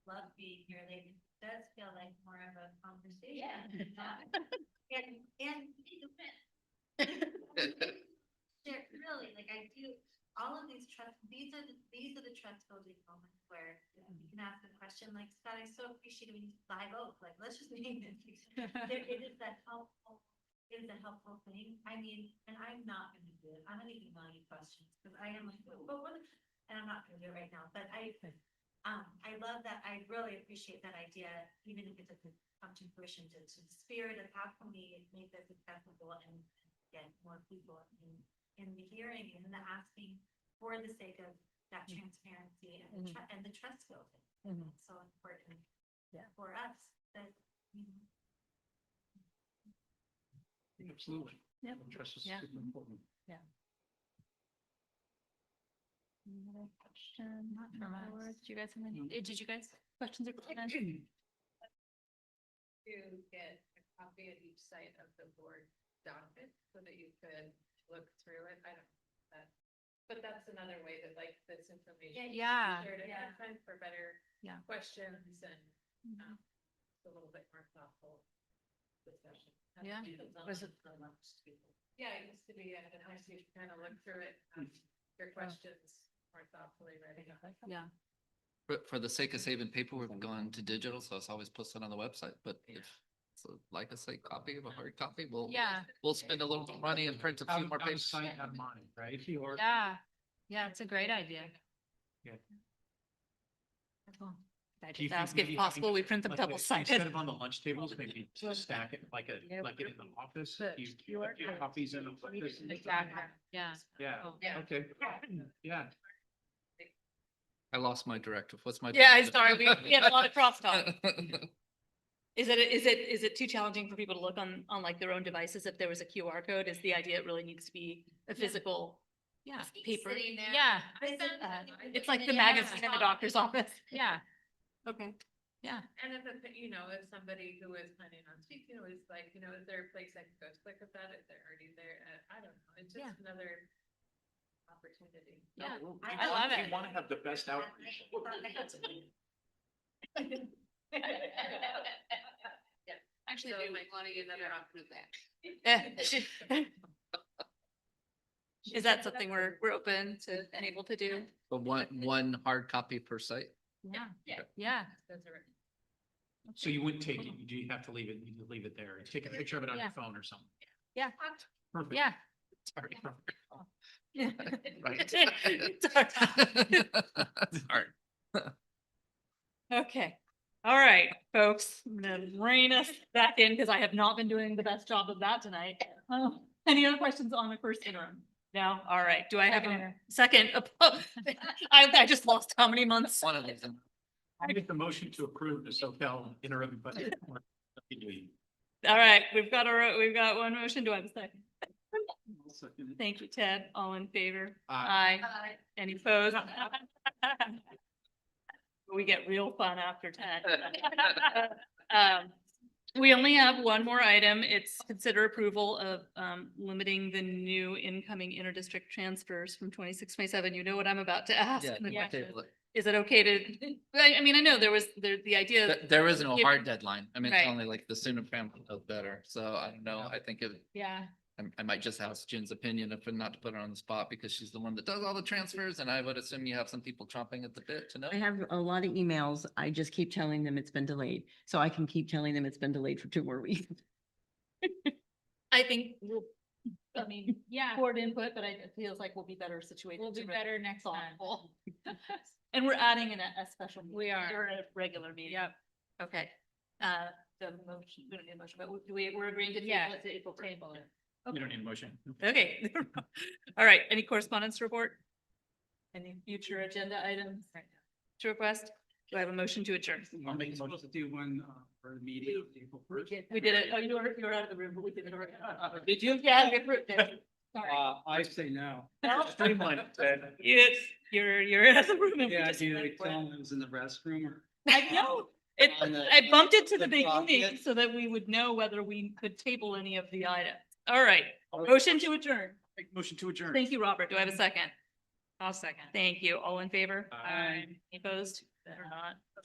Love being here. It does feel like more of a conversation. And really, like I do, all of these trust, these are the trust building moments where you can ask a question like, Scott, I so appreciate when you live oak, like, let's just name it. It is that helpful, it is a helpful thing. I mean, and I'm not gonna do it. I'm gonna email you questions because I am like, but what? And I'm not gonna do it right now, but I love that. I really appreciate that idea, even if it doesn't come to fruition, to the spirit of how can we make this accessible and get more people in the hearing and the asking for the sake of that transparency and the trust building. It's so important for us that, you know. Absolutely. Yep. Trust is Yeah. super important. Another question? Not from us. Do you guys have any? Did you guys? Questions or comments? To get a copy of each site of the board document so that you could look through it. I don't know that. But that's another way that like this information. Yeah. Shared ahead Yeah. of time for better Yeah. questions and a little bit more thoughtful discussion. Yeah. Was it? Yeah, it used to be, and I see you kind of look through it, your questions more thoughtfully ready. Yeah. For the sake of saving paper, we've gone to digital, so it's always posted on the website, but if it's like a say copy of a hard copy, we'll spend a little money and print a few more pages. Sight out of mind, right? Yeah, yeah, it's a great idea. I Do you just think ask maybe if possible, we print them like a- double sided. Instead of on the lunch tables, maybe just stack it like it in the office, you have your copies in the office. Exactly, yeah. Yeah, Yeah. okay, yeah. I lost my directive. What's my? Yeah, I'm directive? sorry, we had a lot of crosstalk. Is it too challenging for people to look on like their own devices if there was a QR code? Is the idea it really needs to be a physical? Yeah. Paper. Yeah, It's like the Yeah. magazine in the doctor's office. yeah, Okay. yeah. And if, if somebody who is planning on speaking was like, is there a place I can go click with that if they're already there? I don't know, it's just another opportunity. Yeah, I love We it. want to have the best outreach. Actually, So- do might want to get another option of that. Is that something we're open to and able to do? But one hard copy per site. Yeah, yeah. So you wouldn't take it, you have to leave it, you leave it there, take a picture of it on your Yeah. phone or something. Yeah, Perfect. yeah, Sorry. Yeah. Right. It's hard. Sorry. Okay. All right, folks, I'm gonna rein us back in because I have not been doing the best job of that tonight. Any other questions on the first interim? No? All right. Do I have a second? I just lost how many months? One of these. I make the motion to approve the SoCal interim budget. All right, we've got one motion. Do I have a second? Thank you, Ted. All in favor? Aye. Any opposed? We get real fun after 10. We only have one more item. It's consider approval of limiting the new incoming interdistrict transfers from 26-27. You know what I'm about to ask. Yeah, and the yeah. question is it okay to, I mean, I know the idea. There is no Give- hard deadline. I mean, it's Right. only like the sooner family the better. So I don't know. I think Yeah. I might just ask Jen's opinion if not to put her on the spot because she's the one that does all the transfers. And I would assume you have some people chomping at the bit to know. I have a lot of emails. I just keep telling them it's been delayed. So I can keep telling them it's been delayed for 2 more weeks. I think I mean, Yeah. board input, but it feels like we'll be better situated. We'll to do re- better next time. thoughtful. And we're adding in a special. meeting We are. Or a regular meeting. Yep. Okay. The motion, we don't need a motion, but we're agreeing to Yeah. table it to April table it. You don't need a motion. Okay. All right. Any correspondence to report? Any future agenda items to request? Do I have a motion to adjourn? I'll make a motion to do one for the meeting on April 1st. We did it. Oh, you were out of the room, but we did it already. Did you? Yeah, we approved it. Sorry. I say no. Streamline it, Ted. Yes, you're out of the room. and we Yeah, just do went you for it. tell them it was in the restroom or? I know. On the- I bumped it to the the beginning docket. so that we would know whether we could table any of the items. All right, motion to adjourn. Make motion to adjourn. Thank you, Robert. Do I have a second? I'll second. Thank you. All in favor? Aye. Any opposed? Or not?